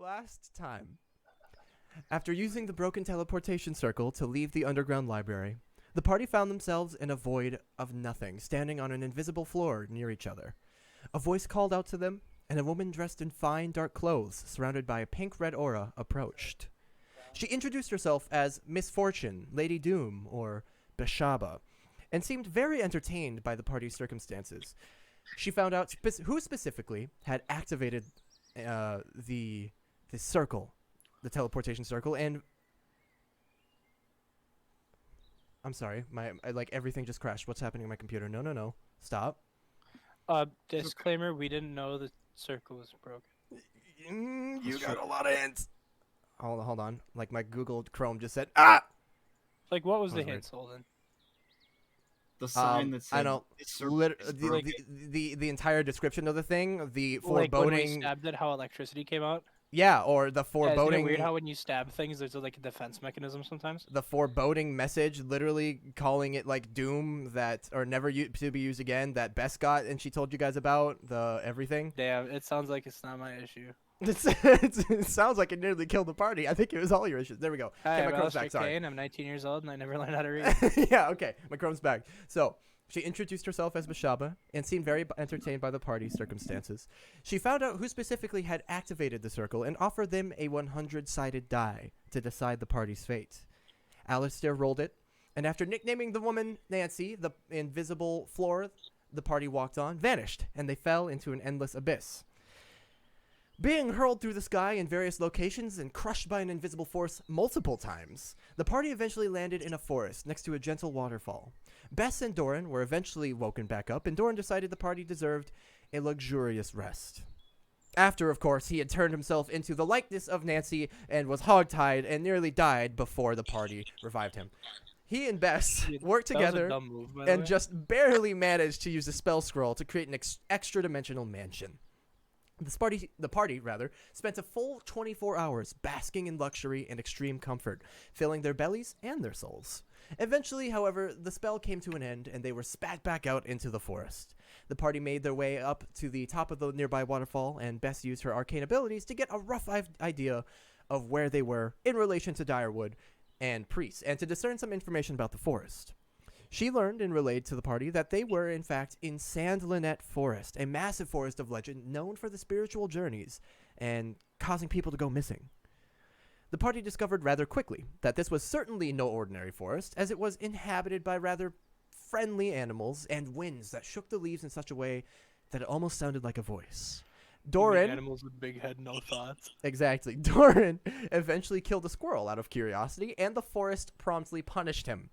last time. After using the broken teleportation circle to leave the underground library, the party found themselves in a void of nothing, standing on an invisible floor near each other. A voice called out to them, and a woman dressed in fine dark clothes, surrounded by a pink-red aura, approached. She introduced herself as Misfortune, Lady Doom, or Beshaba, and seemed very entertained by the party's circumstances. She found out who specifically had activated the circle, the teleportation circle, and I'm sorry, everything just crashed. What's happening in my computer? No, stop. Disclaimer: we didn't know the circle was broken. You got a lot of hints. Hold on. Like my Google Chrome just said, ah. Like, what was the hint, Holden? The sign that said I don't. The entire description of the thing, the foreboding. Like when we stabbed it, how electricity came out. Yeah, or the foreboding. Isn't it weird how when you stab things, there's like a defense mechanism sometimes? The foreboding message, literally calling it like doom or never to be used again. That Bess got and she told you guys about the everything. Damn, it sounds like it's not my issue. It sounds like it nearly killed the party. I think it was all your issues. There we go. Hi, my Chrome's back. Sorry. I'm 19 years old and I never learned how to read. Yeah, okay. My Chrome's back. So she introduced herself as Beshaba and seemed very entertained by the party's circumstances. She found out who specifically had activated the circle and offered them a 100-sided die to decide the party's fate. Alistair rolled it, and after nicknaming the woman Nancy, the invisible floor the party walked on vanished, and they fell into an endless abyss. Being hurled through the sky in various locations and crushed by an invisible force multiple times, the party eventually landed in a forest next to a gentle waterfall. Bess and Doran were eventually woken back up, and Doran decided the party deserved a luxurious rest. After, of course, he had turned himself into the likeness of Nancy and was hogtied and nearly died before the party revived him. He and Bess worked together and just barely managed to use a spell scroll to create an extra-dimensional mansion. The party spent a full 24 hours basking in luxury and extreme comfort, filling their bellies and their souls. Eventually, however, the spell came to an end and they were spat back out into the forest. The party made their way up to the top of the nearby waterfall, and Bess used her arcane abilities to get a rough idea of where they were in relation to Direwood and priests, and to discern some information about the forest. She learned and relayed to the party that they were, in fact, in Sandlinnet Forest, a massive forest of legend known for the spiritual journeys and causing people to go missing. The party discovered rather quickly that this was certainly no ordinary forest, as it was inhabited by rather friendly animals and winds that shook the leaves in such a way that it almost sounded like a voice. Doran... Animals with big head, no thoughts. Exactly. Doran eventually killed a squirrel out of curiosity, and the forest promptly punished him.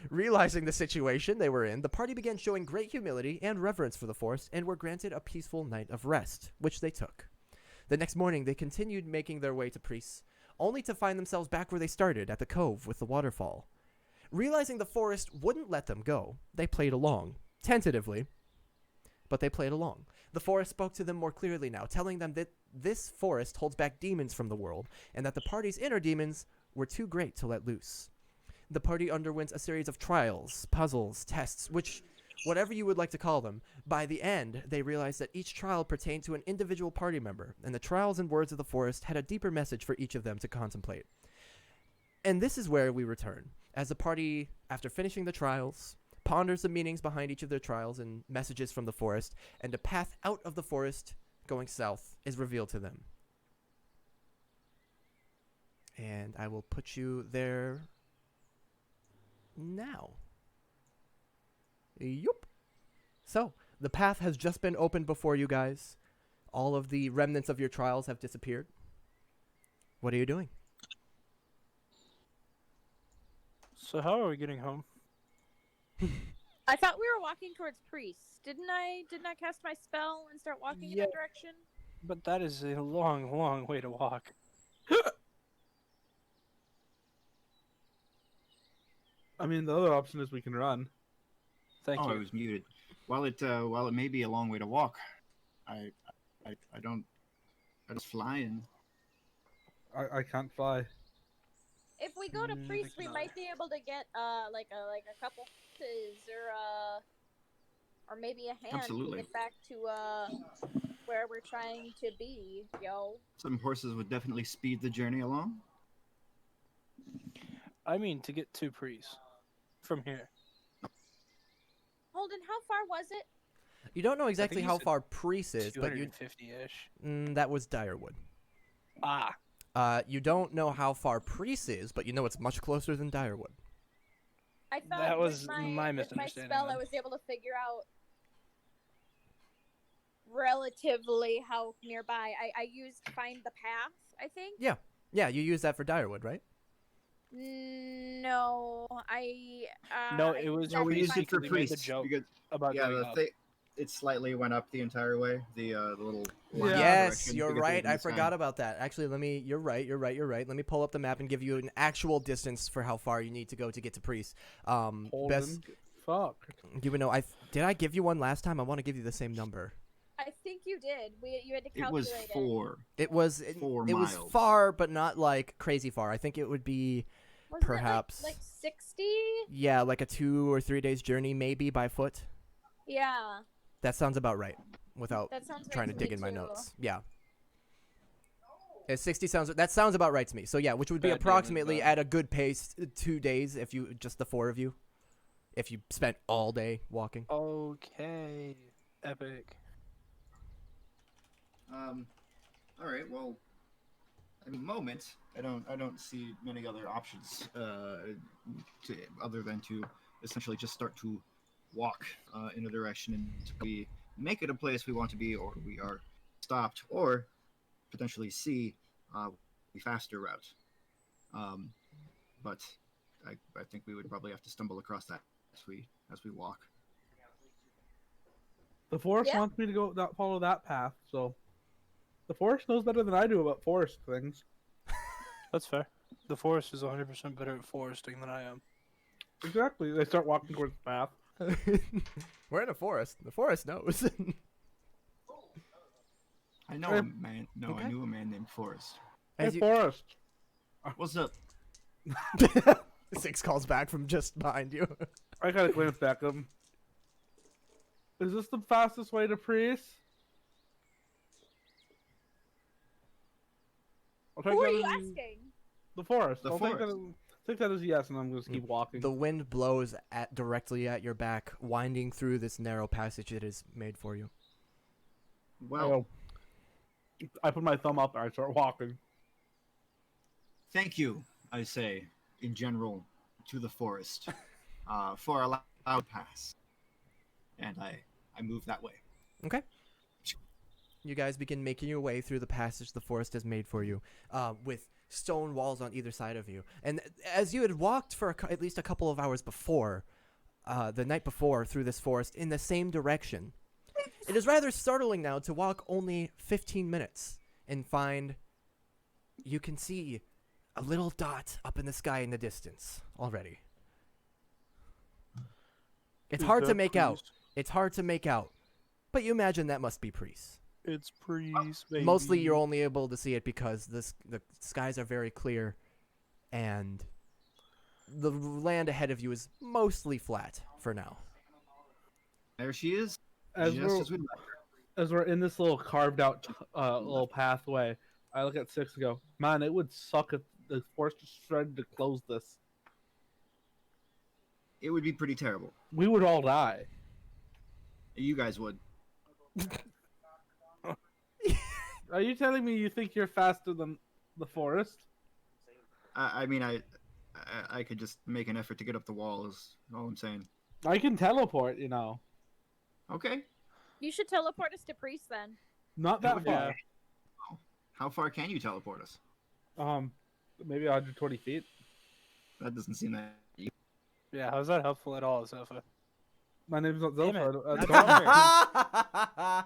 Realizing the situation they were in, the party began showing great humility and reverence for the forest and were granted a peaceful night of rest, which they took. The next morning, they continued making their way to priests, only to find themselves back where they started, at the cove with the waterfall. Realizing the forest wouldn't let them go, they played along, tentatively, but they played along. The forest spoke to them more clearly now, telling them that this forest holds back demons from the world, and that the party's inner demons were too great to let loose. The party underwent a series of trials, puzzles, tests, which, whatever you would like to call them, by the end, they realized that each trial pertained to an individual party member, and the trials and words of the forest had a deeper message for each of them to contemplate. And this is where we return, as the party, after finishing the trials, ponders the meanings behind each of their trials and messages from the forest, and a path out of the forest, going south, is revealed to them. And I will put you there... now. Yup. So, the path has just been opened before you guys. All of the remnants of your trials have disappeared. What are you doing? So how are we getting home? I thought we were walking towards priests. Didn't I cast my spell and start walking in that direction? But that is a long, long way to walk. I mean, the other option is we can run. Thank you. I was muted. While it may be a long way to walk, I just flying. I can't fly. If we go to priests, we might be able to get like a couple pieces or maybe a hand Absolutely. to get back to where we're trying to be, yo. Some horses would definitely speed the journey along. I mean, to get to Priest from here. Holden, how far was it? You don't know exactly you how said far Priest is, but you 250-ish. that was Direwood. Ah, You don't know how far Priest is, but you know it's much closer than Direwood. I thought That was with my with misunderstanding my spell, I then. was able to figure out relatively how nearby. I used find the path, I think. Yeah, you use that for Direwood, right? No, No, it was No, we used it for They made the priests. joke Because, about yeah, going up. it slightly went up the entire way. The little Yeah. Yes, direction you're to get right. to I the sky. forgot about that. Actually, you're right. Let me pull up the map and give you an actual distance for how far you need to go to get to Priest. Holden, Best, fuck. you would know. Did I give you one last time? I want to give you the same number. I think you did. You had to It calculate was it. 4. It was 4 it was miles. far, but not like crazy far. I think it would be Wasn't perhaps it like 60? yeah, like a 2 or 3 days journey, maybe by foot. Yeah, That sounds about right. Without that sounds right trying to to dig me, in my too. notes. Yeah. 60 that sounds about right to me. So yeah, which would be Bad damage, approximately bad. at a good pace 2 days if you just the 4 of you. If you spent all day walking. Okay. Epic. All right. Well, at the moment, I don't see many other options other than to essentially just start to walk in a direction until we make it a place we want to be, or we are stopped, or potentially see a faster route. But I think we would probably have to stumble across that as we walk. The forest Yeah. wants me to follow that path, so the forest knows better than I do about forest things. That's fair. The forest is 100% better at foresting than I am. Exactly. They start walking towards the path. We're in a forest. The forest knows. I know Hey. a man. No, Okay. I knew a man named Forrest. Hey, As you- forest. What's up? 6 calls back from just behind you. I gotta glance back at him. Is this the fastest way to Priest? I'll take Who are that you as asking? the forest. The I'll forest. take that as yes, and I'm just keep walking. The wind blows directly at your back, winding through this narrow passage it is made for you. Well, I put my thumb up and I start walking. thank you, I say, in general, to the forest for allowed pass. And I move that way. Okay. You guys begin making your way through the passage the forest has made for you, with stone walls on either side of you. And as you had walked for at least a couple of hours before, the night before, through this forest in the same direction, it is rather startling now to walk only 15 minutes and find you can see a little dot up in the sky in the distance already. It's Is hard to that make out. Priest? It's hard to make out. But you imagine that must be priests. It's Priest, baby. Mostly you're only able to see it because the skies are very clear and the land ahead of you is mostly flat for now. There she is. As just we're, as we left her. as we're in this little carved out little pathway, I look at Six and go, man, it would suck if the forest just tried to close this. It would be pretty terrible. We would all die. You guys would. Are you telling me you think you're faster than the forest? I mean, I could just make an effort to get up the wall. Is all I'm saying. I can teleport, you know. Okay. You should teleport us to Priest then. Not That that would be- far. How far can you teleport us? Maybe 120 feet. That doesn't seem that. Yeah, how's that helpful at all, Zephyr? My name's not Damn it. Zilfar. That's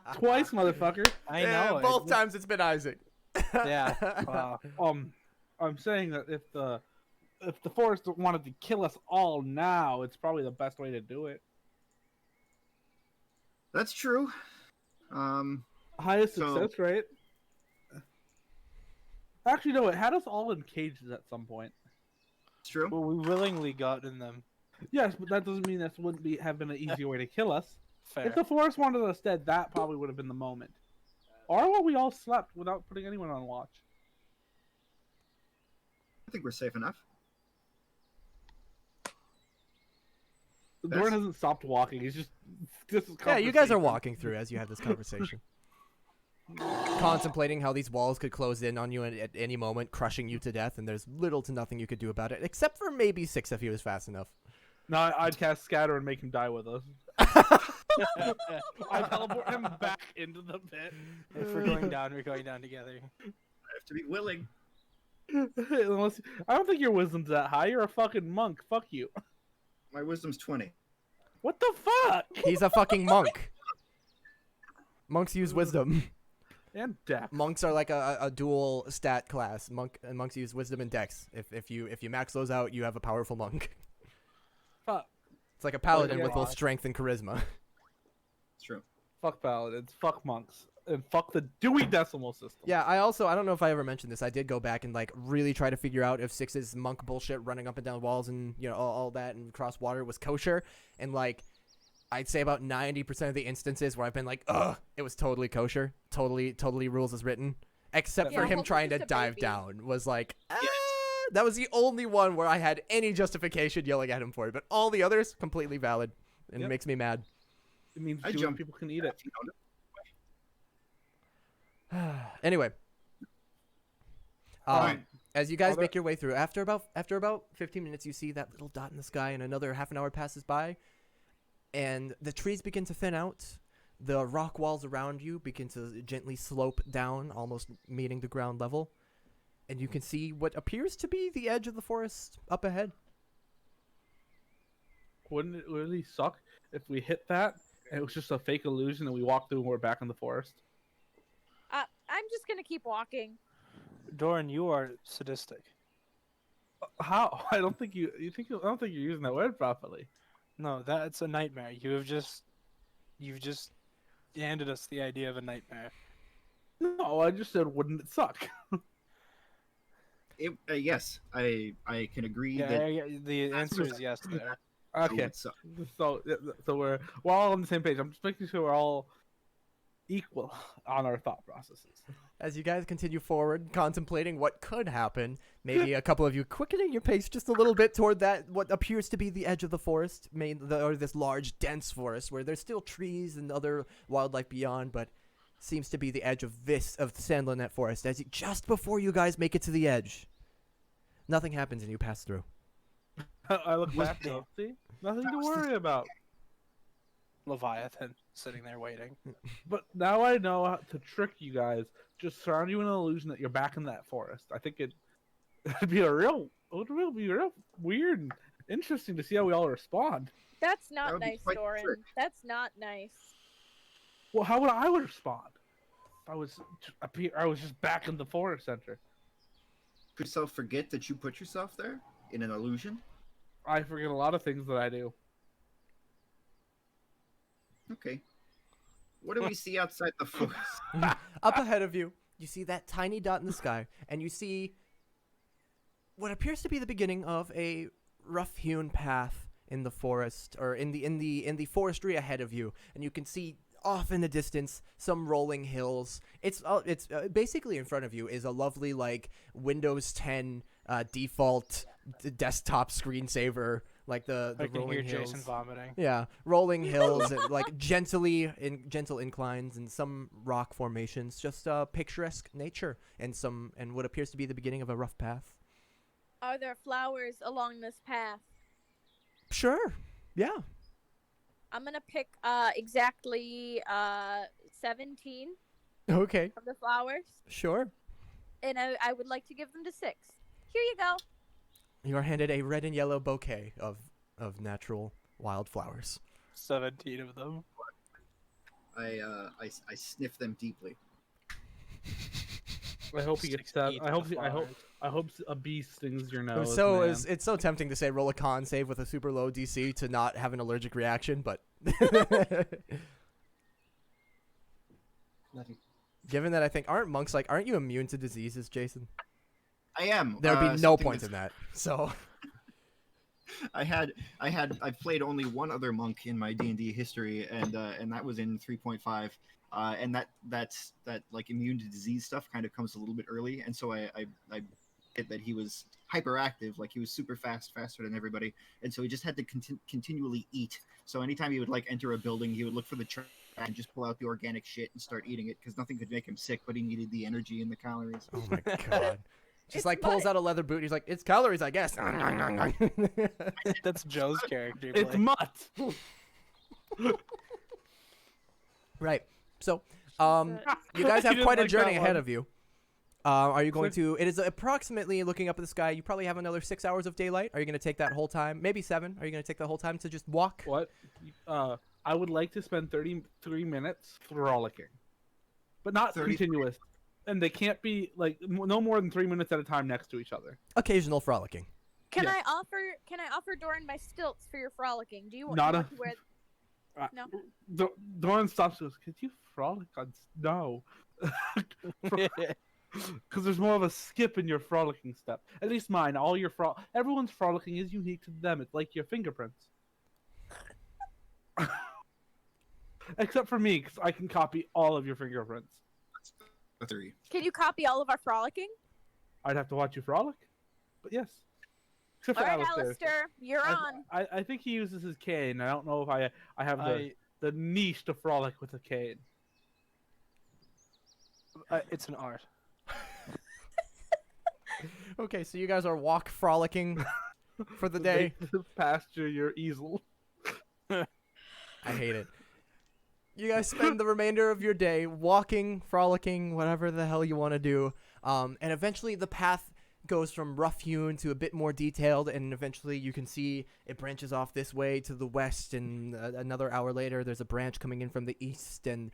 Don't- Twice, motherfucker. I know. Both times it's been Isaac. Yeah. Wow. I'm saying that if the forest wanted to kill us all now, it's probably the best way to do it. That's true. Highest So- success rate. Actually, no, it had us all in cages at some point. It's true. Well, we willingly got in them. Yes, but that doesn't mean this wouldn't have been an easier way to kill us. Fair. If the forest wanted us dead, that probably would have been the moment. Or while we all slept without putting anyone on watch. I think we're safe enough. Doran hasn't stopped walking. He's just Yeah, you guys are conversation. walking through as you have this conversation. Contemplating how these walls could close in on you at any moment, crushing you to death, and there's little to nothing you could do about it, except for maybe 6 if he was fast enough. No, I'd cast Scatter and make him die with us. I teleport him back into the pit. If we're going down, we're going down together. I have to be willing. Unless, I don't think your wisdom's that high. You're a fucking monk. Fuck you. My wisdom's 20. What the fuck? He's a fucking monk. Monks use wisdom. And death. Monks are like a dual stat class. Monks use wisdom and dex. If you max those out, you have a powerful monk. Fuck. It's like a paladin yeah. with both strength and charisma. It's true. Fuck paladins. Fuck monks. And fuck the Dewey Decimal System. Yeah, I don't know if I ever mentioned this. I did go back and like really try to figure out if 6's monk bullshit running up and down walls and all that and cross water was kosher. And like, I'd say about 90% of the instances where I've been like, ugh, it was totally kosher, totally rules as written, except for Yeah, him Hope trying to is a dive baby. down was like, that was the only one where I had any justification yelling at him for it. But all the others completely valid, and it Yep. makes me mad. It means I Jewish jump- people can eat it. Anyway, Fine. as you guys Other- make your way through, after about 15 minutes, you see that little dot in the sky, and another half an hour passes by, and the trees begin to thin out. The rock walls around you begin to gently slope down, almost meeting the ground level, and you can see what appears to be the edge of the forest up ahead. Wouldn't it really suck if we hit that and it was just a fake illusion and we walked through and we're back in the forest? I'm just gonna keep walking. Doran, you are sadistic. How? I don't think you're using that word properly. No, that's a nightmare. You've just handed us the idea of a nightmare. No, I just said, wouldn't it suck? Yes, I can agree Yeah, that the answer is yes there. it Okay, would suck. so we're all on the same page. I'm just making sure we're all equal on our thought processes. As you guys continue forward, contemplating what could happen, maybe a couple of you quickening your pace just a little bit toward that what appears to be the edge of the forest, or this large, dense forest where there's still trees and other wildlife beyond, but seems to be the edge of Sandlinet Forest. As just before you guys make it to the edge, nothing happens and you pass through. I look back though. See, nothing to worry about. Leviathan sitting there waiting. But now I know how to trick you guys. Just surround you in an illusion that you're back in that forest. I think it'd be real weird and interesting to see how we all respond. That's That not would be nice, quite the Doran. trick. That's not nice. Well, how would I respond? If I was just back in the forest center. Yourself forget that you put yourself there in an illusion. I forget a lot of things that I do. Okay. What do we see outside the forest? Up ahead of you, you see that tiny dot in the sky, and you see what appears to be the beginning of a rough-hewn path in the forest, or in the forestry ahead of you, and you can see off in the distance some rolling hills. It's basically in front of you is a lovely like Windows 10 default desktop screensaver, like the I can rolling hear hills. Jason vomiting. Yeah, rolling hills, and, like gentle inclines and some rock formations. Just picturesque nature and what appears to be the beginning of a rough path. Are there flowers along this path? Sure. Yeah. I'm gonna pick exactly 17 Okay. of the flowers, Sure. and I would like to give them to 6. Here you go. You are handed a red and yellow bouquet of natural wildflowers. 17 of them. I sniff them deeply. I hope he gets Six that. each I of hope. the I hope. flowers. I hope a bee stings your nose. So man. it's so tempting to say roll a con save with a super low DC to not have an allergic reaction, but Nothing. given that I think aren't you immune to diseases, Jason? I am. There'd be no something point in that's- that. So I've played only one other monk in my D&D history, and that was in 3.5, and that like immune to disease stuff kind of comes a little bit early, and so I get that he was hyperactive, like he was super fast, faster than everybody, and so he just had to continually eat. So anytime he would like enter a building, he would look for the trash and just pull out the organic shit and start eating it because nothing could make him sick, but he needed the energy and the calories. Oh my god. Just It's like pulls mud. out a leather boot. He's like, it's calories, I guess. That's Joe's character. It's Blake. mutt. Right. So, Uh, you guys You have didn't quite a like journey that ahead one. of you. Are you going to? It is approximately, looking up at the sky, you probably have another 6 hours of daylight. Are you going to take that whole time? Maybe 7. Are you going to take the whole time to just walk? What? I would like to spend 33 minutes frolicking, but not 33. continuous. And they can't be like no more than 3 minutes at a time next to each other. Occasional frolicking. Can Yes. I offer Doran my stilts for your frolicking? Do you want, Not you a- want to wear? No. Doran stops and goes, "Could you frolic on no?" Because there's more of a skip in your frolicking step. At least mine. All your everyone's frolicking is unique to them. It's like your fingerprints. Except for me, because I can copy all of your fingerprints. A 3. Can you copy all of our frolicking? I'd have to watch you frolic, but yes. Except All for right, Alistair. Alistair, you're on. I think he uses his cane. I don't know if I have the niche to frolic with a cane. It's an art. Okay, so you guys are walk frolicking for the day. Pasture your easel. I hate it. You guys spend the remainder of your day walking, frolicking, whatever the hell you want to do. And eventually the path goes from rough-hewn to a bit more detailed, and eventually you can see it branches off this way to the west, and another hour later there's a branch coming in from the east, and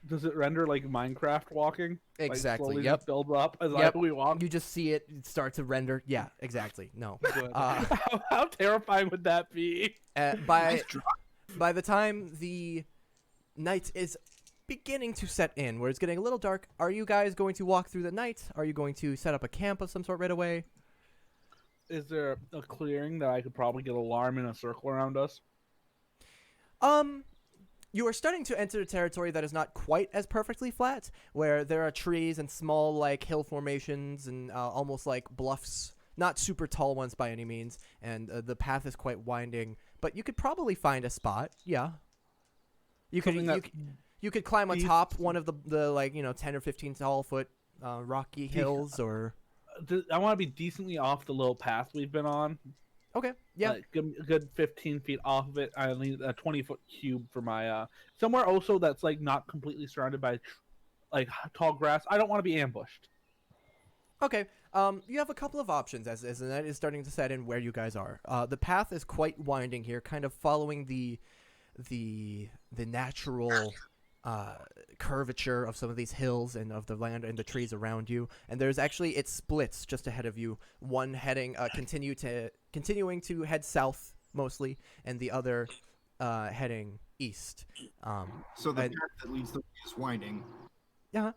Does it render like Minecraft walking? exactly, Like slowly yep. just build up as Yep. we walk. You just see it start to render. Yeah, exactly. No. Good. How terrifying would that be? By the time the night is beginning to set in, where it's getting a little dark, are you guys going to walk through the night? Are you going to set up a camp of some sort right away? Is there a clearing that I could probably get alarm in a circle around us? You are starting to enter a territory that is not quite as perfectly flat, where there are trees and small, like, hill formations and almost like bluffs. Not super tall ones by any means, and the path is quite winding. But you could probably find a spot, yeah. You could Something you could climb East- atop one of the like 10 or 15 tall foot rocky hills, or I want to be decently off the little path we've been on. okay, yeah. Like, a good 15 feet off of it. I need a 20-foot cube for my somewhere also that's like not completely surrounded by like tall grass. I don't want to be ambushed. Okay. You have a couple of options as the night is starting to set in where you guys are. The path is quite winding here, kind of following the natural curvature of some of these hills and of the land and the trees around you. And there's actually, it splits just ahead of you. One heading continuing to head south mostly, and the other heading east. So the and- path that leads the way is winding. Yeah.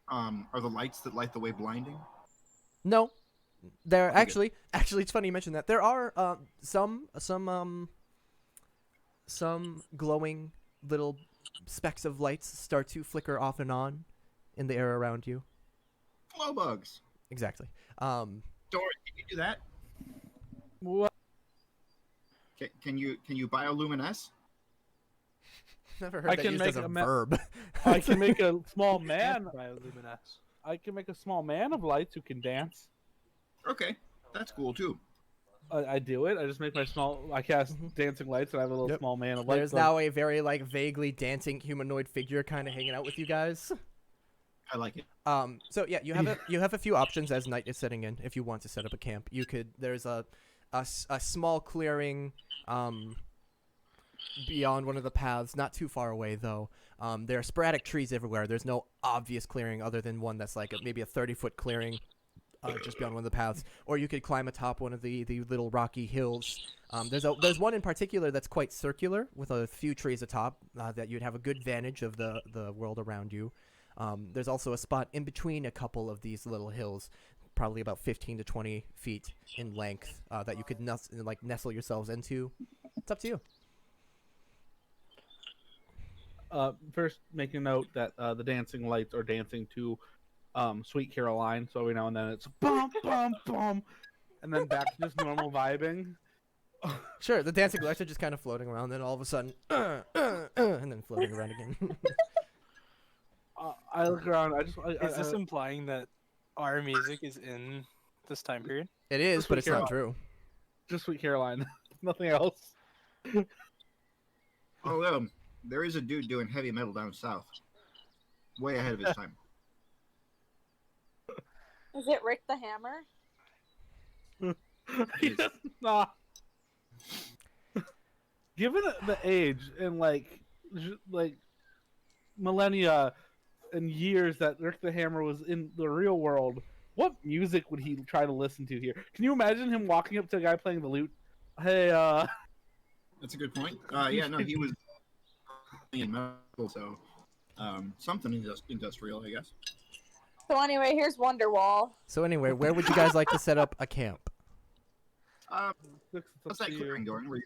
Are the lights that light the way blinding? No, there Okay, actually it's funny you mention that. There are some glowing little specks of lights start to flicker off and on in the air around you. Glow bugs. Exactly. Doran, can you do that? What? Can you bioluminesce? Never heard I that can used as make a a verb. I can make a small man. Bioluminesce. I can make a small man of lights who can dance. Okay, that's cool too. I do it. I just make my I cast Mhm. dancing lights, and I have a little Yep. small man of lights. There's now a very like vaguely dancing humanoid figure kind of hanging out with you guys. I like it. So yeah, you have a few options as night is setting in. If you want to set up a camp, there's a small clearing beyond one of the paths, not too far away though. There are sporadic trees everywhere. There's no obvious clearing other than one that's like maybe a 30-foot clearing just beyond one of the paths. Or you could climb atop one of the little rocky hills. There's one in particular that's quite circular with a few trees atop that you'd have a good vantage of the world around you. There's also a spot in between a couple of these little hills, probably about 15 to 20 feet in length, that you could nestle yourselves into. It's up to you. First, make a note that the dancing lights are dancing to Sweet Caroline, so every now and then it's bum bum bum, and then back to just normal vibing. Sure, the dancing lights are just kind of floating around, then all of a sudden, and then floating around again. I look around. Is this implying that our music is in this time period? It is, Just but Sweet it's not Caroline. true. Just Sweet Caroline, nothing else. Oh, there is a dude doing heavy metal down south. Way ahead of his time. Is it Rick the Hammer? He does not. Given the age and like millennia and years that Rick the Hammer was in the real world, what music would he try to listen to here? Can you imagine him walking up to a guy playing the lute? Hey, That's a good point. Yeah, no, he was in metal, so something industrial, I guess. So anyway, here's Wonderwall. So anyway, where would you guys like to set up a camp? What's that clearing, Dorian? Were you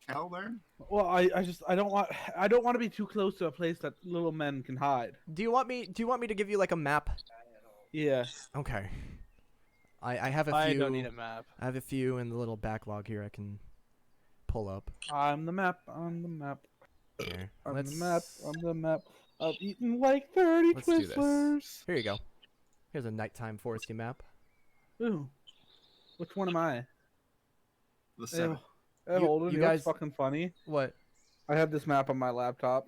gonna cattle there? Well, I don't want to be too close to a place that little men can hide. Do you want me to give you like a map? Yeah. Okay. I have a few. I don't need a map. I have a few in the little backlog here I can pull up. I'm the map. I'm the map. Here. I'm Let's... the map. I'm the map. I've eaten like 30 Let's do this. Twizzlers. Here you go. Here's a nighttime foresty map. Ooh. Which one am I? The seven. Hey, You- Holden, you you know guys- what's fucking funny? What? I have this map on my laptop.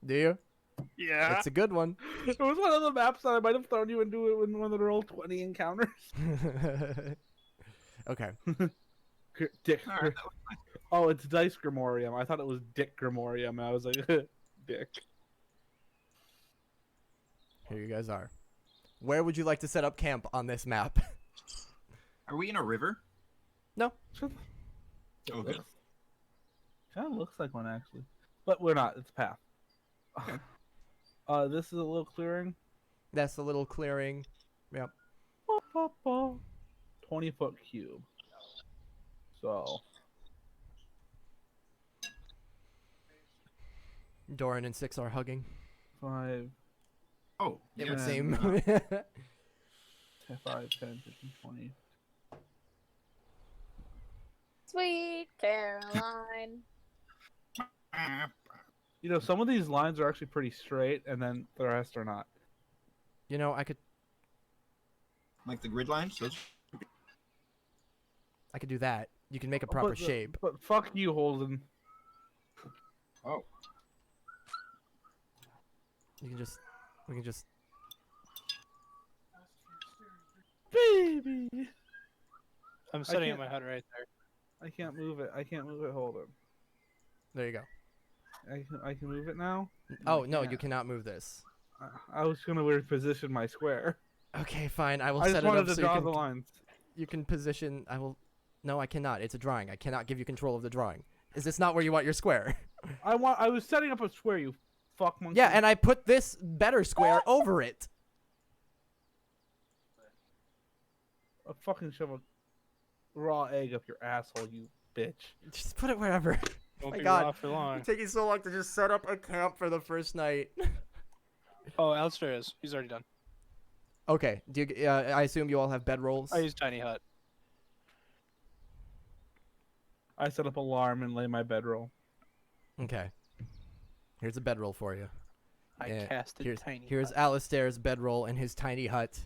Do you? Yeah. It's a good one. It was one of the maps that I might have thrown you into it in one of the roll 20 encounters. Okay. Dick. All right. Oh, it's Dice Grimorium. I thought it was Dick Grimorium, and I was like, Dick. Here you guys are. Where would you like to set up camp on this map? Are we in a river? Okay. Kind of looks like one, actually. But we're not. It's a path. This is a little clearing. That's a little clearing. Yep. 20-foot cube. So, Doran and Six are hugging. 5, Oh, It yeah, would Yeah. seem. 5, 10, 15, 20. Sweet Caroline. You know, some of these lines are actually pretty straight, and then the rest are not. You know, I could like the grid lines. Those... do that. You can make a proper shape. But fuck you, Holden. Oh, We can just. Baby! I'm setting up can't- my hut right there. I can't move it. I can't move it, Holden. There you go. I can move it now? Oh I no, you can't. cannot move this. I was gonna reposition my square. Okay, fine. I will I set just it up wanted to so you draw can, the lines. you can position. I will. No, I cannot. It's a drawing. I cannot give you control of the drawing. Is this not where you want your square? I was setting up a square, you fuck monkey. Yeah, and I put this better square over it. a fucking shove a raw egg up your asshole, you bitch. Just put it wherever. Won't my be God. raw for long. It's taking so long to just set up a camp for the first night. Oh, Alistair is. He's already done. Okay. Do you? I assume you all have bedrolls. I use tiny hut. I set up alarm and lay my bedroll. Okay. Here's a bedroll for you. I Yeah, casted Here's tiny here's hut. Alistair's bedroll in his tiny hut.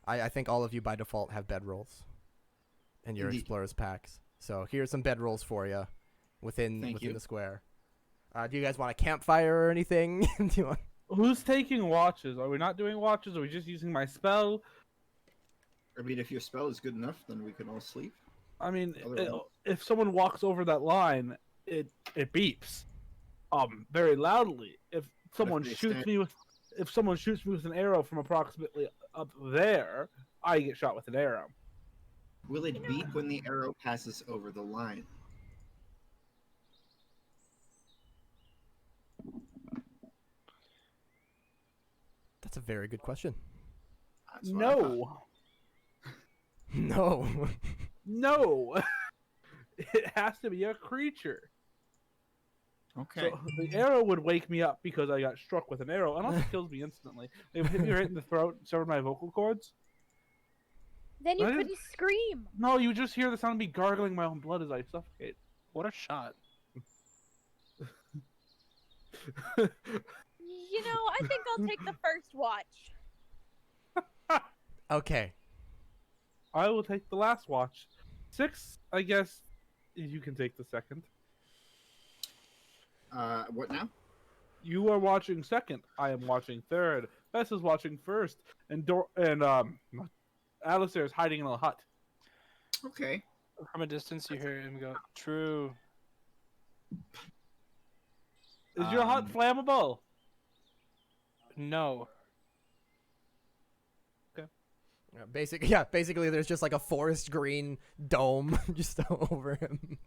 I think all of you by default have bedrolls in your Indeed. explorers packs. So here's some bedrolls for you within Thank you. the square. Do you guys want a campfire or anything? Do you want... Who's taking watches? Are we not doing watches? Are we just using my spell? I mean, if your spell is good enough, then we can all sleep. I mean, Otherwise- if someone walks over that line, it beeps, very loudly. If someone they shoots stand- me with an arrow from approximately up there, I get shot with an arrow. Will it beep when the arrow passes over the line? That's a very good question. That's what I thought. No, No. no, it has to be a creature. Okay. So the arrow would wake me up because I got struck with an arrow, unless it kills me instantly. It would hit me right in the throat, severed my vocal cords. Then you I didn't- couldn't scream. No, you just hear the sound of me gargling my own blood as I suffocate. What a shot. You know, I think I'll take the first watch. Okay. I will take the last watch. 6, I guess you can take the second. What now? You are watching second. I am watching third. Bess is watching first, and Alistair is hiding in a hut. Okay. From a distance, you hear him go, "True." Is your hut flammable? No. Basically, there's just like a forest green dome just over him.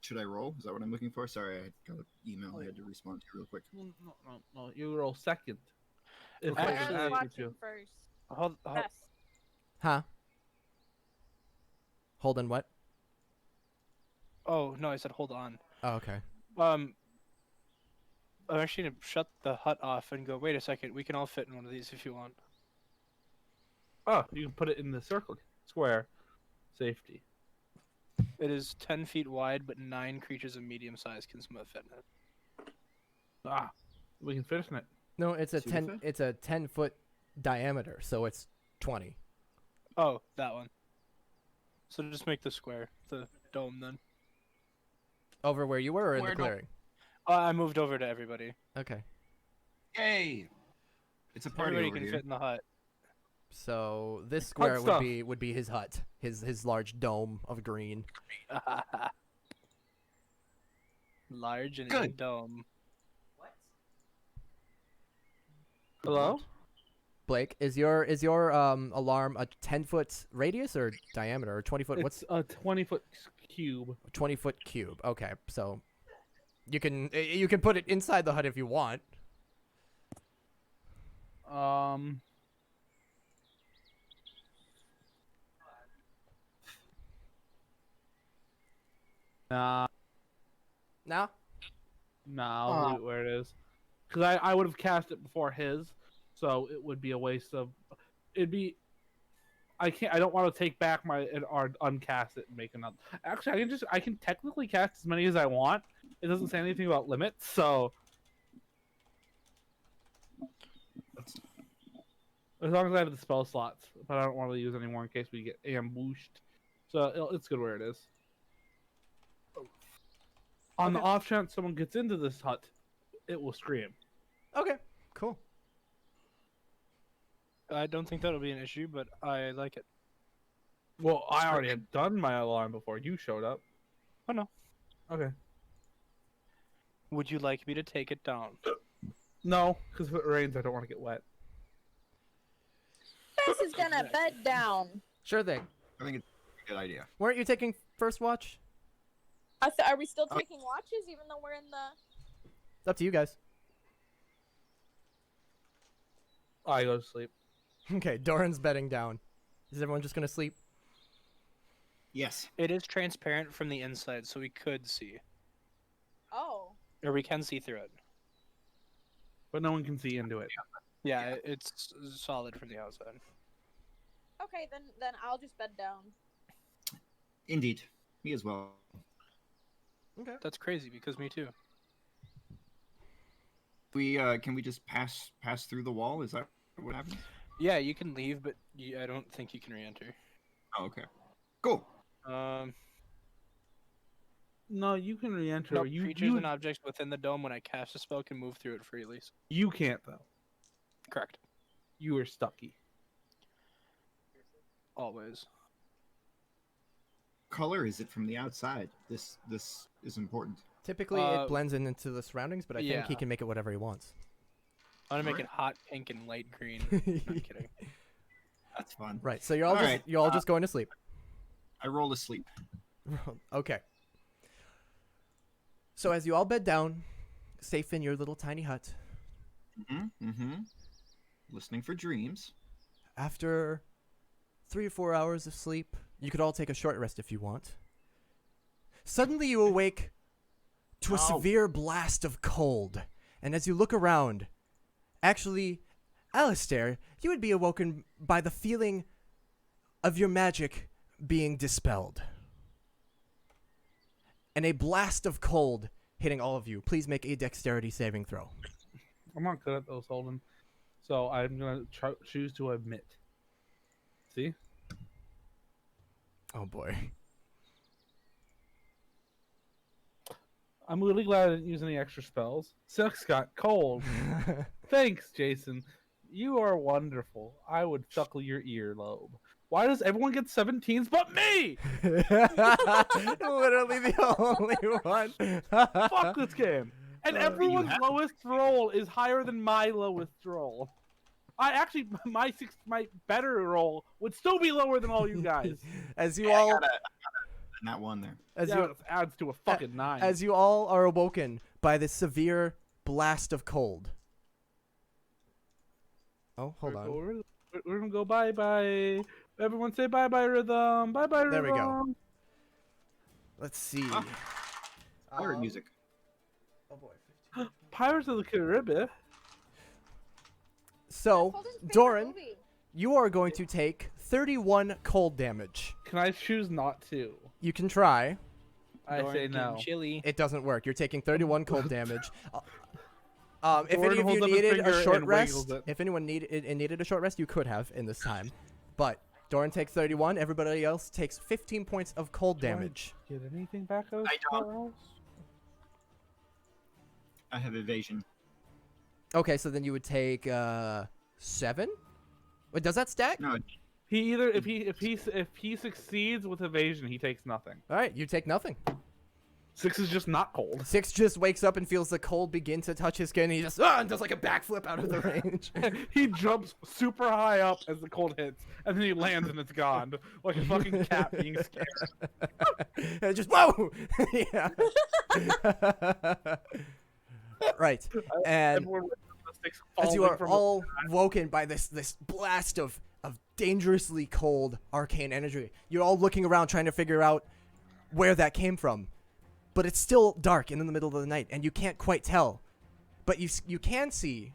Should I roll? Is that what I'm looking for? Sorry, I got an email I had to respond to real quick. No. You roll second. If Okay. I Whoever's ask you watching to. first. Hold. Bess. Huh? Holden, what? Oh no, I said hold on. Oh, okay. I'm actually gonna shut the hut off and go. Wait a second. We can all fit in one of these if you want. Oh, you can put it in the circle square. Safety. It is 10 feet wide, but 9 creatures of medium size can fit in it. Ah, we can finish it. No, it's a See 10. the fit? It's a 10-foot diameter, so it's 20. Oh, that one. So just make the square, the dome then. Over where you were, or in Where the don't- clearing? I moved over to everybody. Okay. Yay! It's a party Everybody over can here. fit in the hut. So this square stuff. would be his hut, his large dome of green. Large and Good. in dome. Hello? Blake, is your alarm a 10-foot radius or diameter, or 20-foot? It's What's a 20-foot cube. 20-foot cube? Okay, so you can put it inside the hut if you want. Nah, Now? I'll leave it where it is. Because I would have cast it before his, so it would be a waste of. It'd be. I don't want to take back or uncast it and make another. Actually, I can technically cast as many as I want. It doesn't say anything about limits, so as long as I have the spell slots, but I don't want to use any more in case we get ambushed. So it's good where it is. On the off chance someone gets into this hut, it will scream. Okay, cool. I don't think that'll be an issue, but I like it. Well, I already had done my alarm before you showed up. Oh no. Okay. Would you like me to take it down? No, because if it rains, I don't want to get wet. Bess is gonna bed down. Sure thing. I think it's a good idea. Weren't you taking first watch? Are we still taking watches even though we're in the... It's up to you guys. I go to sleep. Okay, Doran's bedding down. Is everyone just gonna sleep? Yes. It is transparent from the inside, so we could see. Oh. Or we can see through it. But no one can see into it. Yeah, it's solid from the outside. Okay, then I'll just bed down. Indeed. Me as well. Okay. That's crazy, because me too. We can we just pass through the wall? Is that what happens? Yeah, you can leave, but I don't think you can re-enter. Oh, okay. Cool. No, you can re-enter. No, you creatures and objects within the dome when I cast a spell can move through it freely. you can't though. Correct. You are stucky. Always. Color is it from the outside? This is important. Typically, it blends in into the surroundings, but I think he yeah. can make it whatever he wants. I'm gonna make Alright. it hot pink and light green. I'm kidding. That's fun. Right. So you're all Alright, you're all just going to sleep. I roll to sleep. Okay. So as you all bed down, safe in your little tiny hut, Listening for dreams. after 3 or 4 hours of sleep, You could all take a short rest if you want. Suddenly you awake to a severe blast of cold. And as you look around, actually, Alistair, you would be awoken by the feeling of your magic being dispelled. And a blast of cold hitting all of you. Please make a dexterity saving throw. I'm not good at those, Holden. So I'm going to choose to admit. See? Oh boy. I'm really glad I didn't use any extra spells. Six got cold. Thanks, Jason. You are wonderful. I would suckle your earlobe. Why does everyone get 17s but me? Literally the only one. Fuck this game. And everyone's have- lowest roll is higher than my lowest roll. I actually, my better roll would still be lower than all you guys. As you Yeah, all, I got not one there. as Yeah, you, it adds to a fucking 9. as you all are awoken by this severe blast of cold. Oh, hold on. We're gonna go bye-bye. Everyone say bye-bye, Rhythm. Bye-bye, Rhythm. There we go. Let's see. Ah. Pirate music. Oh boy. Pirates of the Caribbean. So, Holden's favorite Doran, movie. you are going to take 31 cold damage. Can I choose not to? You can try. I say no. Chili. It doesn't work. You're taking 31 cold damage. If Doran any of holds you up his needed finger a short and wiggles rest, it. if anyone needed a short rest, you could have in this time. But Doran takes 31. Everybody else takes 15 points of cold damage. Get anything back out of I don't. spells? I have evasion. Okay, so then you would take 7. Wait, does that stack? No, He either if he succeeds with evasion, he takes nothing. All right, you take nothing. 6 is just not cold. 6 just wakes up and feels the cold begin to touch his skin. And he just and does like a backflip out of the range. He jumps super high up as the cold hits, and then he lands and it's gone, like a fucking cat being scared. And just whoa, yeah. Right, and Everyone with the sticks as you falling are from all woken by this blast of dangerously cold arcane energy, you're all looking around trying to figure out where that came from. But it's still dark and in the middle of the night, and you can't quite tell. But you can see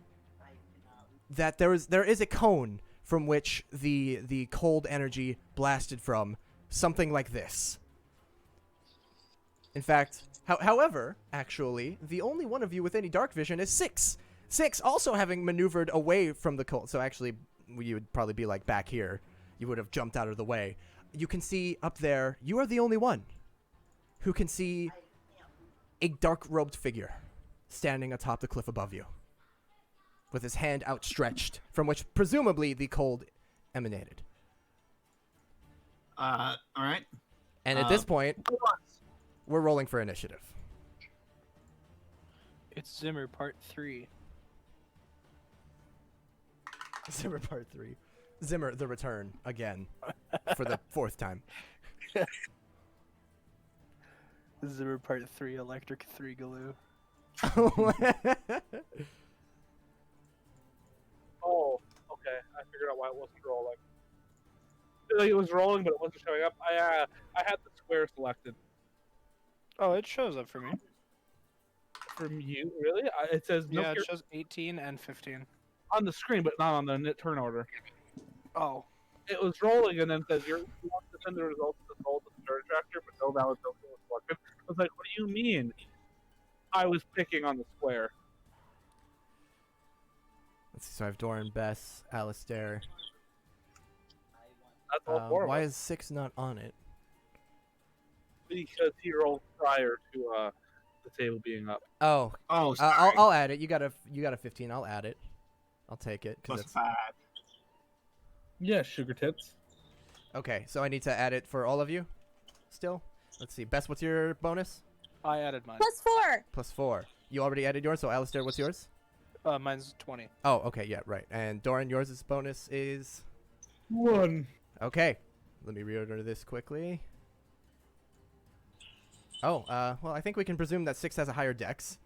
that there is a cone from which the cold energy blasted from, something like this. In fact, however, actually, the only one of you with any dark vision is 6. 6 also having maneuvered away from the cold. So actually, you would probably be like back here. You would have jumped out of the way. You can see up there, you are the only one who can see a dark-robed figure standing atop the cliff above you with his hand outstretched, from which presumably the cold emanated. all right. And at this point, we're rolling for initiative. It's Zimmer Part 3. Zimmer Part 3. Zimmer, the return, again, for the 4th time. Zimmer Part 3, Electric 3 Galoo. Oh, okay. I figured out why it wasn't rolling. Like it was rolling, but it wasn't showing up. I had the square selected. Oh, it shows up for me. From you, really? It says no Yeah, it cure- shows 18 and 15. on the screen, but not on the turn order. Oh. It was rolling, and then says you want to send the results to the goal to the turn tractor, but no valid token was selected. I was like, what do you mean? I was picking on the square. Let's see, so I have Doran, Bess, Alistair. That's all four of Why us. is 6 not on it? Because he rolled prior to the table being up. Oh, Oh, sorry. I'll add it. You got a 15. I'll add it. I'll take it. 'Cause Plus it's, 5. Yeah, sugar tits. okay, so I need to add it for all of you still? Let's see. Bess, what's your bonus? I added mine. +4. +4. You already added yours, so Alistair, what's yours? Mine's 20. Oh, okay, yeah, right. And Doran, yours bonus is... 1. Okay. Let me reorder this quickly. Oh, well, I think we can presume that 6 has a higher dex.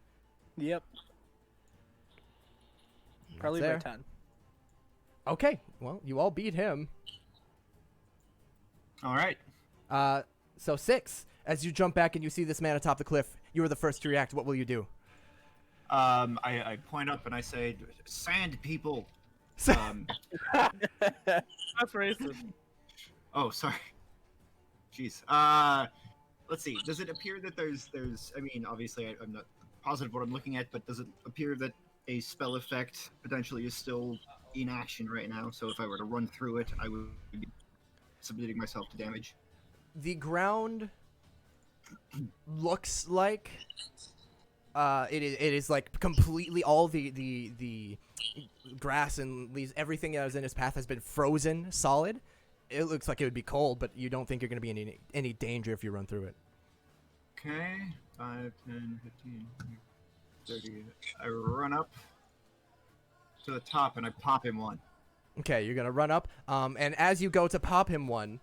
Yep. That's Probably by there. 10. Okay, well, you all beat him. All right. So 6. As you jump back and you see this man atop the cliff, you are the first to react. What will you do? I point up and I say, "Sand people." That's racist. Oh, sorry. Jeez. Let's see. Does it appear that there's? I mean, obviously, I'm not positive what I'm looking at, but does it appear that a spell effect potentially is still in action right now? So if I were to run through it, I would be submitting myself to damage. The ground looks like it is like completely all the grass and leaves, everything that was in his path has been frozen solid. It looks like it would be cold, but you don't think you're going to be in any danger if you run through it. Okay. 5, 10, 15, 30. I run up to the top and I pop him one. Okay, you're going to run up, and as you go to pop him one,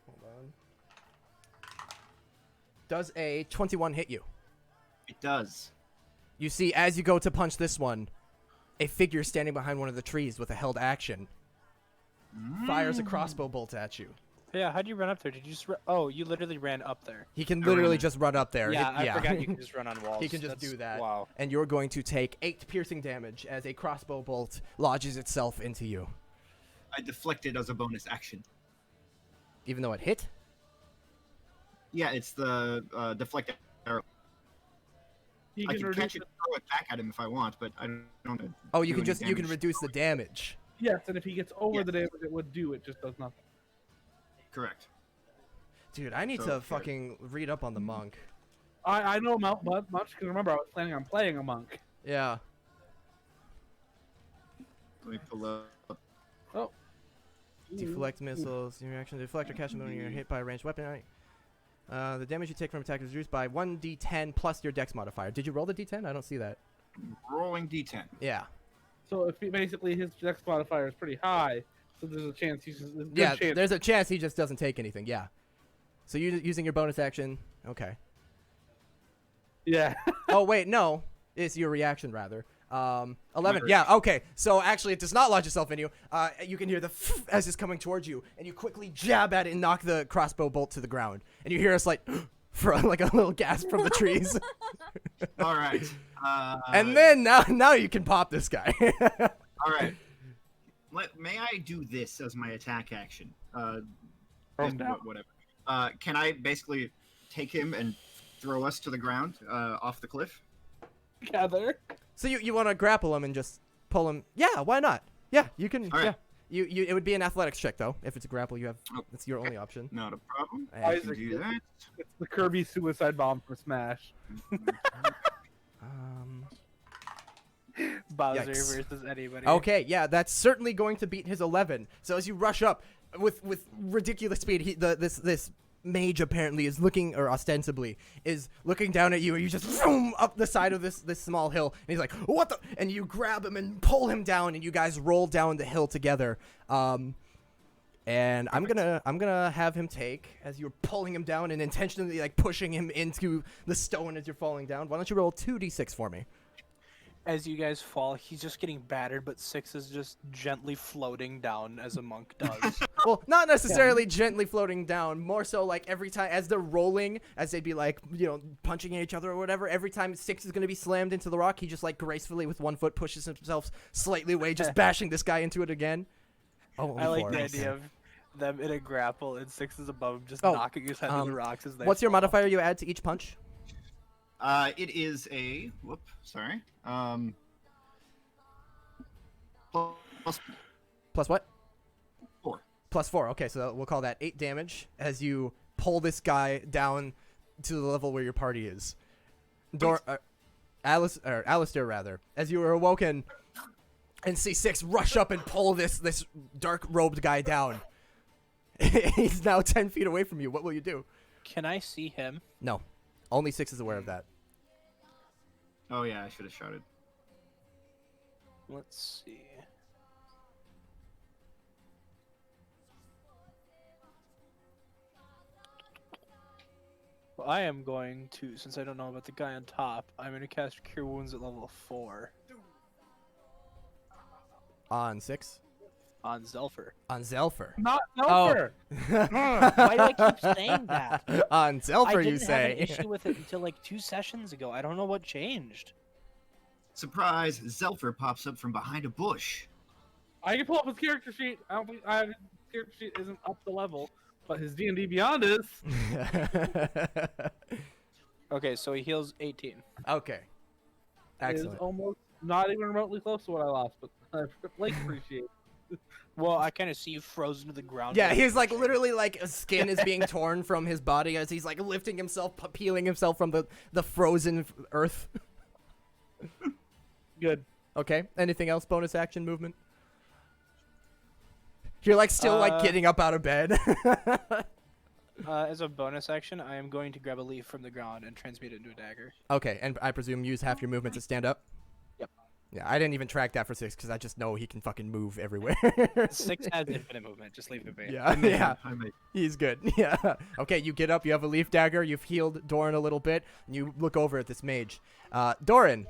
hold on. Does a 21 hit you? It does. You see, as you go to punch this one, a figure standing behind one of the trees with a held action fires a crossbow bolt at you. Yeah, how'd you run up there? Did you just? Oh, you literally ran up there. He can literally just run up there. Yeah, I forgot you can just run on walls. He can just That's- do that. Wow. And you're going to take 8 piercing damage as a crossbow bolt lodges itself into you. I deflect it as a bonus action. Even though it hit? Yeah, it's the deflect arrow. He I can can reduce catch it and throw it back at him if I want, but I don't. Oh, you do can any damage. reduce the damage. Yes, and if he gets over Yeah. the damage it would do, it just does nothing. Correct. Dude, I need So, to yeah. fucking read up on the monk. I know much because remember I was planning on playing a monk. Yeah. Let me pull up. Oh. Deflect missiles. Your reaction to deflect or catch them when you're hit by a ranged weapon. The damage you take from attack is reduced by 1d10 plus your dex modifier. Did you roll the d10? I don't see that. Rolling D10. Yeah. So if basically his dex modifier is pretty high, so there's a chance he's just Yeah, chance. there's a chance he just doesn't take anything. Yeah. So you using your bonus action. Okay. Yeah. Oh, wait, no. It's your reaction, rather. 11. My Yeah, okay. So actually, it does not lodge itself in you. You can hear the as it's coming towards you, and you quickly jab at it and knock the crossbow bolt to the ground. And you hear us like, for like a little gasp from the trees. All right. And then now you can pop this guy. All right. May I do this as my attack action? Whatever. Can I basically take him and throw us to the ground off the cliff? Together. So you want to grapple him and just pull him? Yeah, why not? Yeah, you can. All right. Yeah. You it would be an athletics check though. If it's a grapple, you have. Oh, That's your only option. Not a problem. I I can do that. It's the Kirby suicide bomb for Smash. Bowser Yikes. versus anybody. Okay, yeah, that's certainly going to beat his 11. So as you rush up with ridiculous speed, this mage apparently is looking, or ostensibly is looking down at you, and you just zoom up the side of this small hill, and he's like, "What the?" And you grab him and pull him down, and you guys roll down the hill together. And I'm gonna have him take, as you're pulling him down and intentionally like pushing him into the stone as you're falling down. Why don't you roll 2d6 for me? As you guys fall, he's just getting battered, but 6 is just gently floating down as a monk does. Well, not necessarily gently floating down, more so like every time as they're rolling, as they'd be like, punching at each other or whatever, every time 6 is going to be slammed into the rock, he just like gracefully with one foot pushes himself slightly away, just bashing this guy into it again. Oh, I like four. the idea of them in a grapple and 6 is above him, just Oh, knocking his head into the rocks as they What's your fall. modifier you add to each punch? It is a sorry. Plus Plus what? 4. Plus 4. Okay, so we'll call that 8 damage as you pull this guy down to the level where your party is. Alistair, rather, as you are awoken and see 6 rush up and pull this dark-robed guy down. He's now 10 feet away from you. What will you do? Can I see him? No. Only 6 is aware of that. Oh yeah, I should have shouted. Let's see. Well, I am going to, since I don't know about the guy on top, I'm going to cast Cure Wounds at level 4. On 6? On Zelfer. On Zelfer. Not Oh. Zelfer. Why do I keep saying that? On I Zelfer, didn't you have say. an issue with it until like 2 sessions ago. I don't know what changed. Surprise! Zelfer pops up from behind a bush. I can pull up his character sheet. I don't think his character sheet isn't up to level, but his D&D Beyond is. Okay, so he heals 18. Okay. Is Excellent. almost not even remotely close to what I lost, but I appreciate it. Well, I kind of see you frozen to the ground. Yeah, he's like literally like skin is being torn from his body as he's like lifting himself, peeling himself from the frozen earth. Good. Okay. Anything else? Bonus action movement? You're like still like getting up out of bed. As a bonus action, I am going to grab a leaf from the ground and transmute it into a dagger. Okay, and I presume use half your movement to stand up? Yep. Yeah, I didn't even track that for 6 because I just know he can fucking move everywhere. 6 has infinite movement. Just leave it be. Yeah, yeah. I may He's good. Yeah. Okay, you get up, you have a leaf dagger, you've healed Doran a little bit, and you look over at this mage. Doran,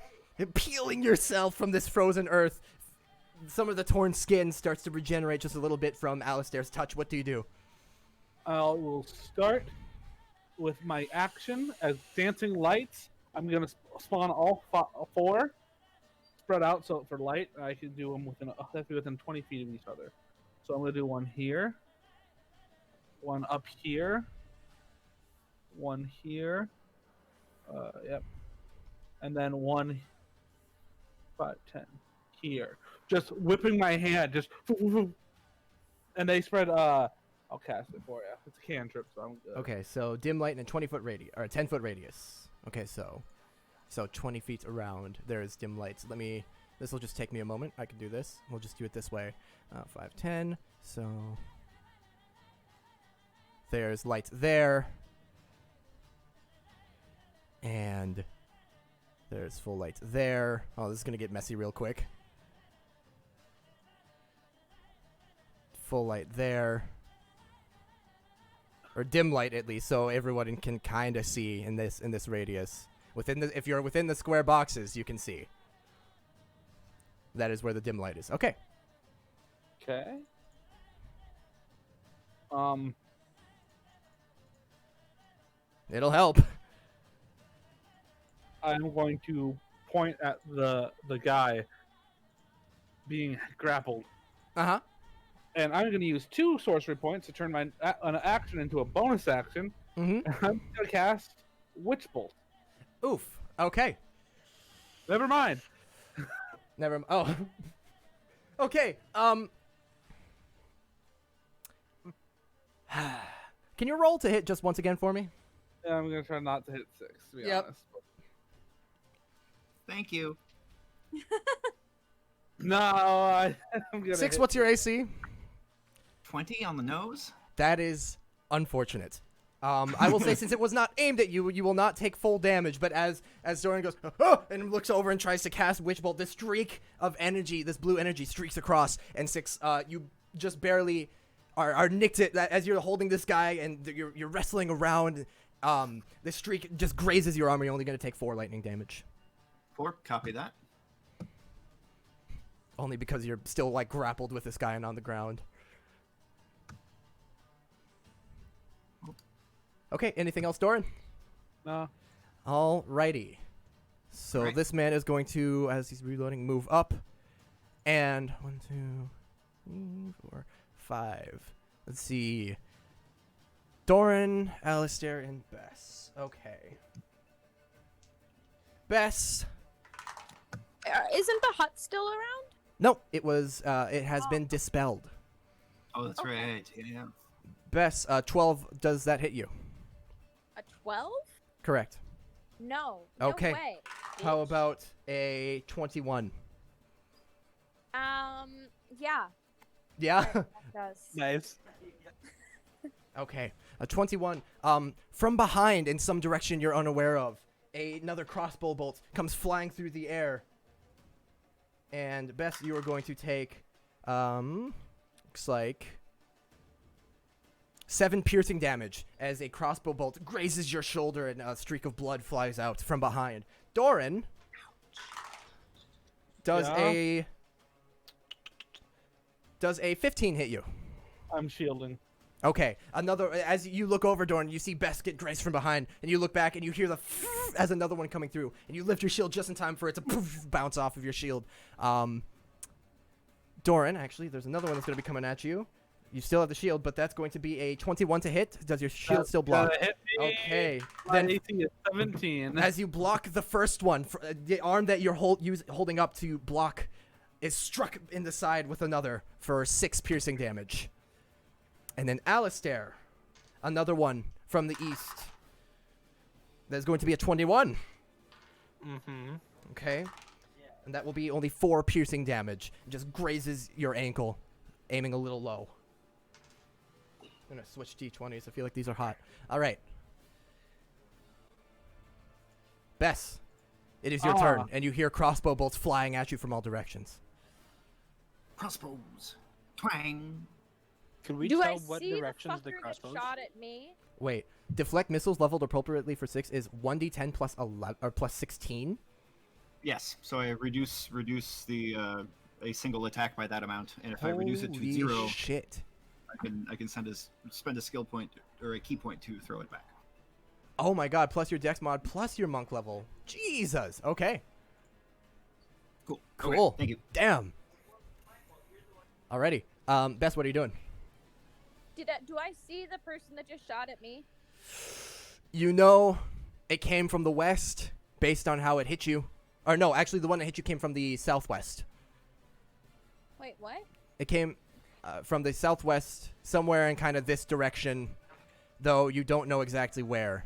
peeling yourself from this frozen earth, some of the torn skin starts to regenerate just a little bit from Alistair's touch. What do you do? I will start with my action as dancing lights. I'm going to spawn all 4 spread out so for light I can do them within 20 feet of each other. So I'm going to do one here, one up here, one here, yep, and then one 5, 10 here. Just whipping my hand, just and they spread. I'll cast it for you. It's a cantrip, so I'm good. Okay, so dim light and a 20-foot radius, or a 10-foot radius. Okay, so 20 feet around there's dim lights. This will just take me a moment. I can do this. We'll just do it this way. 5, 10. So there's lights there, and there's full lights there. Oh, this is gonna get messy real quick. Full light there. Or dim light at least, so everyone can kind of see in this radius. If you're within the square boxes, you can see. That is where the dim light is. Okay. Okay. It'll help. I'm going to point at the guy being grappled. Uh-huh. And I'm going to use 2 sorcery points to turn an action into a bonus action. Mm-hmm. I'm going to cast Witch Bolt. Oof. Okay. Never mind. Oh. Okay. Can you roll to hit just once again for me? Yeah, I'm going to try not to hit 6, to be Yep. honest. Thank you. No, I'm going to 6, hit. what's your AC? 20 on the nose. That is unfortunate. I will say, since it was not aimed at you, you will not take full damage. But as Doran goes, oh, and looks over and tries to cast Witch Bolt, this streak of energy, this blue energy, streaks across. And 6, you just barely are nicked it as you're holding this guy and you're wrestling around. This streak just grazes your armor. You're only going to take 4 lightning damage. 4, copy that. Only because you're still like grappled with this guy and on the ground. Okay, anything else, Doran? No. Alrighty. So Right. this man is going to, as he's reloading, move up. And 1, 2, 3, 4, 5. Let's see. Doran, Alistair, and Bess. Okay. Bess. Isn't the hut still around? No, it was. It has been dispelled. Oh, that's right. Yeah. Bess, 12. Does that hit you? A 12? Correct. No. Okay. No way. How bitch. about a 21? Yeah. Yeah. That does. Nice. Okay, a 21. From behind, in some direction you're unaware of, another crossbow bolt comes flying through the air. And Bess, you are going to take, looks like 7 piercing damage as a crossbow bolt grazes your shoulder and a streak of blood flies out from behind. Doran does Yeah? a Does a 15 hit you? I'm shielding. Okay, another. As you look over, Dorn, you see Bess get grazed from behind, and you look back and you hear the as another one coming through, and you lift your shield just in time for it to bounce off of your shield. Doran, actually, there's another one that's going to be coming at you. You still have the shield, but that's going to be a 21 to hit. Does your shield still block? Hit me. Okay, My then AC is 17. as you block the first one, the arm that you're holding up to block is struck in the side with another for 6 piercing damage. And then Alistair, another one from the east. That's going to be a 21. Mm-hmm. Okay. And that will be only 4 piercing damage. It just grazes your ankle, aiming a little low. I'm going to switch D20s. I feel like these are hot. All right. Bess, it is your turn, and you hear crossbow bolts flying at you from all directions. Crossbows. Twang. Can we Do I tell what see directions the the fucker that crossbows? shot at me? Wait, deflect missiles leveled appropriately for 6 is 1d10 plus 11 or plus 16. Yes. So I reduce the a single attack by that amount, and if I reduce it to Holy 0, shit! I can spend a skill point or a key point to throw it back. Oh my god! Plus your dex mod, plus your monk level. Jesus. Okay. Cool. Cool. Okay, thank you. Damn. Alrighty. Bess, what are you doing? Do I see the person that just shot at me? You know, it came from the west, based on how it hit you. Or no, actually, the one that hit you came from the southwest. Wait, what? It came from the southwest, somewhere in kind of this direction, though you don't know exactly where.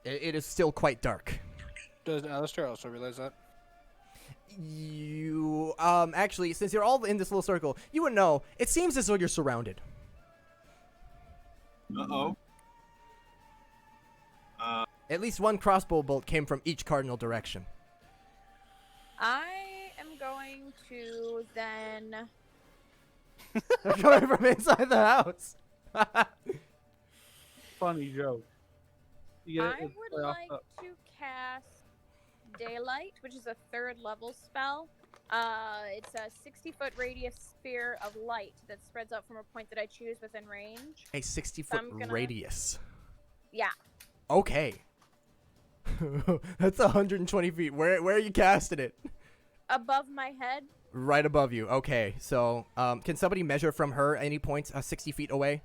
It is still quite dark. Does Alistair also realize that? You, actually, since you're all in this little circle, you would know. It seems as though you're surrounded. Uh-oh. At least one crossbow bolt came from each cardinal direction. I am going to then. They're coming from inside the house. Funny joke. I would like to cast Daylight, which is a 3rd level spell. It's a 60-foot radius sphere of light that spreads out from a point that I choose within range. A 60-foot radius. Yeah. Okay. That's 120 feet. Where are you casting it? Above my head. Right above you. Okay. So, can somebody measure from her any points 60 feet away?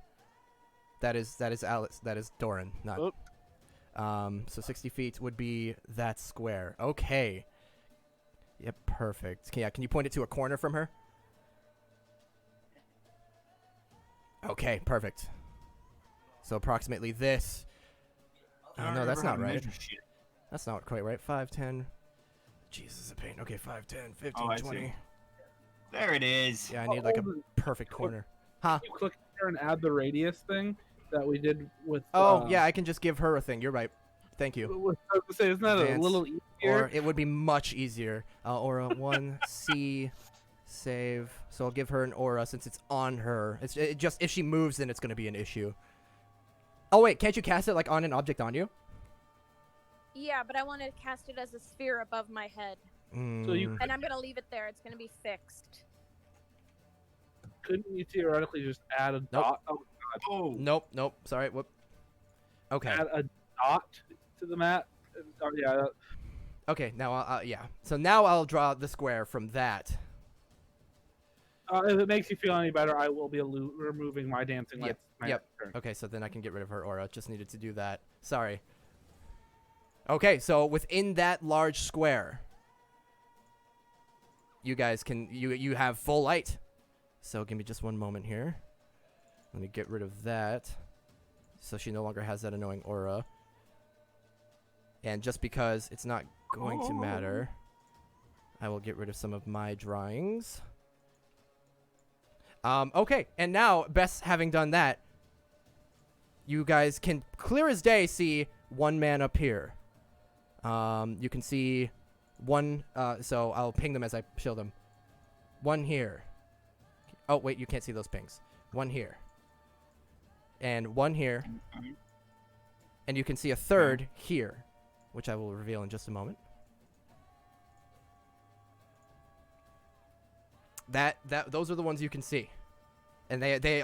That is Alice. That is Doran. Not. Oop. So 60 feet would be that square. Okay. Yep. Perfect. Can you point it to a corner from her? Okay. Perfect. So approximately this. Oh, no, that's not right. That's not quite right. 5, 10. Jesus, a pain. Okay, 5, 10, 15, 20. See. There it is. Yeah, I need like a perfect corner. Huh? You click here and add the radius thing that we did with. Oh, yeah, I can just give her a thing. You're right. Thank you. I was going to say, isn't that Advance, a little easier? Or it would be much easier. Aura 1C save. So I'll give her an aura since it's on her. It just if she moves, then it's going to be an issue. Oh wait, can't you cast it like on an object on you? Yeah, but I want to cast it as a sphere above my head. So you And I'm going to leave it there. It's going to be fixed. couldn't you theoretically just add a dot? Oh, Oh. Nope. Sorry. Whoop. Okay. add a dot to the map. Oh, yeah. Okay. Now, yeah. So now I'll draw the square from that. If it makes you feel any better, I will be removing my dancing lights. Yep. Okay. So then I can get rid of her aura. Just needed to do that. Sorry. Okay. So within that large square, you guys can you have full light. So give me just one moment here. Let me get rid of that. So she no longer has that annoying aura. And just because it's not going to matter, I will get rid of some of my drawings. Okay, and now, Bess having done that, you guys can clear as day see one man up here. You can see one, so I'll ping them as I show them. One here. Oh, wait, you can't see those pings. One here. And one here. And you can see a third here, which I will reveal in just a moment. those are the ones you can see. And they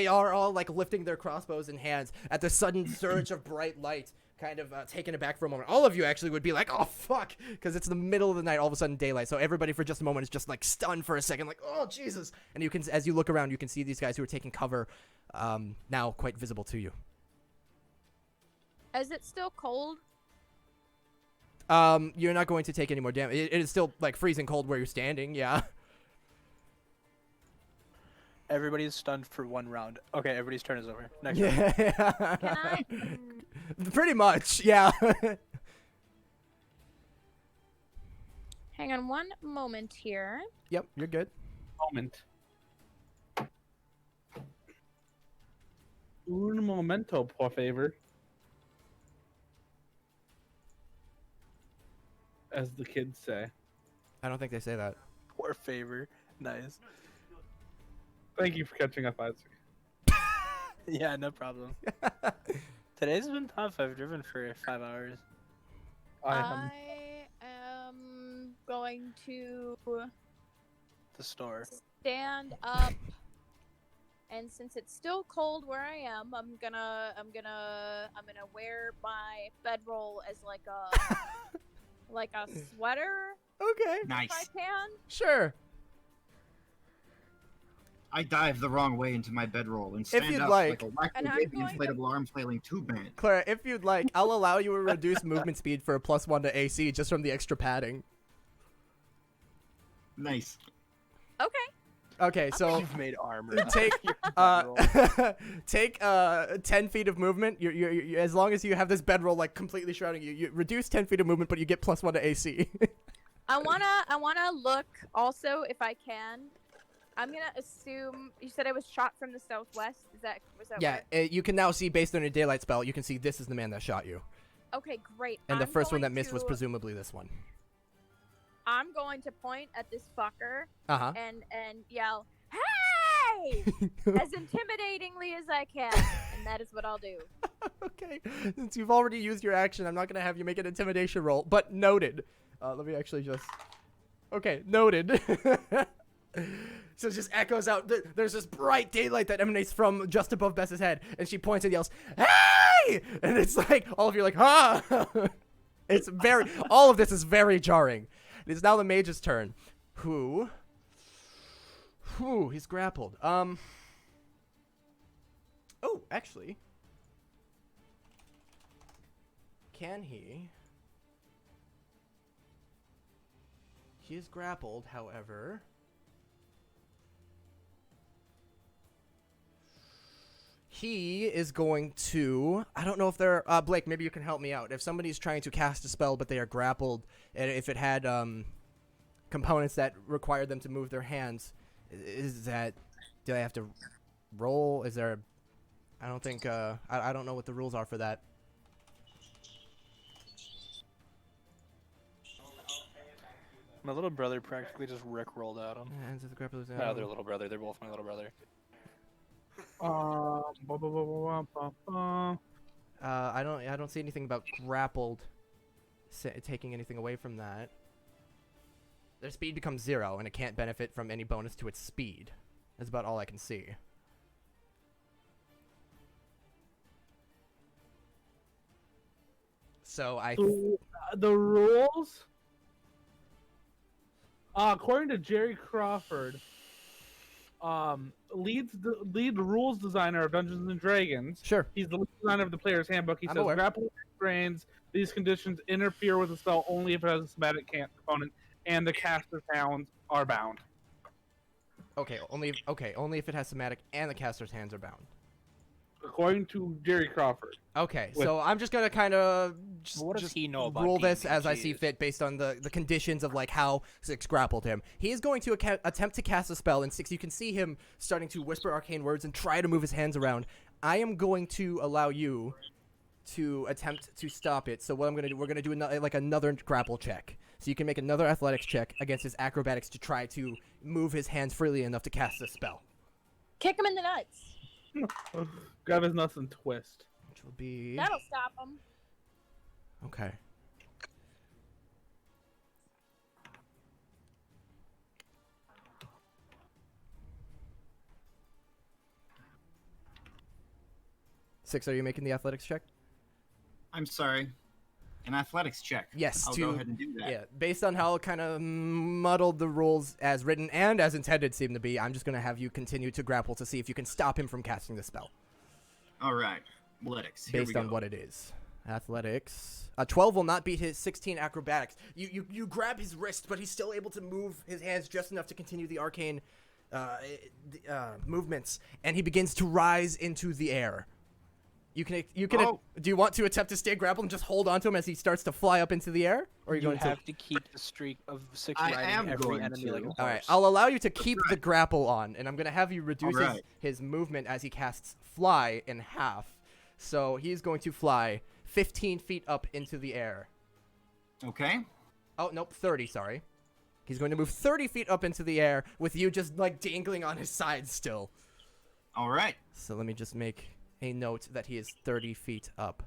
are all like lifting their crossbows in hands at the sudden surge of bright light, kind of taken aback for a moment. All of you actually would be like, "Oh fuck," because it's the middle of the night, all of a sudden daylight. So everybody for just a moment is just like stunned for a second, like, "Oh Jesus!" And you can, as you look around, you can see these guys who are taking cover, now quite visible to you. Is it still cold? You're not going to take any more damage. It is still like freezing cold where you're standing. Yeah. Everybody's stunned for 1 round. Okay, everybody's turn is over. Next round. Yeah. Can I? Pretty much. Yeah. Hang on one moment here. Yep. You're good. Moment. Un momento, por favor. As the kids say. I don't think they say that. Poor favor. Nice. Thank you for catching up, Isaac. Yeah, no problem. Today's been tough. I've driven for 5 hours. I am going to The store. stand up, and since it's still cold where I am, I'm gonna wear my bedroll as like a sweater Okay. if Nice. I can. Sure. I dive the wrong way into my bedroll and stand you'd up like. a wacky And I'm baby going to- inflatable arm flailing tube band. Clara, if you'd like, I'll allow you a reduced movement speed for a +1 to AC just from the extra padding. Nice. Okay. Okay, so You've made armor. take Bedroll. take 10 feet of movement. You as long as you have this bedroll like completely shrouding you, you reduce 10 feet of movement, but you get +1 to AC. I wanna look also if I can. I'm gonna assume you said I was shot from the southwest. Was that Yeah, right? you can now see based on your daylight spell. You can see this is the man that shot you, Okay, great. and the I'm first one going that missed was to- presumably this one. I'm going to point at this fucker Uh and yell, "Hey!" as intimidating as I can, and that is what I'll do. Okay, since you've already used your action, I'm not gonna have you make an intimidation roll, but noted. Let me actually just. Okay, noted. So it just echoes out. There's this bright daylight that emanates from just above Bess's head, and she points and yells, "Hey!" And it's like all of you are like, "Huh!" It's very. All of this is very jarring. It is now the mage's turn. He's grappled. Oh, actually, can he? He is grappled, however. He is going to. I don't know if they're. Blake, maybe you can help me out. If somebody's trying to cast a spell but they are grappled, and if it had components that required them to move their hands, is that. Do I have to roll? Is there. I don't think. I don't know what the rules are for that. My little brother practically just rickrolled at him. Hands of the grapplers. My other little brother. They're both my little brother. I don't see anything about grappled taking anything away from that. Their speed becomes 0, and it can't benefit from any bonus to its speed. That's about all I can see. So the rules, according to Jerry Crawford, lead rules designer of Dungeons and Dragons. Sure. He's the lead designer of the player's handbook. He I'm says aware. grapple restrains these conditions interfere with the spell only if it has a somatic component, and the caster's hands are bound. Okay, only if it has somatic and the caster's hands are bound. According to Jerry Crawford. Okay, With- so I'm just gonna kind of What does he know about rule this D&D? as I see Jeez. fit based on the conditions of like how Six grappled him. He is going to attempt to cast a spell, and Six, you can see him starting to whisper arcane words and try to move his hands around. I am going to allow you to attempt to stop it. So what I'm gonna do, we're gonna do another grapple check. So you can make another athletics check against his acrobatics to try to move his hands freely enough to cast the spell. Kick him in the nuts. Grab his nuts and twist. Which will be That'll stop him. okay. 6, are you making the athletics check? I'm sorry. An athletics check. Yes, I'll go ahead and do that. Yeah, based on how kind of muddled the rules as written and as intended seem to be, I'm just going to have you continue to grapple to see if you can stop him from casting the spell. All right. Athletics. Here we Based on go. what it is. Athletics. 12 will not beat his 16 acrobatics. You grab his wrist, but he's still able to move his hands just enough to continue the arcane movements, and he begins to rise into the air. You can. Oh. Do you want to attempt to stay grappled and just hold on to him as he starts to fly up into the air, or are you You going have to keep the streak of 6 I riding am every going enemy to. like a horse. All right, I'll allow you to keep the grapple on, and I'm going to have you reduce Alright. his movement as he casts fly in half. So he's going to fly 15 feet up into the air. Okay. Oh, nope, 30, sorry. He's going to move 30 feet up into the air with you just, like, dangling on his side still. All right. So let me just make a note that he is 30 feet up.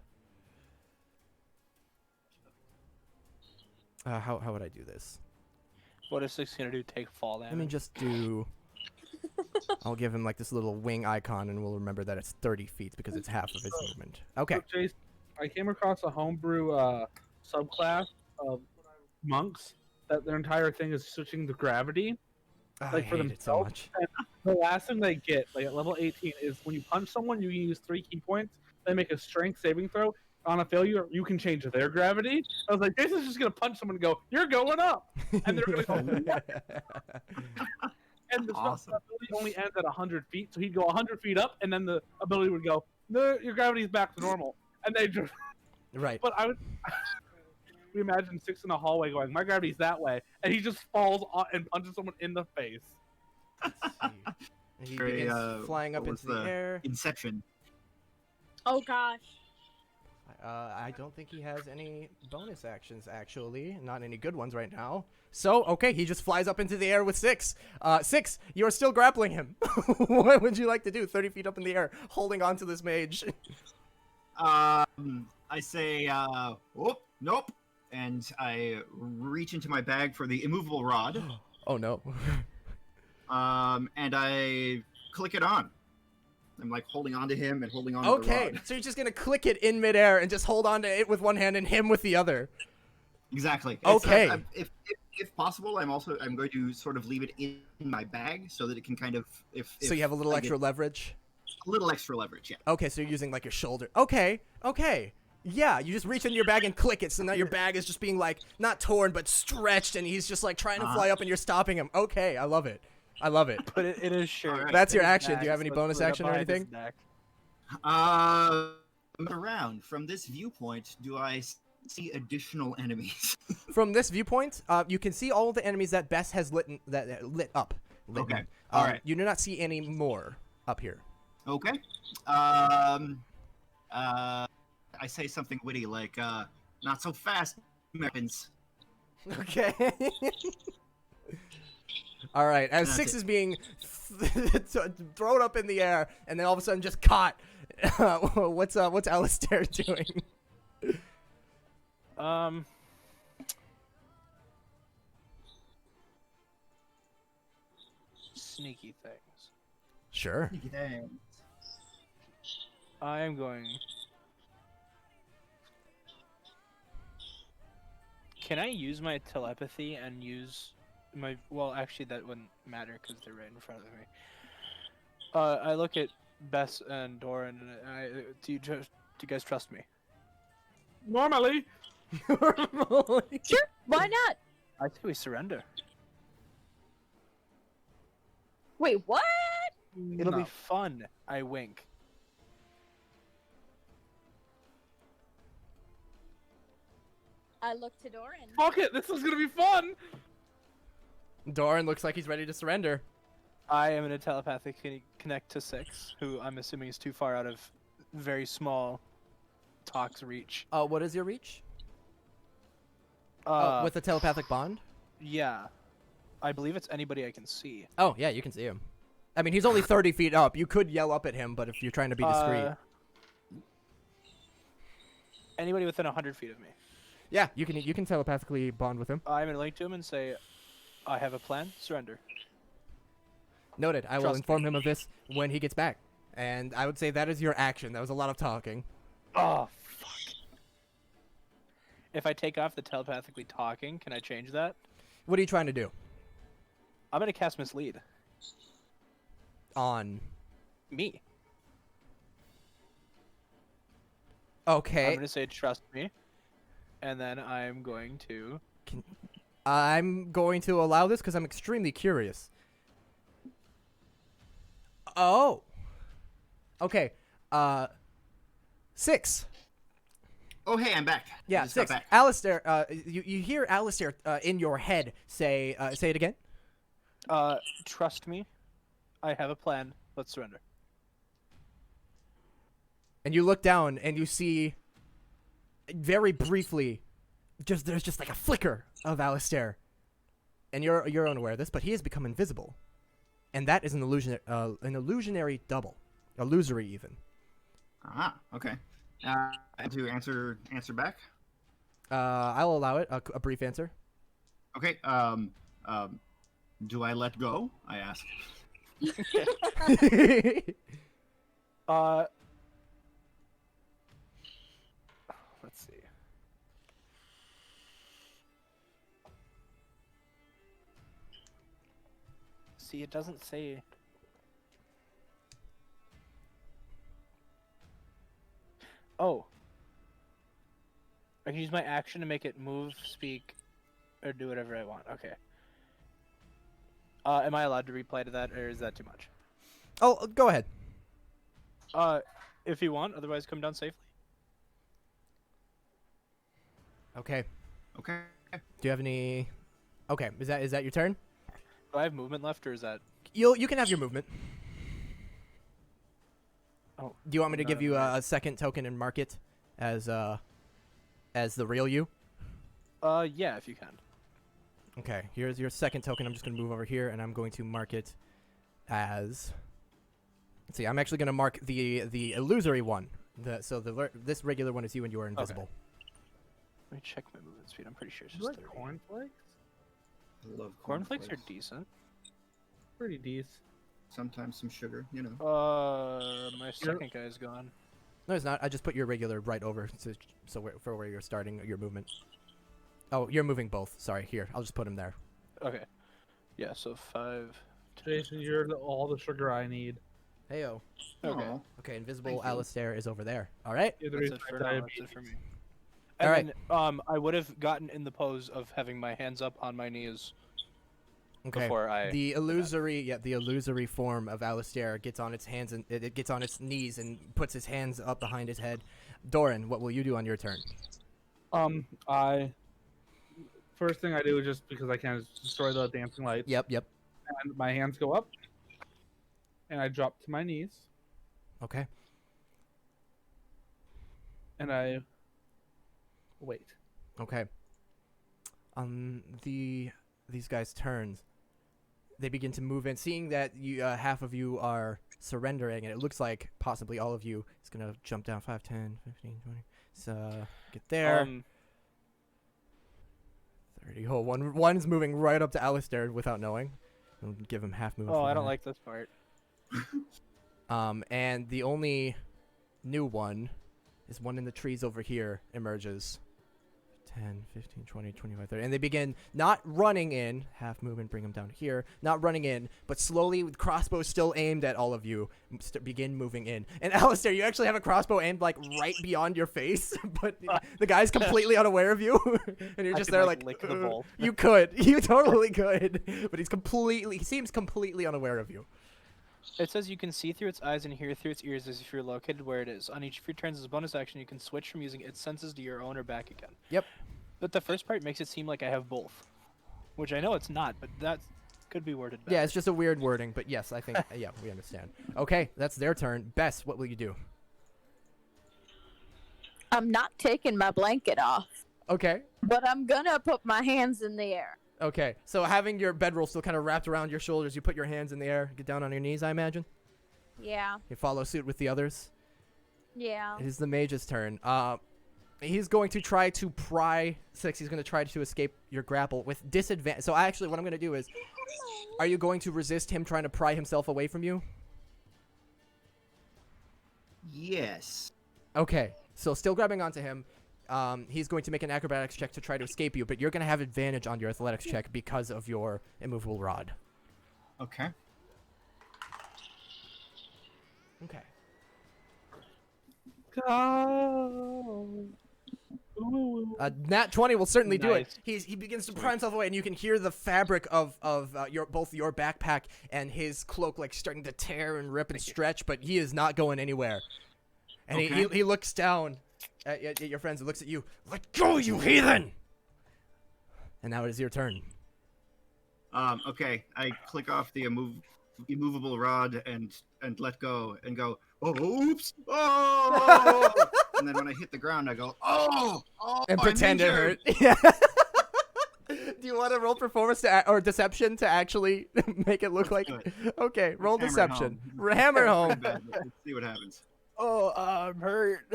How would I do this? What is 6 gonna do? Take fall damage? Let me just do... I'll give him, like, this little wing icon, and we'll remember that it's 30 feet because it's half of his movement. Okay. So, Chase, I came across a homebrew subclass of monks that their entire thing is switching the gravity. I Like, for hate it so themselves? much. The last thing they get, like at level 18, is when you punch someone, you can use 3 key points. They make a strength saving throw. On a failure, you can change their gravity. I was like, Jason's just gonna punch someone and go, "You're going up," and they're gonna go. And the Awesome. ability only ends at 100 feet, so he'd go 100 feet up, and then the ability would go, "No, your gravity's back to normal." And they just. Right. But I would. We imagine 6 in a hallway going, "My gravity's that way," and he just falls on and punches someone in the face. Let's see. He Very, begins flying up what was into the air. Inception. Oh gosh. I don't think he has any bonus actions, actually. Not any good ones right now. So, okay, he just flies up into the air with 6. 6, you're still grappling him. What would you like to do? 30 feet up in the air, holding on to this mage. I say, whoop, nope. And I reach into my bag for the immovable rod. Oh, no. And I click it on. I'm like holding on to him and holding on to the Okay, rod. so you're just going to click it in midair and just hold on to it with one hand and him with the other. Exactly. Okay. If possible, I'm going to sort of leave it in my bag so that it can kind of So you have a little I extra get leverage? a little extra leverage. Yeah. Okay, so you're using like your shoulder. Okay. Yeah, you just reach into your bag and click it, so now your bag is just being like, not torn, but stretched, and he's just like trying to fly up and you're stopping him. Okay, I love it. Put it in his shirt. Alright. That's your His action. Do back, you have any so bonus put it action or behind his anything? neck. Around from this viewpoint, do I see additional enemies? From this viewpoint, you can see all of the enemies that Bess has lit up. Okay. All right. You do not see any more up here. Okay. I say something witty like, "Not so fast, Americans." Okay. All right. As That's 6 it. is being thrown up in the air, and then all of a sudden just caught. What's Alistair doing? Sneaky things. Sure. I am going. Can I use my telepathy and use my? Well, actually, that wouldn't matter because they're right in front of me. I look at Bess and Doran, and do you guys trust me? Normally, Sure. Why not? I say we surrender. Wait, what? It'll no. be fun. I wink. I look to Doran. Fuck it, this is gonna be fun. Doran looks like he's ready to surrender. I am gonna telepathically connect to 6, who I'm assuming is too far out of very small Talk's reach. What is your reach? With a telepathic bond? Yeah. I believe it's anybody I can see. Oh, yeah, you can see him. I mean, he's only 30 feet up. You could yell up at him, but if you're trying to be discreet. Anybody within 100 feet of me. Yeah, you can telepathically bond with him. I'm gonna link to him and say, I have a plan, surrender. Noted. I will Trust inform him of this when he gets back. And I would say that is your action. That was a lot of talking. Oh, fuck. If I take off the telepathically talking, can I change that? What are you trying to do? I'm gonna cast Mislead. On. Me. Okay. I'm gonna say trust me. And then I'm going to... I'm going to allow this because I'm extremely curious. Oh. Okay. 6. Oh, hey, I'm back. Yeah, I just got 6. back. Alistair, you hear Alistair in your head say it again? Trust me. I have a plan. Let's surrender. And you look down and you see very briefly there's just like a flicker of Alistair. And you're unaware of this, but he has become invisible. And that is an illusionary double. Illusory even. Ah, okay. To answer back. I'll allow it. A brief answer. Okay. Do I let go? I ask. Let's see. See, it doesn't say. Oh. I can use my action to make it move, speak, or do whatever I want. Okay. Am I allowed to replay to that, or is that too much? Oh, go ahead. If you want, otherwise come down safely. Okay. Okay. Do you have any? Okay. Is that your turn? Do I have movement left, or is that? You can have your movement. Oh. Do you want me to not give you aware. a second token and mark it as the real you? Yeah, if you can. Okay. Here's your second token. I'm just gonna move over here and I'm going to mark it as. Let's see. I'm actually gonna mark the illusory one. This regular one is you and you are invisible. Let me check my movement speed. I'm pretty sure it's You just like 30. cornflakes? I love Cornflakes are decent. Pretty decent. Sometimes some sugar, you know. My second guy is gone. No, it's not. I just put your regular right over for where you're starting your movement. Oh, you're moving both. Sorry. Here, I'll just put him there. Okay. Yeah, so 5. Jason, you're all the sugar I need. Heyo. Okay. Aw. Okay, invisible Thank you. Alistair is over there. All right. You're the That's reason it I for have now. That's diabetes. it for me. All And right. then, I would have gotten in the pose of having my hands up on my knees Okay. before I. The illusory form of Alistair gets on its hands and it gets on its knees and puts his hands up behind his head. Doran, what will you do on your turn? First thing I do is just because I can destroy the dancing lights. Yep. And my hands go up, and I drop to my knees, Okay. and I wait. Okay. On these guys' turns, they begin to move in, seeing that you half of you are surrendering, and it looks like possibly all of you is gonna jump down 5, 10, 15, 20. So get there. 30. Oh, one's moving right up to Alistair without knowing. I'll give him half movement. Oh, from I don't there. like this part. And the only new one is one in the trees over here emerges. 10, 15, 20, 25, 30. And they begin not running in, half movement, bring them down here, not running in, but slowly with crossbows still aimed at all of you, begin moving in. And Alistair, you actually have a crossbow aimed like right beyond your face, but the guy's completely unaware of you. And you're I just could, there like, like, lick the bolt. you totally could. But he seems completely unaware of you. It says you can see through its eyes and hear through its ears as if you're located where it is. On each of your turns as a bonus action, you can switch from using its senses to your own or back again. Yep. But the first part makes it seem like I have both. Which I know it's not, but that could be worded better. Yeah, it's just a weird wording, but yes, I think, yeah, we understand. Okay, that's their turn. Bess, what will you do? I'm not taking my blanket off, Okay. but I'm gonna put my hands in the air. Okay, so having your bedroll still kind of wrapped around your shoulders, you put your hands in the air, get down on your knees, I imagine? Yeah, You follow suit with the others? yeah. It is the mage's turn. He's going to try to pry 6. He's going to try to escape your grapple with disadvantage. So actually what I'm going to do is, are you going to resist him trying to pry himself away from you? Yes. Okay, so still grabbing onto him. He's going to make an acrobatics check to try to escape you, but you're going to have advantage on your athletics check because of your immovable rod. Okay. Okay. Go. Nat 20 will certainly do it. Nice. He begins to pry himself away, and you can hear the fabric of both your backpack and his cloak like starting to tear and rip and stretch, but he is not going anywhere. And Okay. he looks down at your friends and looks at you. Let go, you heathen! And now it is your turn. Okay. I click off the immovable rod and let go and go, oops! Oh! And then when I hit the ground, I go, oh! And I'm pretend it injured!" hurt. Yeah. Do you want to roll performance or deception to actually make it look like? do Okay, roll Hammer it deception. home. Hammer home. Bad, but let's see what happens. Oh, I'm hurt.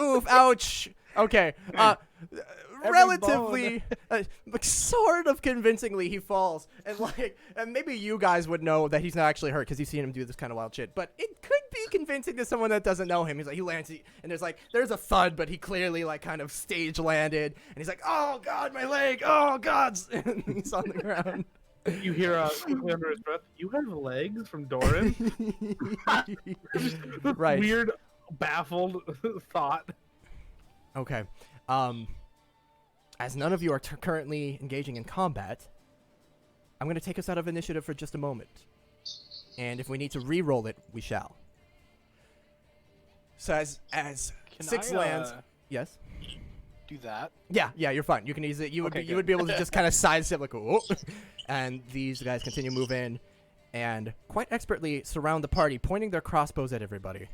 Oof! Ouch! Okay. Relatively, like sort of convincingly, he falls, and maybe you guys would know that he's not actually hurt because you've seen him do this kind of wild shit. But it could be convincing to someone that doesn't know him. He's like, he lands, and there's a thud, but he clearly like kind of stage landed, and he's like, oh god, my leg! Oh god! And he's on the ground. You hear under his breath, "You have legs from Doran." Right. Weird, baffled thought. Okay. As none of you are currently engaging in combat, I'm going to take us out of initiative for just a moment. And if we need to re-roll it, we shall. So as Can 6 I, lands... Yes? Do that. Yeah, you're fine. You can easily... You would Okay, be able to just kind of sidestep like, oh. And these guys continue to move in and quite expertly surround the party, pointing their crossbows at everybody.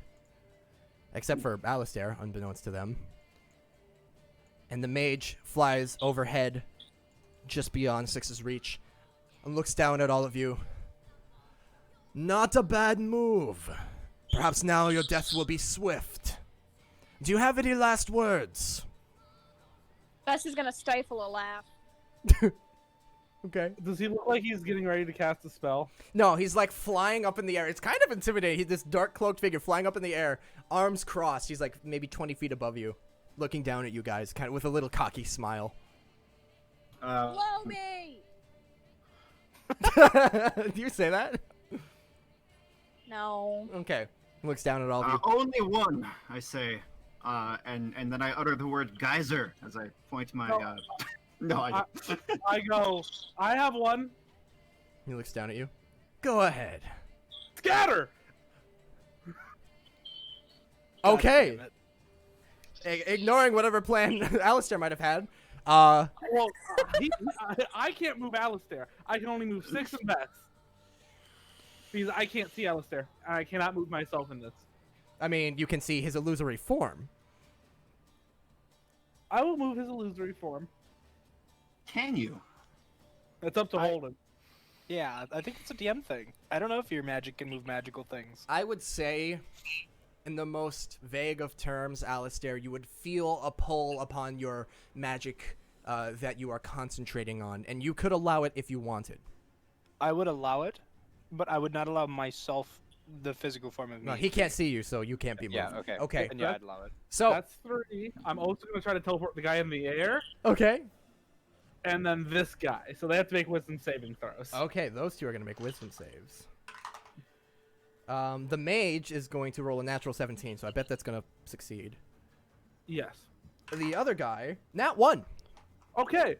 Except for Alistair, unbeknownst to them. And the mage flies overhead just beyond Six's reach and looks down at all of you. Not a bad move. Perhaps now your death will be swift. Do you have any last words? Bess is gonna stifle a laugh. Okay. Does he look like he's getting ready to cast a spell? No, he's like flying up in the air. It's kind of intimidating. He's this dark cloaked figure flying up in the air, arms crossed. He's like maybe 20 feet above you, looking down at you guys, kind of with a little cocky smile. Blow me! Do you say that? No. Okay. Looks down at all of you. Only one, I say. And then I utter the word geyser as I point my. No. No, I. I go, "I have one. He looks down at you. Go ahead. Scatter!" Okay. God damn it. Ignoring whatever plan Alistair might have had. Well, I can't move Alistair. I can only move 6 and Bess. Because I can't see Alistair, and I cannot move myself in this. I mean, you can see his illusory form. I will move his illusory form. Can you? It's up to Holden. Yeah, I think it's a DM thing. I don't know if your magic can move magical things. I would say, in the most vague of terms, Alistair, you would feel a pull upon your magic that you are concentrating on, and you could allow it if you wanted. I would allow it, but I would not allow myself the physical form of me. No, he can't see you, so you can't be moved. Yeah, okay. Okay. And yeah, I'd allow it. So, That's 3. I'm also going to try to teleport the guy in the air, okay. and then this guy. So they have to make wisdom saving throws. Okay, those two are going to make wisdom saves. The mage is going to roll a natural 17, so I bet that's going to succeed. Yes. The other guy, nat 1. Okay.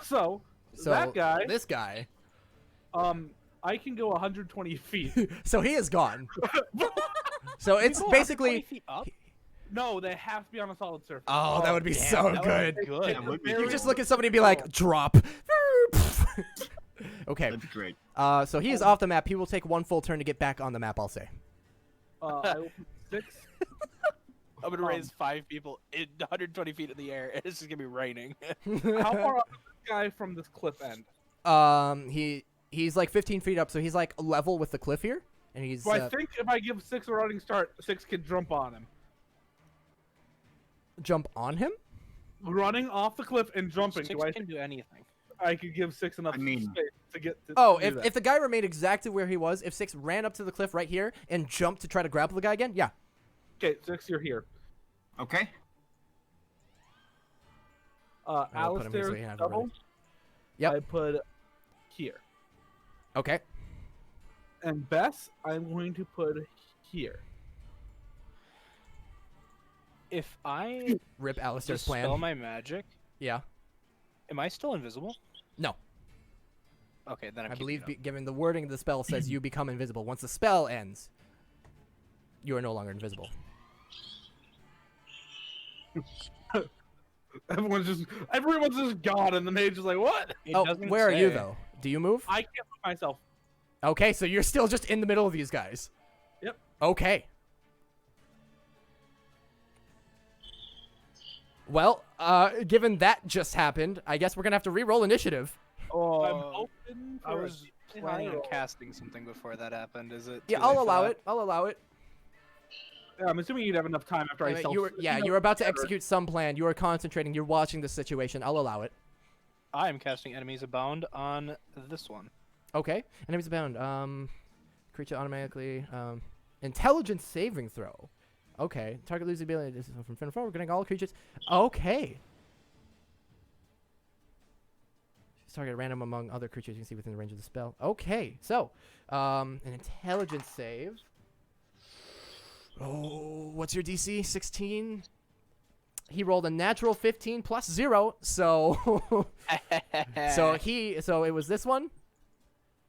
So that guy, This guy. I can go 120 feet. So he is gone. So it's Go up basically. 20 feet up? No, they have to be on a solid surface. Oh, that would be damn, so that would good. be good. That would be You great. just look at somebody and be like, drop. Okay. That'd be great. So he is off the map. He will take one full turn to get back on the map, I'll say. I will put 6. I'm gonna raise 5 people in 120 feet in the air, and it's just gonna be raining. How far up is this guy from this cliff end? He's like 15 feet up, so he's like level with the cliff here, and he's. So I think if I give 6 a running start, 6 can jump on him. Jump on him? Running off the cliff and jumping. 6 Do I can do anything. I could give 6 enough I mean- space to get to. Oh, to do if the guy remained exactly where he was, if 6 ran up to the cliff right here and jumped to try to grapple the guy again, yeah. Okay, 6, you're here. Okay. I'll put him here so Alistair, he can have double. everybody. Yep. I put here. Okay. And Bess, I'm going to put here. If I Rip Alistair's dispel plan. my magic, Yeah. am I still invisible? No. Okay, then I'm I keeping believe, it up. given the wording of the spell, says you become invisible. Once the spell ends, you are no longer invisible. Everyone's just gone, and the mage is like, what? It Oh, doesn't where are you, say. though? Do you move? I can't move myself. Okay, so you're still just in the middle of these guys. Yep. Okay. Well, given that just happened, I guess we're gonna have to re-roll initiative. Oh, I'm Uh, hoping I for was a planning high on roll. casting something before that happened. Is it? Yeah, too late I'll for allow that? it. I'll allow it. Yeah, I'm assuming you'd have enough time after I You were about to Whatever. execute some plan. You were concentrating. You're watching the situation. I'll allow it. I am casting Enemies Abound on this one. Okay. Enemies abound. Creature automatically. Intelligence saving throw. Okay. Target loses the ability. This is from fin forward. Getting all creatures. Okay. Target random among other creatures you can see within the range of the spell. Okay. So, an intelligence save. Oh, what's your DC? 16? He rolled a natural 15 plus 0, so so it was this one.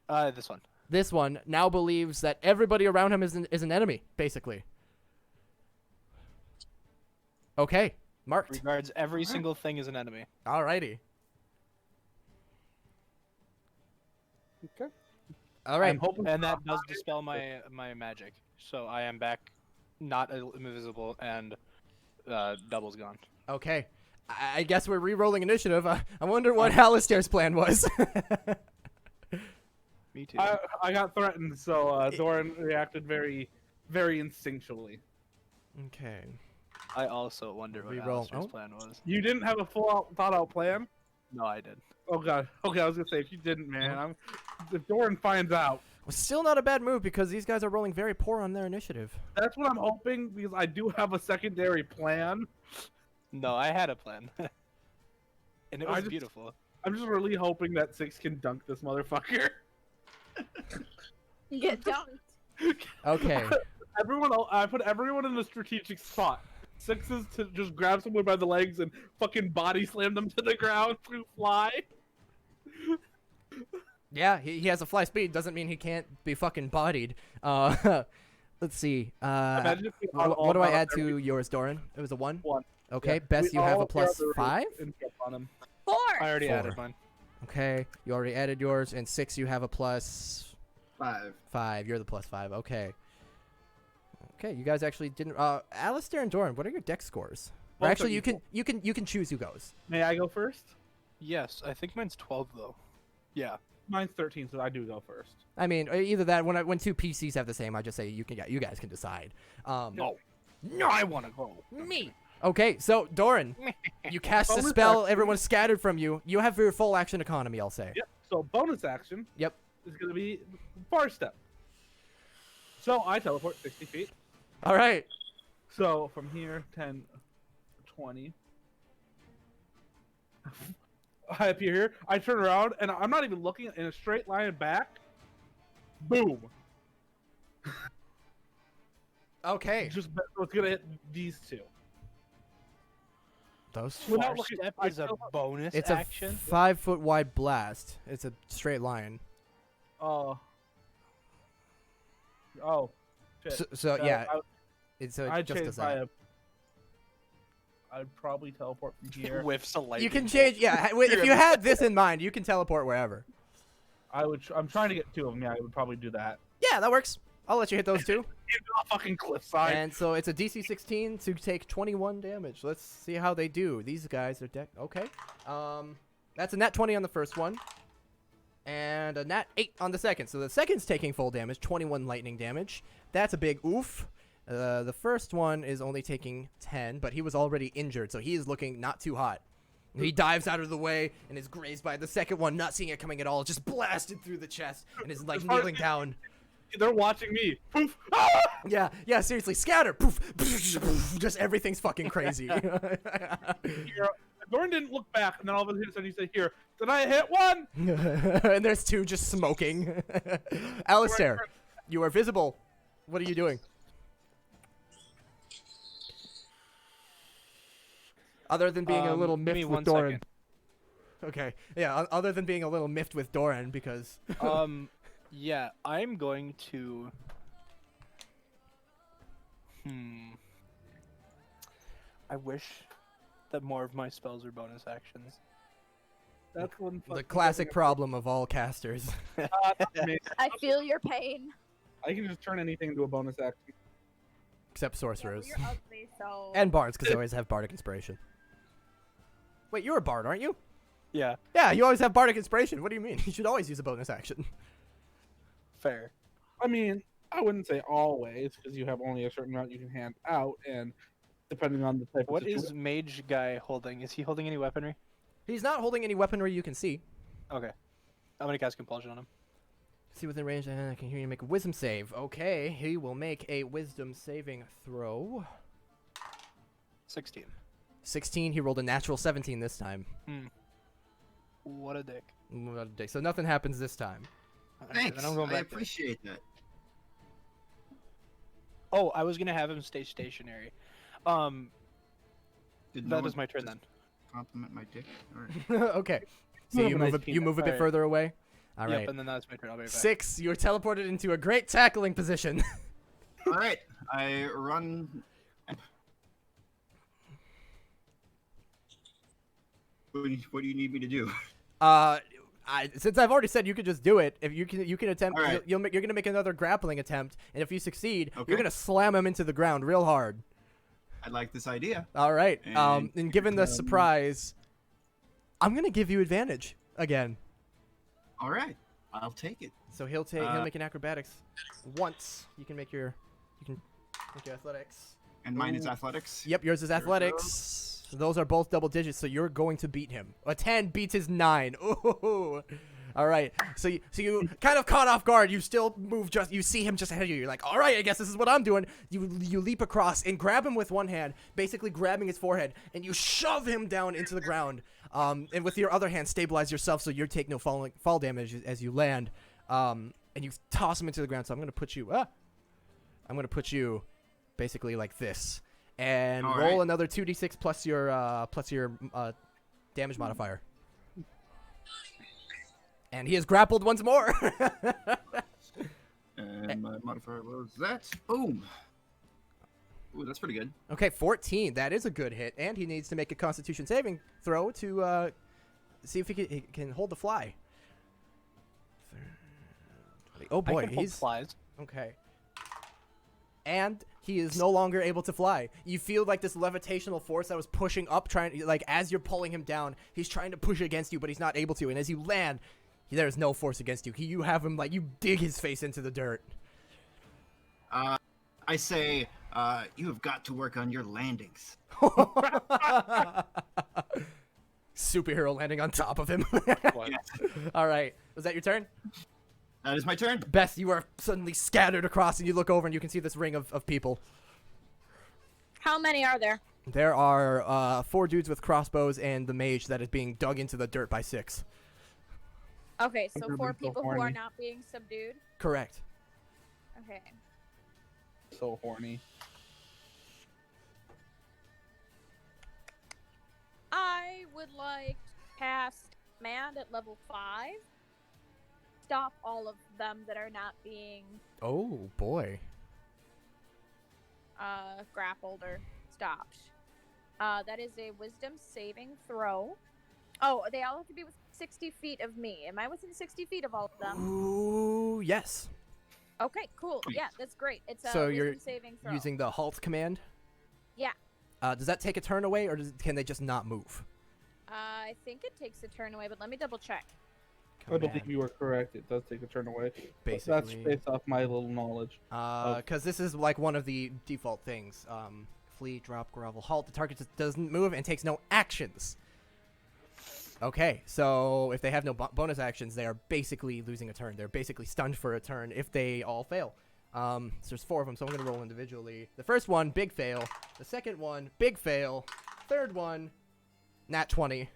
This one. This one now believes that everybody around him is an enemy, basically. Okay, marked. Regards every single thing as an enemy. Alrighty. Okay. All right. I'm hoping And that does dispel my magic. So I am back, not invisible, and double's gone. Okay. I guess we're re-rolling initiative. I wonder what Alistair's plan was. Me too. I got threatened, so Doran reacted very, very instinctually. Okay. I also wonder what Reroll. Alistair's Oh. plan was. You didn't have a full thought out plan? No, I did. Oh god. Okay, I was gonna say if you didn't, man, if Doran finds out, Well, still not a bad move because these guys are rolling very poor on their initiative. that's what I'm hoping because I do have a secondary plan. No, I had a plan. And it I was just- beautiful. I'm just really hoping that 6 can dunk this motherfucker. Get dunked. Okay. I put everyone in a strategic spot. 6 is to just grab someone by the legs and fucking body slam them to the ground through fly. Yeah, he has a fly speed. Doesn't mean he can't be fucking bodied. Let's see. Imagine if we all What do I got add every- to yours, Doran? It was a 1? 1. Okay, Yeah. Bess, We you have all a plus grab the 5? and jump on him. 4. I already 4. added mine. Okay, you already added yours. And 6, you have a plus 5. 5. You're the plus 5. Okay. Okay, you guys actually didn't. Alistair and Doran, what are your dex scores? Or Both are actually, equal. you can choose who goes. May I go first? Yes, I think mine's 12 though. Yeah. Mine's 13, so I do go first. I mean, either that. When two PCs have the same, I just say you guys can decide. No. No, I want to go. Me. Okay, so Doran, you cast a Bonus spell. action. Everyone's scattered from you. You have your full action economy. I'll say. Yep. So bonus action. Yep. Is gonna be far step. So I teleport 60 feet. All right. So from here, 10, 20. I appear here. I turn around, and I'm not even looking in a straight line back. Boom. Okay. Just it's gonna hit these two. Those. Without Far looking- step I is a still- bonus It's action. a 5-foot wide blast. It's a straight line. Oh. Shit. So yeah, I, it I'd just change does my, that. I'd probably teleport from here. Whiffs a lightning. You can change. Yeah, if you had this in mind, you can teleport wherever. I'm trying to get 2 of them. Yeah, I would probably do that. Yeah, that works. I'll let you hit those 2. Into a fucking cliffside. And so it's a DC 16 to take 21 damage. Let's see how they do. These guys are okay. That's a nat 20 on the first one, and a nat 8 on the second. So the second's taking full damage, 21 lightning damage. That's a big oof. The first one is only taking 10, but he was already injured, so he is looking not too hot. He dives out of the way and is grazed by the second one, not seeing it coming at all, just blasted through the chest and is like kneeling down. They're watching me. Poof. Ah! Yeah, seriously, scatter. Poof, just everything's fucking crazy. Doran didn't look back, and then all of a sudden he said, "Here, did I hit one?" And there's two just smoking. Alistair, you are visible. What are you doing? Other than being a little give me miffed 1 with Doran. second. Okay, yeah, other than being a little miffed with Doran because... Yeah, I'm going to... I wish that more of my spells are bonus actions. That's one. The classic problem of all casters. I feel your pain. I can just turn anything into a bonus action. Except Yeah, sorcerers. but you're ugly, so. And bards, because they always have bardic inspiration. Wait, you're a bard, aren't you? Yeah, Yeah, you always have bardic inspiration. What do you mean? You should always use a bonus action. fair. I mean, I wouldn't say always, because you have only a certain amount you can hand out, and depending on the type What of is mage guy holding? Is he holding any weaponry? He's not holding any weaponry you can see. Okay. I'm gonna cast Compulsion on him. See within range, I can hear you make a wisdom save. Okay, he will make a wisdom saving throw. 16. 16, he rolled a natural 17 this time. What a dick. What a dick. So nothing happens this time. Okay, Thanks. then I'm going I back there. appreciate that. Oh, I was gonna have him stay stationary. Did That no is one my turn just then. Compliment my dick. All right. Okay. So Move you a move, nice you move a bit Alright. further away? All Yep, right. and then that's my turn. I'll be right back. 6, you're teleported into a great tackling position. All right. I run. What do you need me to do? Since I've already said you could just do it, if you can attempt, All right. you're gonna make another grappling attempt, and if you succeed, Okay. you're gonna slam him into the ground real hard. I like this idea. All right. And And given the surprise, I'm gonna give you advantage again. All right. I'll take it. So he'll make an acrobatics once. You can make your athletics. And mine is athletics. Yep, yours is There we go. athletics. Those are both double digits, so you're going to beat him. A 10 beats his 9. Ooh. All right. So you kind of caught off guard. You still move you see him just ahead of you. You're like, "All right, I guess this is what I'm doing." You leap across and grab him with one hand, basically grabbing his forehead, and you shove him down into the ground. And with your other hand stabilize yourself so you take no fall damage as you land. And you toss him into the ground. So I'm going to put you basically like this. And All roll right. another 2d6 plus your damage modifier. And he is grappled once more. And my modifier was that. Boom. Ooh, that's pretty good. Okay, 14. That is a good hit. And he needs to make a Constitution saving throw to see if he can hold the fly. Oh boy, I can hold he's flies. okay. And he is no longer able to fly. You feel like this levitational force that was pushing up, as you're pulling him down, he's trying to push against you, but he's not able to. And as you land, there's no force against you. You have him you dig his face into the dirt. I say, you have got to work on your landings. Superhero landing on top of him. What? All right, was that your turn? That is my turn. Beth, you are suddenly scattered across, and you look over and you can see this ring of people. How many are there? There are 4 dudes with crossbows and the mage that is being dug into the dirt by 6. Okay, so I've never 4 been so people who are horny. not being subdued. Correct. Okay. So horny. I would like to cast Command at level 5. Stop all of them that are not being Oh boy. grappled or stopped. That is a wisdom saving throw. Oh, they all have to be within 60 feet of me. Am I within 60 feet of all of them? Ooh, yes. Okay, cool. Yeah, that's great. It's a So wisdom you're saving throw. using the halt command? Yeah. Does that take a turn away, or can they just not move? I think it takes a turn away, but let me double check. I believe you are correct. It does take a turn away. But that's Basically. based off my little knowledge. Because this is one of the default things. Flee, drop, grovel, halt. The target just doesn't move and takes no actions. Okay, so if they have no bonus actions, they are basically losing a turn. They're basically stunned for a turn if they all fail. So there's 4 of them, so I'm going to roll individually. The first one, big fail. The second one, big fail. Third one, nat 20.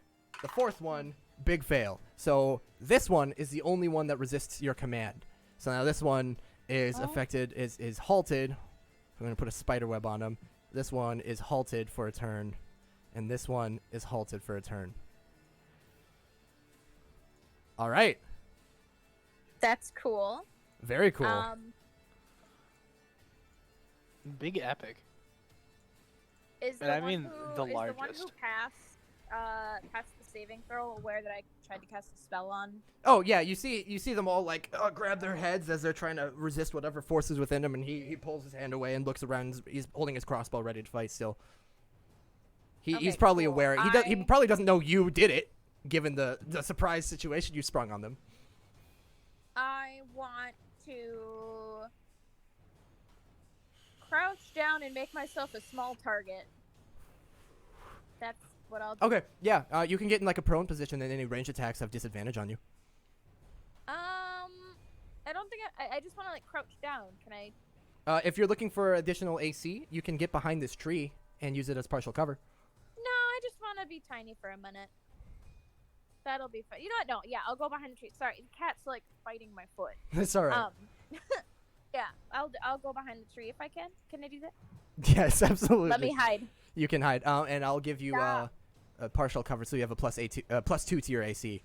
The fourth one, big fail. So this one is the only one that resists your command. So now this one is affected, is halted. I'm going to put a spider web on him. This one is halted for a turn. And this one is halted for a turn. All right. That's cool. Very cool. Big epic. Is And the I one mean who, the is the one who largest. passed the saving throw aware that I tried to cast a spell on? Oh yeah, you see them all like grab their heads as they're trying to resist whatever forces within him, and he pulls his hand away and looks around. He's holding his crossbow ready to fight still. He's Okay, probably cool. aware. He probably doesn't know you did it, given the surprise situation you sprung on them. I want to crouch down and make myself a small target. That's what I'll do. Okay, yeah, you can get in like a prone position, and any range attacks have disadvantage on you. I don't think I just want to like crouch down. Can I? If you're looking for additional AC, you can get behind this tree and use it as partial cover. No, I just want to be tiny for a minute. That'll be fun. You know what? No, yeah, I'll go behind the tree. Sorry, the cat's like biting my foot. That's all right. Yeah, I'll go behind the tree if I can. Can I do that? Yes, absolutely. Let me hide. You can hide, and I'll give you a partial cover, so you have a +2 to your AC.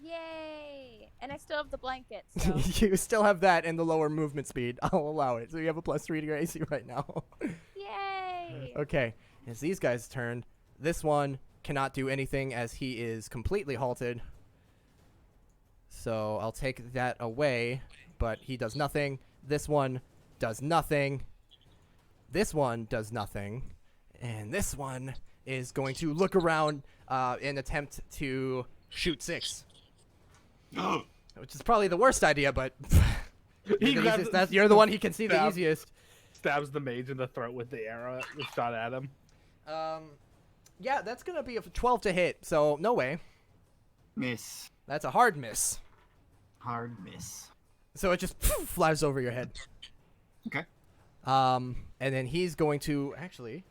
Yay! And I still have the blanket. So. You still have that and the lower movement speed. I'll allow it. So you have a +3 to your AC right now. Yay! Okay, it's these guys' turn. This one cannot do anything as he is completely halted. So I'll take that away, but he does nothing. This one does nothing. This one does nothing. And this one is going to look around and attempt to shoot 6. Which is probably the worst idea, but you're the one he can see the easiest. Stabs the mage in the throat with the arrow that shot at him. Yeah, that's going to be a 12 to hit, so no way. Miss. That's a hard miss. Hard miss. So it just flies over your head. Okay. And then he's going to actually.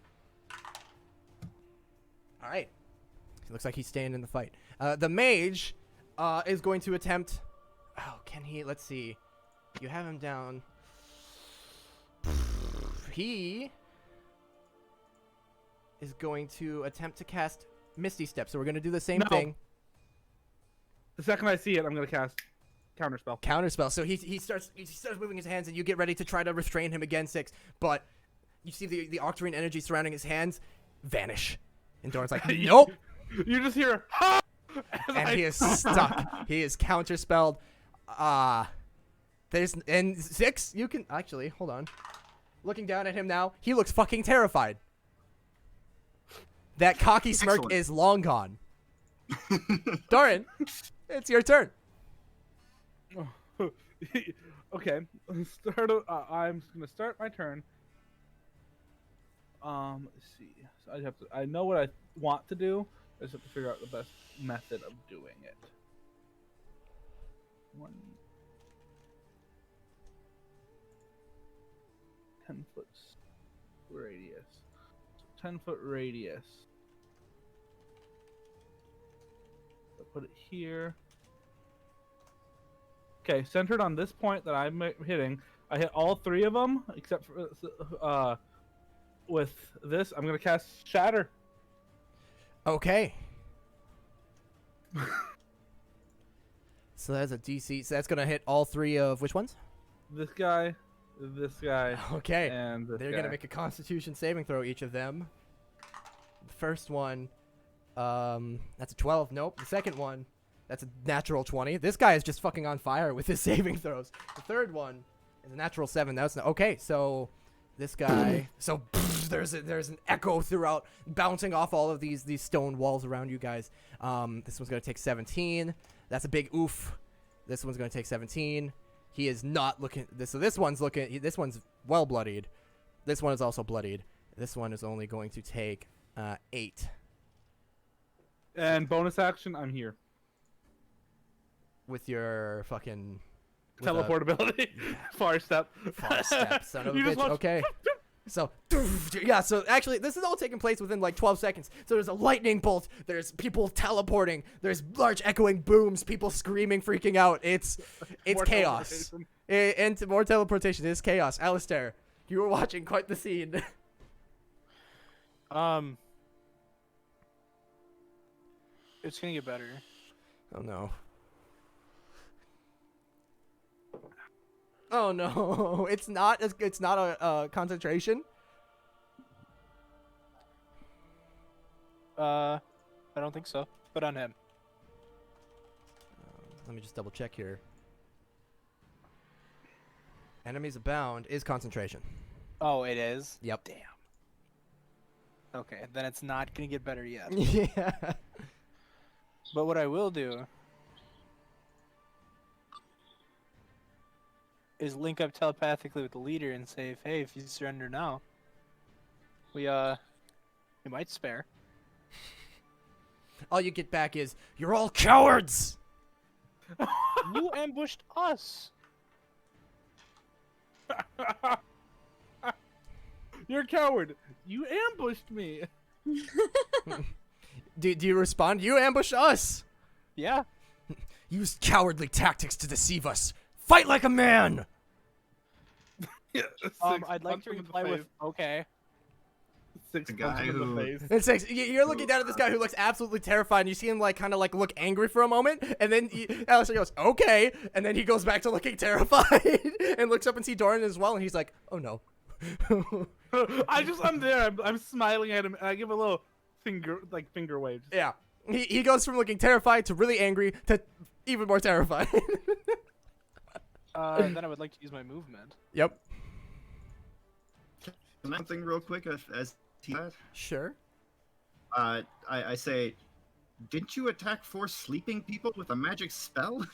All right. It looks like he's staying in the fight. The mage is going to attempt. Oh, can he? Let's see. You have him down. He is going to attempt to cast Misty Step. So we're going to do the same thing. The second I see it, I'm going to cast Counterspell. Counterspell. So he starts moving his hands, and you get ready to try to restrain him again 6, but you see the octarine energy surrounding his hands vanish. And Doran's like, nope. You just hear, ha! And he is stuck. He is counterspelled. And 6, you can actually hold on. Looking down at him now, he looks fucking terrified. That cocky smirk Excellent. is long gone. Doran, it's your turn. Okay, I'm gonna start my turn. Let's see. So I know what I want to do. I just have to figure out the best method of doing it. 10-foot radius. 10-foot radius. So put it here. Okay, centered on this point that I'm hitting. I hit all 3 of them, except for with this. I'm gonna cast Shatter. Okay. So that's a DC. So that's gonna hit all 3 of which ones? This guy, Okay. and this They're guy. gonna make a Constitution saving throw, each of them. The first one, that's a 12. Nope. The second one, that's a natural 20. This guy is just fucking on fire with his saving throws. The third one is a natural 7. That's okay. So this guy, so there's an echo throughout, bouncing off all of these stone walls around you guys. This one's gonna take 17. That's a big oof. This one's gonna take 17. He is not looking. So this one's looking. This one's well bloodied. This one is also bloodied. This one is only going to take 8. And bonus action, I'm here. With your fucking Teleportability. Far step. far step, son of a You just bitch. watch- Okay. So, yeah, so actually, this is all taking place within like 12 seconds. So there's a lightning bolt, there's people teleporting, there's large echoing booms, people screaming, freaking out. It's More chaos. teleportation. And more teleportation. It's chaos. Alistair, you were watching quite the scene. It's gonna get better. Oh no. Oh no, it's not a concentration. I don't think so. Put on him. Let me just double check here. Enemies abound is concentration. Oh, it is? Yep. Damn. Okay, then it's not gonna get better yet. Yeah. But what I will do is link up telepathically with the leader and say, hey, if you surrender now, we might spare. All you get back is, you're all cowards! You ambushed us. You're a coward. You ambushed me. Do you respond? You ambush us! Yeah. Used cowardly tactics to deceive us. Fight like a man! Yeah, I'd like to reply with, okay. Six The guy punches in who- the face. And six, you're looking down at this guy who looks absolutely terrified, and you see him like kind of like look angry for a moment, and then Alistair goes, okay, and then he goes back to looking terrified, and looks up and see Doran as well, and he's like, oh no. I'm there. I'm smiling at him, and I give a little finger wave. Yeah. He goes from looking terrified to really angry to even more terrified. Then I would like to use my movement. Yep. Something real quick as he had. Sure. I say, didn't you attack 4 sleeping people with a magic spell?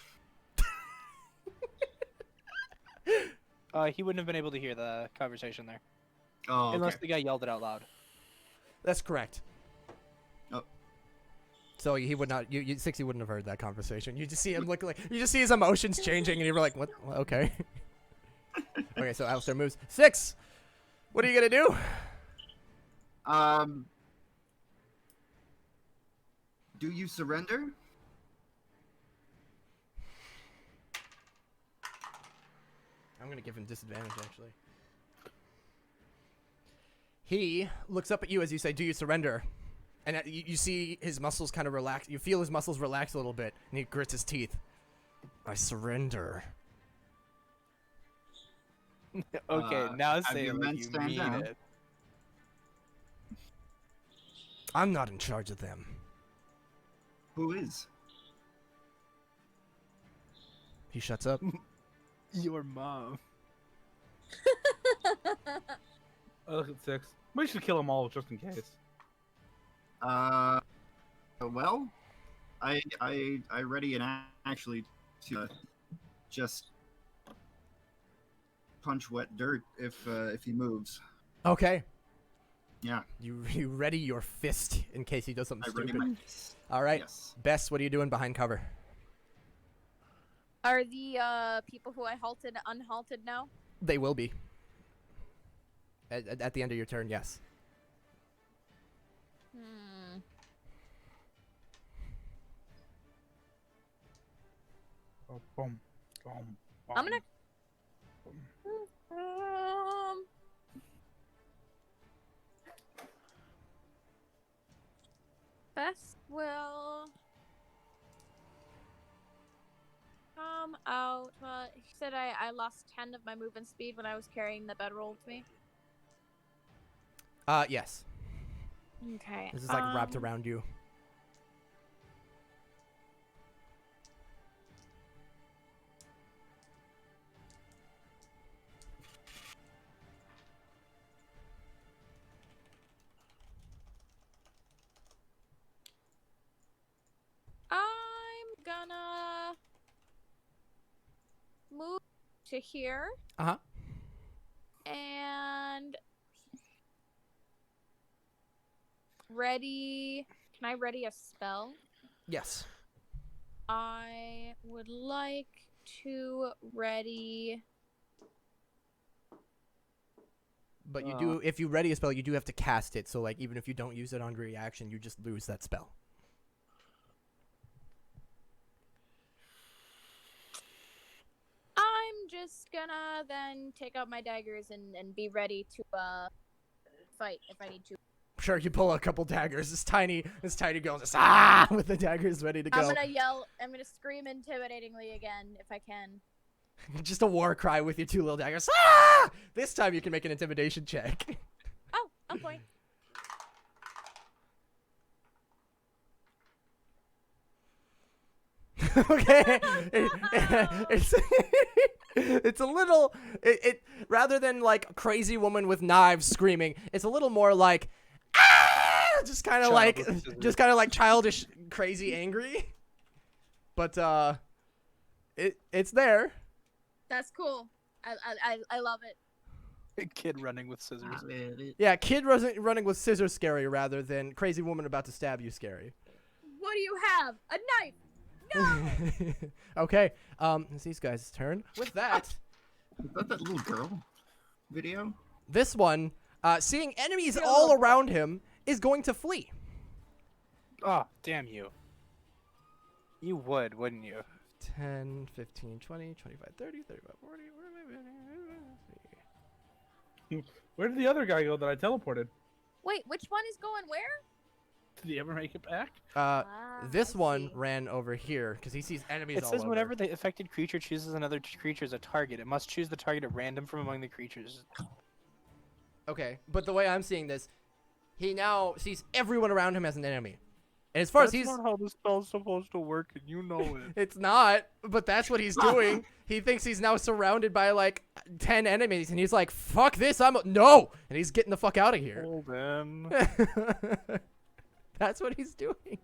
He wouldn't have been able to hear the conversation there. Oh, okay. Unless the guy yelled it out loud. That's correct. Oh. So he would not. You 60 wouldn't have heard that conversation. You just see him look like. You just see his emotions changing, and you're like, what? Well, okay. Okay, so Alistair moves 6. What are you gonna do? Do you surrender? I'm gonna give him disadvantage, actually. He looks up at you as you say, do you surrender? And you see his muscles kind of relax. You feel his muscles relax a little bit, and he grits his teeth. I surrender. Okay, now have say your it men like you stand mean down. it. I'm not in charge of them. Who is? He shuts up. Your mom. I look at 6. We should kill them all just in case. Well, I ready and actually to just punch wet dirt if he moves. Okay. Yeah, You ready your fist in case he does something I ready stupid. my. All right. Yes. Bess, what are you doing behind cover? Are the people who I halted unhalted now? They will be. At the end of your turn, yes. Hmm. Oh, boom, boom, boom. I'm gonna. Bess will come out. He said I lost 10 of my movement speed when I was carrying the bedroll with me. Yes. Okay. This is like wrapped around you. I'm gonna move to here. Uh-huh. And ready. Can Can I ready a spell? Yes. I would like to ready. But you do, if you ready a spell, you do have to cast it. So like, even if you don't use it on reaction, you just lose that spell. I'm just gonna then take out my daggers and be ready to fight if I need to. Sure, you pull a couple daggers. This tiny girl just with the daggers ready to go. I'm gonna yell. I'm gonna scream intimidatingly again if I can. Just a war cry with your 2 little daggers. Ah! This time you can make an intimidation check. Oh, on point. Okay. It's a little it rather than like a crazy woman with knives screaming, it's a little more like just kind of like childish, crazy, angry. But it's there. That's cool. I love it. Kid running with scissors. Yeah, kid running with scissors scary rather than crazy woman about to stab you scary. What do you have? A knife. No. Okay. It's these guys' turn. With that, Is that little girl video? this one, seeing enemies all around him, is going to flee. Oh, damn you. You would, wouldn't you? 10, 15, 20, 25, 30, 35, 40. Where did the other guy go that I teleported? Wait, which one is going where? Did he ever make it back? This I one see. ran over here because he sees enemies It all says over. whenever the affected creature chooses another creature as a target, it must choose the target at random from among the creatures. Okay, but the way I'm seeing this, he now sees everyone around him as an enemy. And as far as he's... That's not how the spell's supposed to work, and you know it. It's not, but that's what he's doing. He thinks he's now surrounded by like 10 enemies, and he's like, fuck this, no! And he's getting the fuck out of here. Hold in. That's what he's doing.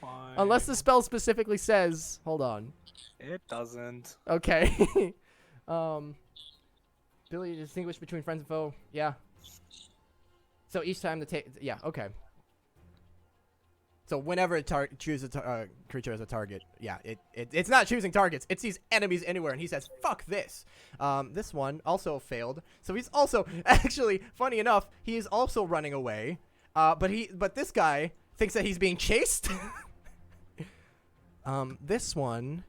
Fine. Unless the spell specifically says, hold on. It doesn't. Okay. Ability to distinguish between friends and foe. Yeah. So each time yeah, okay. So whenever it chooses a creature as a target, yeah, it's not choosing targets. It sees enemies anywhere, and he says, fuck this. This one also failed. So he's also, actually, funny enough, he is also running away. But this guy thinks that he's being chased. This one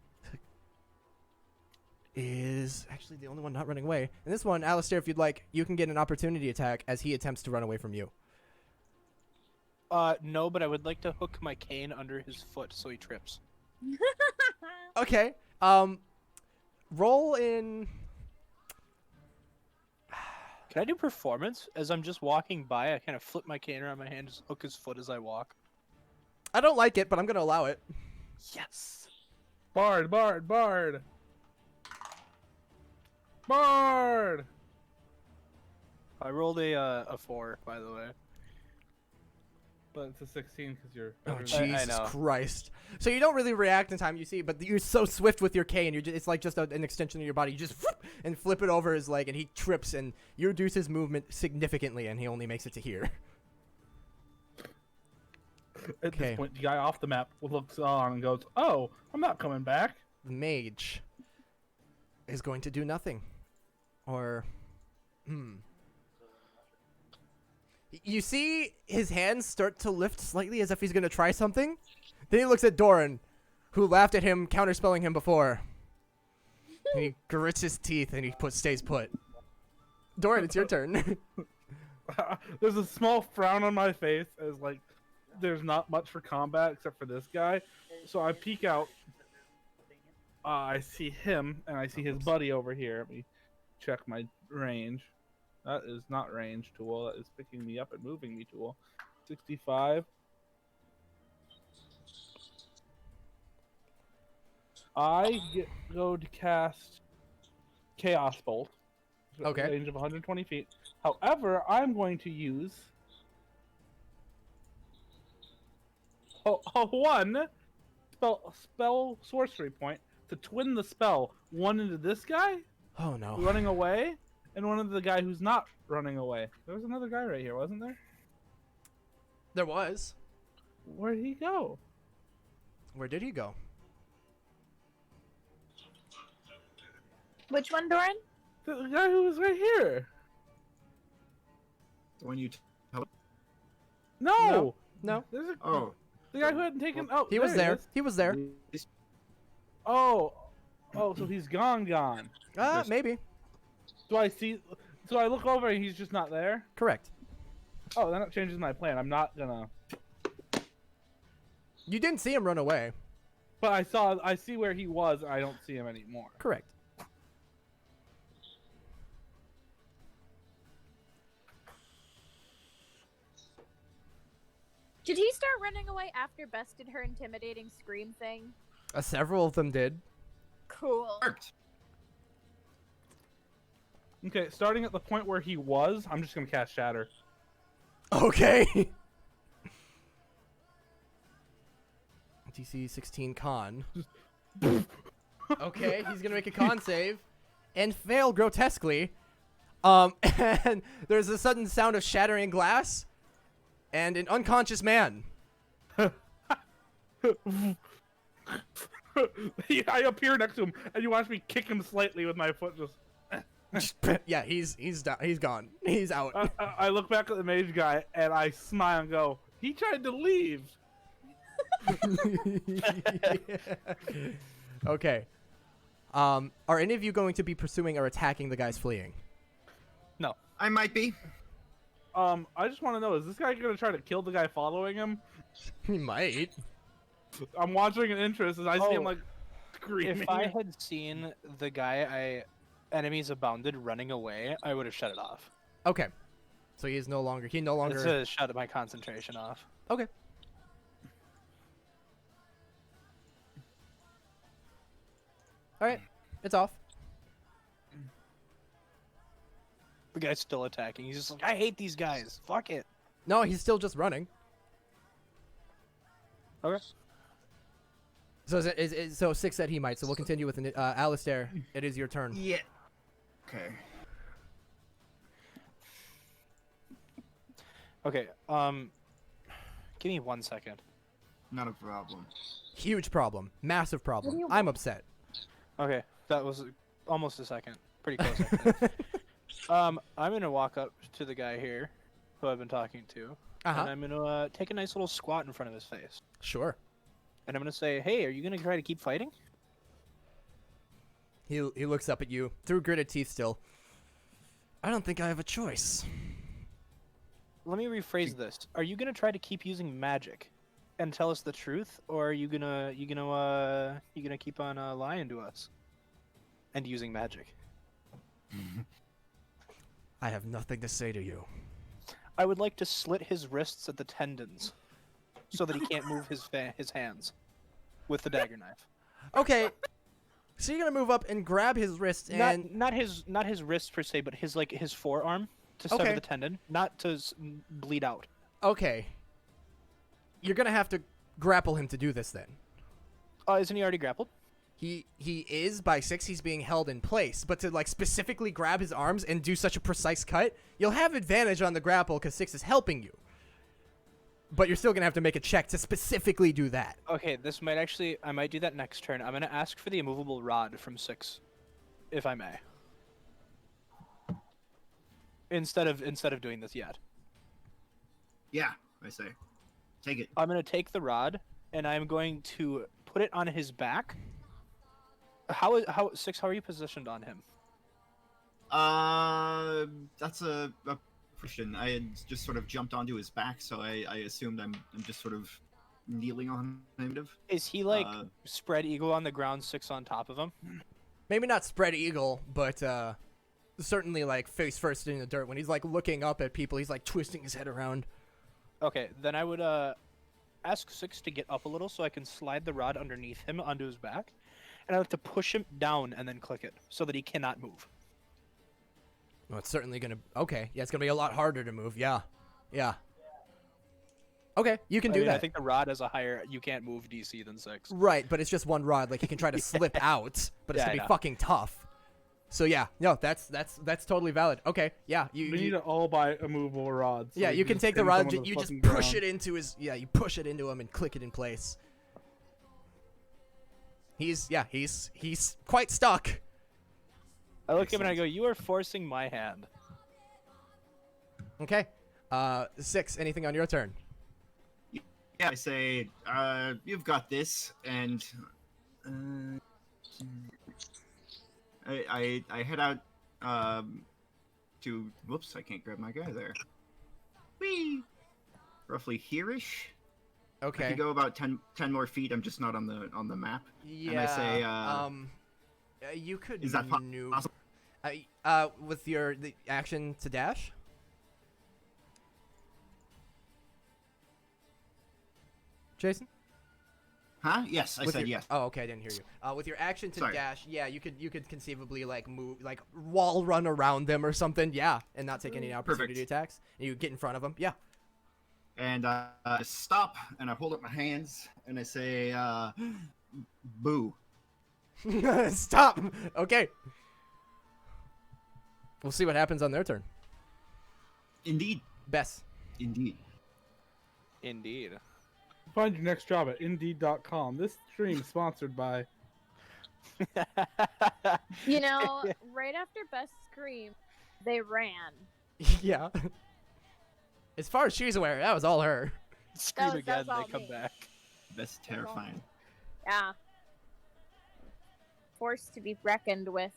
is actually the only one not running away. And this one, Alistair, if you'd like, you can get an opportunity attack as he attempts to run away from you. No, but I would like to hook my cane under his foot so he trips. Okay. Roll in. Can I do performance? As I'm just walking by, I kind of flip my cane around my hand, just hook his foot as I walk. I don't like it, but I'm gonna allow it. Yes! Bard, Bard, Bard! Bard! I rolled a 4, by the way. But it's a 16 because you're... Oh, better than- Jesus know. Christ. So you don't really react in time you see, but you're so swift with your cane, it's like just an extension of your body. You just and flip it over his leg, and he trips, and you reduce his movement significantly, and he only makes it to here. At this point, the guy off the map looks on and goes, oh, I'm not coming back. The mage is going to do nothing. Or, You see his hands start to lift slightly as if he's going to try something. Then he looks at Doran, who laughed at him, counterspelling him before. And he grits his teeth and he stays put. Doran, it's your turn. There's a small frown on my face as, like, there's not much for combat except for this guy. So I peek out. I see him, and I see his buddy over here. Let me check my range. That is not range tool. That is picking me up and moving me tool. 65. I go to cast Chaos Bolt. Okay. Range of 120 feet. However, I'm going to use one spell sorcery point to twin the spell. One into this guy Oh, no. running away, and one into the guy who's not running away. There was another guy right here, wasn't there? There was. Where'd he go? Where did he go? Which one, Doran? The guy who was right here. The one you. No. No. There's a, Oh. the guy who hadn't taken. Oh, He was there. is. He was there. Oh. Oh, so he's gone. There's- Maybe. Do I see? So I look over and he's just not there. Correct. Oh, then it changes my plan. I'm not gonna. You didn't see him run away. But I see where he was. I don't see him anymore. Correct. Did he start running away after Bess did her intimidating scream thing? Several of them did. Cool. Worked. Okay, starting at the point where he was, I'm just gonna cast Shatter. Okay. DC 16 con. Okay, he's gonna make a con save and fail grotesquely. And there's a sudden sound of shattering glass and an unconscious man. I appear next to him, and you watch me kick him slightly with my foot. Just Yeah, he's down. He's gone. He's out. I look back at the mage guy, and I smile and go, "He tried to leave." Okay. Are any of you going to be pursuing or attacking the guys fleeing? No. I might be. I just want to know: is this guy gonna try to kill the guy following him? He might. I'm watching in interest as I see him Oh, like screaming. If I had seen the guy enemies abounded running away, I would have shut it off. Okay. So he is no longer. He no longer. It's to shut my concentration off. Okay. All right. It's off. The guy's still attacking. He's just like, I hate these guys. Fuck it. No, he's still just running. Okay. So so 6 said he might. So we'll continue with Alistair. It is your turn. Yeah. Okay. Okay. Give me 1 second. Not a problem. Huge problem. Massive problem. I'm upset. Okay, that was almost a second. Pretty close. Actually. I'm gonna walk up to the guy here, who I've been talking to, Uh-huh. and I'm gonna take a nice little squat in front of his face, Sure. and I'm gonna say, "Hey, are you gonna try to keep fighting?" He looks up at you through gritted teeth still. I don't think I have a choice. Let me rephrase this. Are you gonna try to keep using magic, and tell us the truth, or are you gonna keep on lying to us, and using magic? I have nothing to say to you. I would like to slit his wrists at the tendons, so that he can't move his hands, with the dagger knife. Okay. So you're gonna move up and grab his wrist and Not his wrist per se, but his forearm to sever Okay. the tendon, not to bleed out. okay. You're gonna have to grapple him to do this then. Isn't he already grappled? He is by 6. He's being held in place, but to like specifically grab his arms and do such a precise cut, you'll have advantage on the grapple because 6 is helping you. But you're still gonna have to make a check to specifically do that. Okay, I might do that next turn. I'm gonna ask for the immovable rod from 6, if I may. Instead of doing this yet. Yeah, I say. Take it. I'm gonna take the rod and I'm going to put it on his back. How 6? How are you positioned on him? That's a question. I had just sort of jumped onto his back, so I assumed I'm just sort of kneeling on him. Is he like spread eagle on the ground, 6 on top of him? Maybe not spread eagle, but certainly like face first in the dirt. When he's like looking up at people, he's like twisting his head around. Okay, then I would ask 6 to get up a little so I can slide the rod underneath him onto his back, and I like to push him down and then click it so that he cannot move. Well, it's certainly gonna. Okay, yeah, it's gonna be a lot harder to move. Yeah. Okay, you can do that. I think the rod has a higher you can't move DC than 6. Right, but it's just one rod. Like, he can try to slip out, but it's Yeah, gonna I be know. fucking tough. So yeah, no, that's totally valid. Okay, yeah, We need to all buy a movable rod. so yeah, we you can just take the pin rod, someone to the you just fucking push ground. it into his, you push it into him and click it in place. He's quite stuck. I look at him and I go, "You are forcing my hand." Okay, 6. Anything on your turn? Yeah, I say, you've got this, and I head out to. Whoops, I can't grab my guy there. Whee! Roughly here-ish. I Okay. could go about 10 more feet. I'm just not on the map. Yeah. And I say, you could is that maneuver. possible? With the action to dash. Jason? Huh? Yes, I With said your- yes. Oh, okay, I didn't hear you. With your action to Sorry. dash, yeah, you could conceivably like move, like wall run around them or something, yeah, and not take any opportunity Perfect. attacks. And you get in front of them, yeah. And I stop, and I hold up my hands, and I say, boo. Stop. Okay. We'll see what happens on their turn. Indeed. Bess. Indeed. Indeed. Find your next job at Indeed.com. This stream sponsored by. You know, right after Best Scream, they ran. Yeah. As far as she's aware, that was all her. Scream that again, was all they come me. back. That's terrifying. Yeah. Forced to be reckoned with.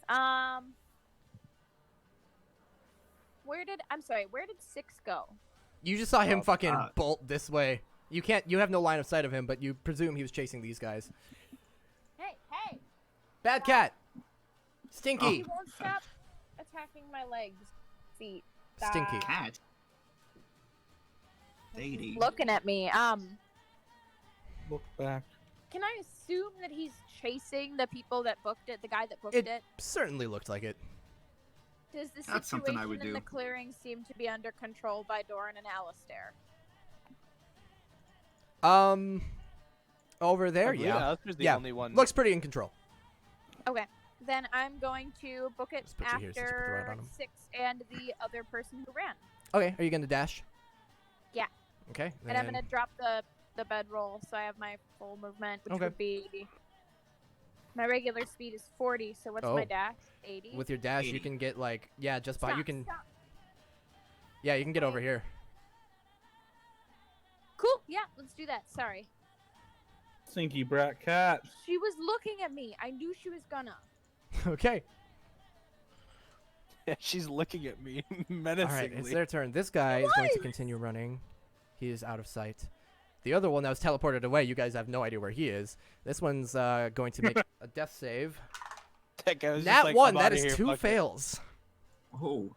Where did 6 go? You just saw him Well, fucking bolt this way. You have no line of sight of him, but you presume he was chasing these guys. Hey! Bad cat. He Stinky. won't stop attacking my legs, feet. Stinky. Cat. Lady. Looking at me. Look back. Can I assume that he's chasing the people that booked it, the guy that booked It it? certainly looked like it. Does the That's something I situation would in do. the clearing seem to be under control by Doran and Alistair? Over there, I believe yeah. Alistair's the Yeah. only one. Looks pretty in control. Okay. Then I'm going to book it Just put you here since you put the rod after on him. 6 and the other person who ran. Okay, are you gonna dash? Yeah. Okay. And I'm then- gonna drop the bedroll, so I have my full movement, which Okay. would be my regular speed is 40. So what's Oh. my dash? 80. With your dash, you 80. can get like, yeah, just by Stop, you can, stop. yeah, you can get over here. Cool. Yeah, let's do that. Sorry. Stinky brat cat. She was looking at me. I knew she was gonna. Okay. She's looking at me All menacingly. right, it's their turn. This guy is going to continue running. He is out of sight. The other one that was teleported away, you guys have no idea where he is. This one's going to make a death save. That guy was just Nat like, 1, "I'm that outta is here, 2 fuck it." fails. Oh.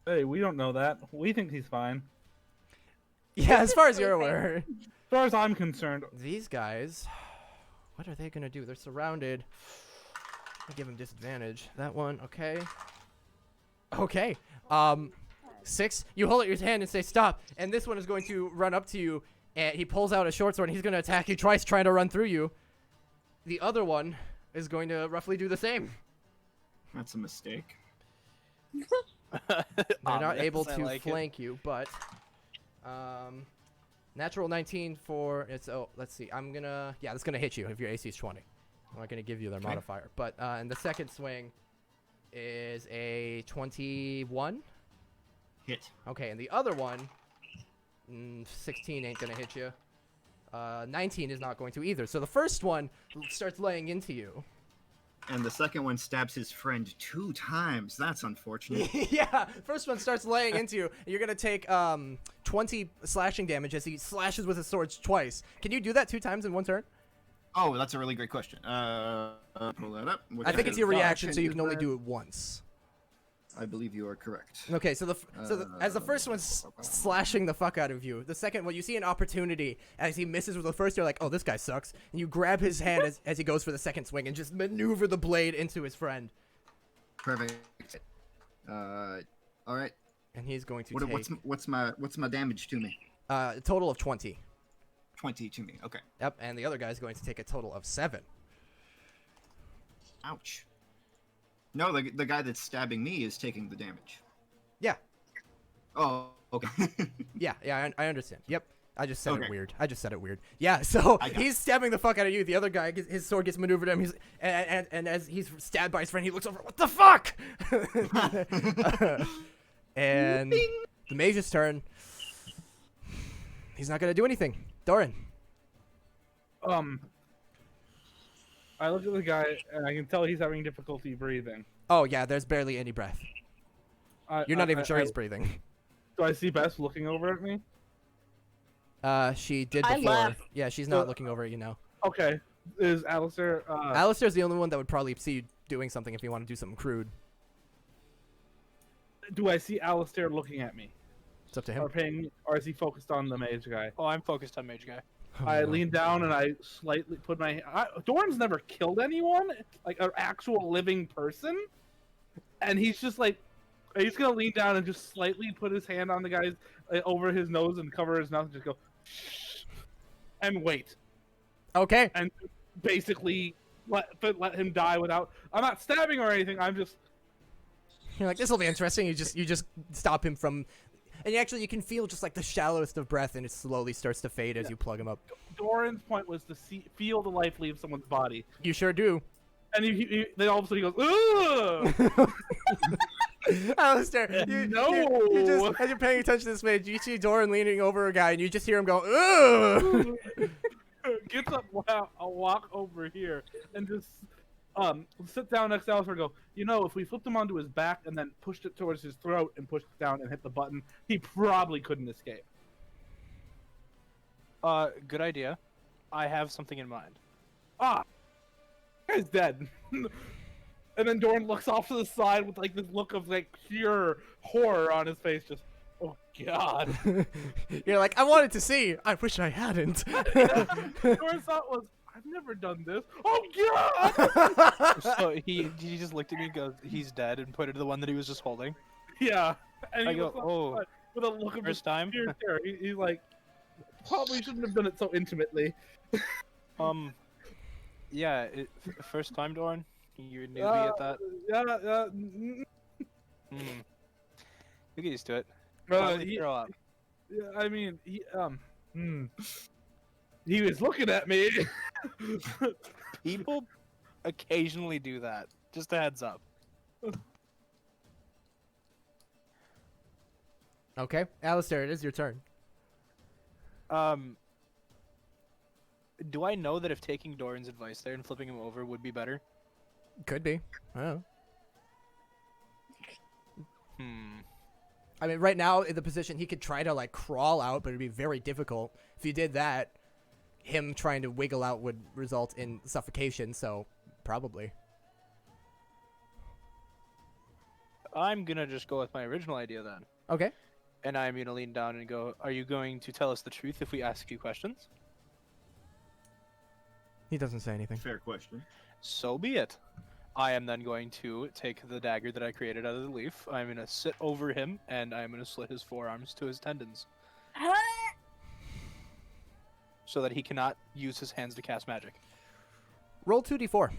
Hey, we don't know that. We think he's fine. Yeah, as far as you're Three aware. As far as I'm concerned, These guys, what are they going to do? They're surrounded. I give them disadvantage. That one, okay. Okay. 6, you hold out your hand and say stop, and this one is going to run up to you, and he pulls out a short sword, and he's going to attack you twice, trying to run through you. The other one is going to roughly do the same. That's a mistake. They're not Ominous, able I to like it. flank you, but natural 19 for it's. Oh, let's see. I'm gonna that's gonna hit you if your AC is 20. I'm not gonna give you their Okay. modifier, but and the second swing is a 21. Hit. Okay, and the other one, 16 ain't gonna hit you. 19 is not going to either. So the first one starts laying into you. And the second one stabs his friend 2 times. That's unfortunate. Yeah, first one starts laying into you. You're gonna take 20 slashing damage as he slashes with his swords twice. Can you do that 2 times in one turn? Oh, that's a really great question. Pull that up. I think it's your What reaction, so you is can only that? do it once. I believe you are correct. Okay, so as the first one's slashing the fuck out of you, the second one you see an opportunity as he misses with the first. You're like, oh, this guy sucks, and you grab his hand as he goes for the second swing and just maneuver the blade into his friend. Perfect. All right. And he's going to What, take what's my damage to me? a total of 20. 20 to me. Okay. Yep, and the other guy's going to take a total of 7. Ouch. No, the guy that's stabbing me is taking the damage. Yeah. Oh, okay. Yeah, I understand. Yep. I just said Okay. it weird. Yeah, so I got he's stabbing the fuck out of you. The other guy, his sword gets maneuvered at him. And as he's stabbed by his friend, he looks over. What the fuck? And the mage's turn. He's not gonna do anything. Doran. I look at the guy and I can tell he's having difficulty breathing. Oh yeah, there's barely any breath. You're not even sure he's breathing. Do I see Bess looking over at me? She did I before. left. Yeah, she's not looking over at you now. Okay. Is Alistair? Alistair's the only one that would probably see you doing something if you want to do something crude. Do I see Alistair looking at me? It's up to him. Or is he focused on the mage guy? Oh, I'm focused on mage guy. I lean down and I slightly put my. Doran's never killed anyone, like an actual living person, and he's just like, he's gonna lean down and just slightly put his hand on the guy's over his nose and cover his mouth and just go, shh, and wait, Okay. and basically let him die without. I'm not stabbing or anything. I'm just. You're like, this will be interesting. You just stop him from, and actually you can feel just like the shallowest of breath, and it slowly starts to fade as you plug him up. Doran's point was to feel the life leave someone's body, You sure do. and then all of a sudden he goes, ugh! Alistair, you just, as you're paying attention to this mage, you see Doran leaning over a guy, and you just hear him go, ugh! Gets up, I'll walk over here and just sit down next to Alistair and go, if we flipped him onto his back and then pushed it towards his throat and pushed it down and hit the button, he probably couldn't escape. Good idea. I have something in mind. Guy's dead. And then Doran looks off to the side with like this look of like pure horror on his face, just, oh god. You're like, I wanted to see. I wish I hadn't. Doran's thought was, I've never done this. Oh god! So he just looked at me and goes, he's dead, and pointed to the one that he was just holding. Yeah. And I he go, looks off oh, to the side with a look of first just time? pure terror. He's like, probably shouldn't have done it so intimately. Yeah, first time, Doran? You're a newbie at that? Yeah, You get used to it. uh, Probably he, throw up. yeah, I mean, he was looking at me. People occasionally do that. Just a heads up. Okay, Alistair, it is your turn. Do I know that if taking Doran's advice there and flipping him over would be better? Could be. I don't know. I mean, right now, in the position, he could try to, like, crawl out, but it'd be very difficult. If you did that, him trying to wiggle out would result in suffocation, so probably. I'm gonna just go with my original idea then. Okay. And I'm gonna lean down and go, are you going to tell us the truth if we ask you questions? He doesn't say anything. Fair question. So be it. I am then going to take the dagger that I created out of the leaf. I'm gonna sit over him, and I'm gonna slit his forearms to his tendons. So that he cannot use his hands to cast magic. Roll 2d4.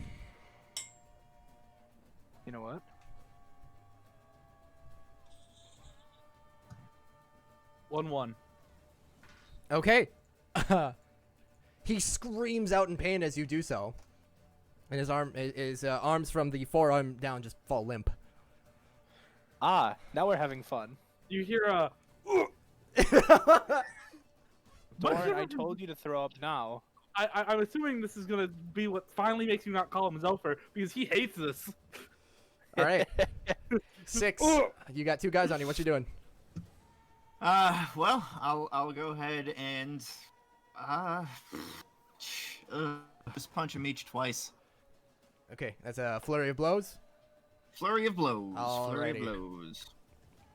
You know what? 1-1. Okay. He screams out in pain as you do so. And his arms from the forearm down just fall limp. Ah, now we're having fun. You hear a. Doran, I told you to throw up now. I'm assuming this is gonna be what finally makes you not call him Zelfer, because he hates this. All right. 6. You got 2 guys on you. What you doing? Well, I'll go ahead and just punch him each twice. Okay, that's a flurry of blows. Flurry of blows. Flurry of Alrighty. blows.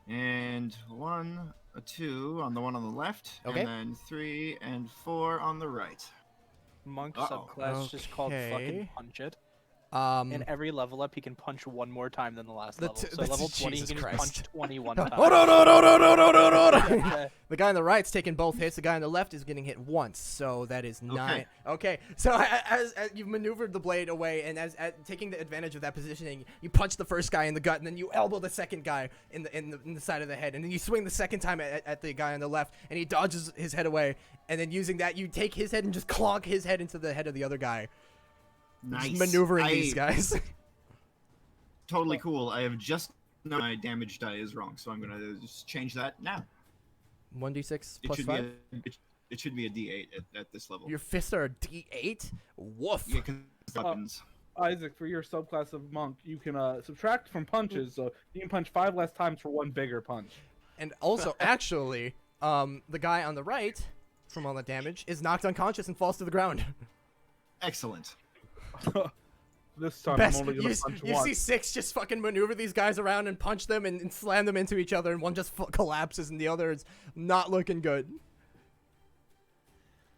And 1, 2 on the one on the left. Okay. And then 3 and 4 on the right. Monk Uh-oh. subclass just called fucking Okay. punch it. In every level up, he can punch one more time than the last level. So level 20, Jesus he can just Christ. punch 21 times. Oh no! Okay. The guy on the right's taking both hits. The guy on the left is getting hit once. So that is 9. Okay. So as you've maneuvered the blade away, and as taking the advantage of that positioning, you punch the first guy in the gut, and then you elbow the second guy in the side of the head, and then you swing the second time at the guy on the left, and he dodges his head away, and then using that, you take his head and just clonk his head into the head of the other guy. Nice. Just maneuvering these guys. Totally cool. I have just known my damage die is wrong, so I'm gonna just change that now. 1d6 It plus should 5? it should be a D8 at this level. Your fists are a d8? Woof. Yeah, 'cause weapons. Isaac, for your subclass of monk, you can subtract from punches, so you can punch 5 less times for 1 bigger punch. And also, actually, the guy on the right, from all the damage, is knocked unconscious and falls to the ground. Excellent. This time Best. I'm only gonna punch You once. see 6 just fucking maneuver these guys around and punch them and slam them into each other, and one just collapses and the other is not looking good.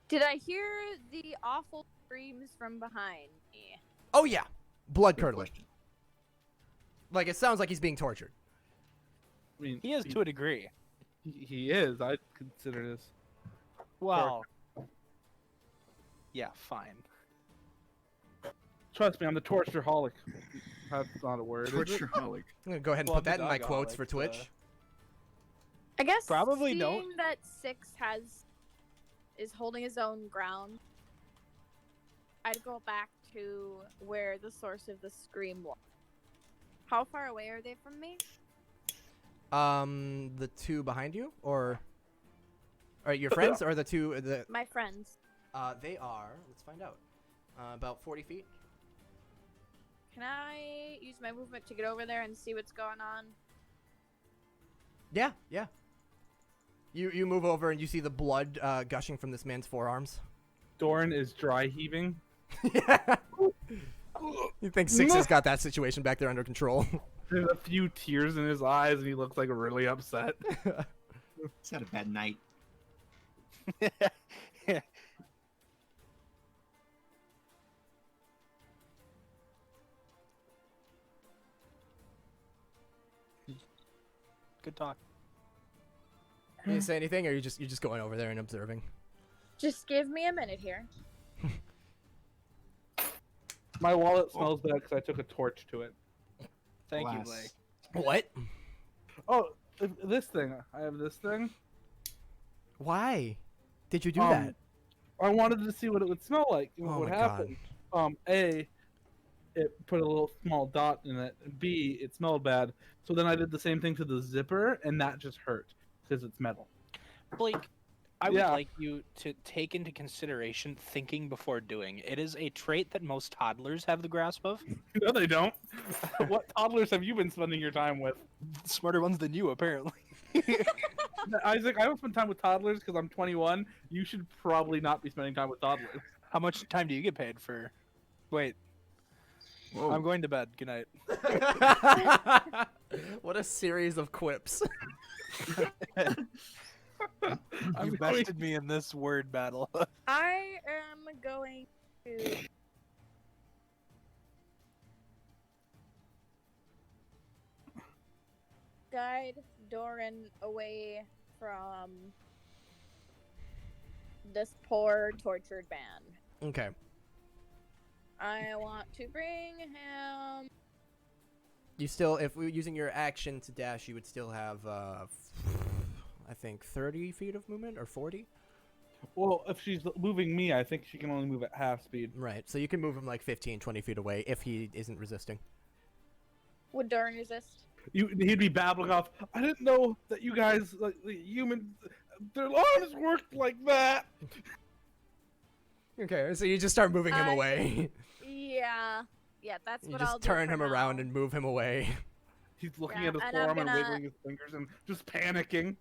Did I hear the awful screams from behind me? Oh yeah, blood Good curdling. question. Like, it sounds like he's being tortured. I mean, He is to a degree. he is. I'd consider this. Well, yeah, fine. Trust me, I'm the tortureholic. That's not a word. is it? Tortureholic. I'm gonna go ahead and Well, put that in my dog quotes for alec, Twitch. I guess Probably seeing don't. that 6 is holding his own ground, I'd go back to where the source of the scream was. How far away are they from me? The 2 behind you, or your friends, or the 2 My friends. they are. Let's find out. About 40 feet. Can I use my movement to get over there and see what's going on? Yeah. You move over and you see the blood gushing from this man's forearms. Doran is dry heaving. Yeah. You think 6 has got that situation back there under control? There's a few tears in his eyes, and he looks like really upset. He's had a bad night. Good talk. You say anything, or you're just going over there and observing? Just give me a minute here. My wallet smells bad because I took a torch to it. Thank you, Alas. Blake. What? Oh, this thing. I have this thing. Why did you do that? I wanted to see what it would smell like and what Oh would my happen. A, it put a little small dot in it. B, it smelled bad. So then I did the same thing to the zipper, and that just hurt because it's metal. Blake, I would Yeah. like you to take into consideration thinking before doing. It is a trait that most toddlers have the grasp of. No, they don't. What toddlers have you been spending your time with? Smarter ones than you, apparently. Isaac, I don't spend time with toddlers because I'm 21. You should probably not be spending time with toddlers. How much time do you get paid for? Wait, Whoa. I'm going to bed. Good night. What a series of quips. You bested me in this word battle. I am going to guide Doran away from this poor tortured man. Okay. I want to bring him. You still, if we were using your action to dash, you would still have, I think, 30 feet of movement, or 40? Well, if she's moving me, I think she can only move at half speed. Right, so you can move him like 15, 20 feet away if he isn't resisting. Would Doran resist? He'd be babbling off. I didn't know that you guys, like the humans, their arms worked like that. Okay, so you just start moving him I- away. Yeah, that's You what I'll just do. turn for him around now. and move him away. He's looking Yeah, at his and I'm forearm and gonna- wiggling his fingers and just panicking.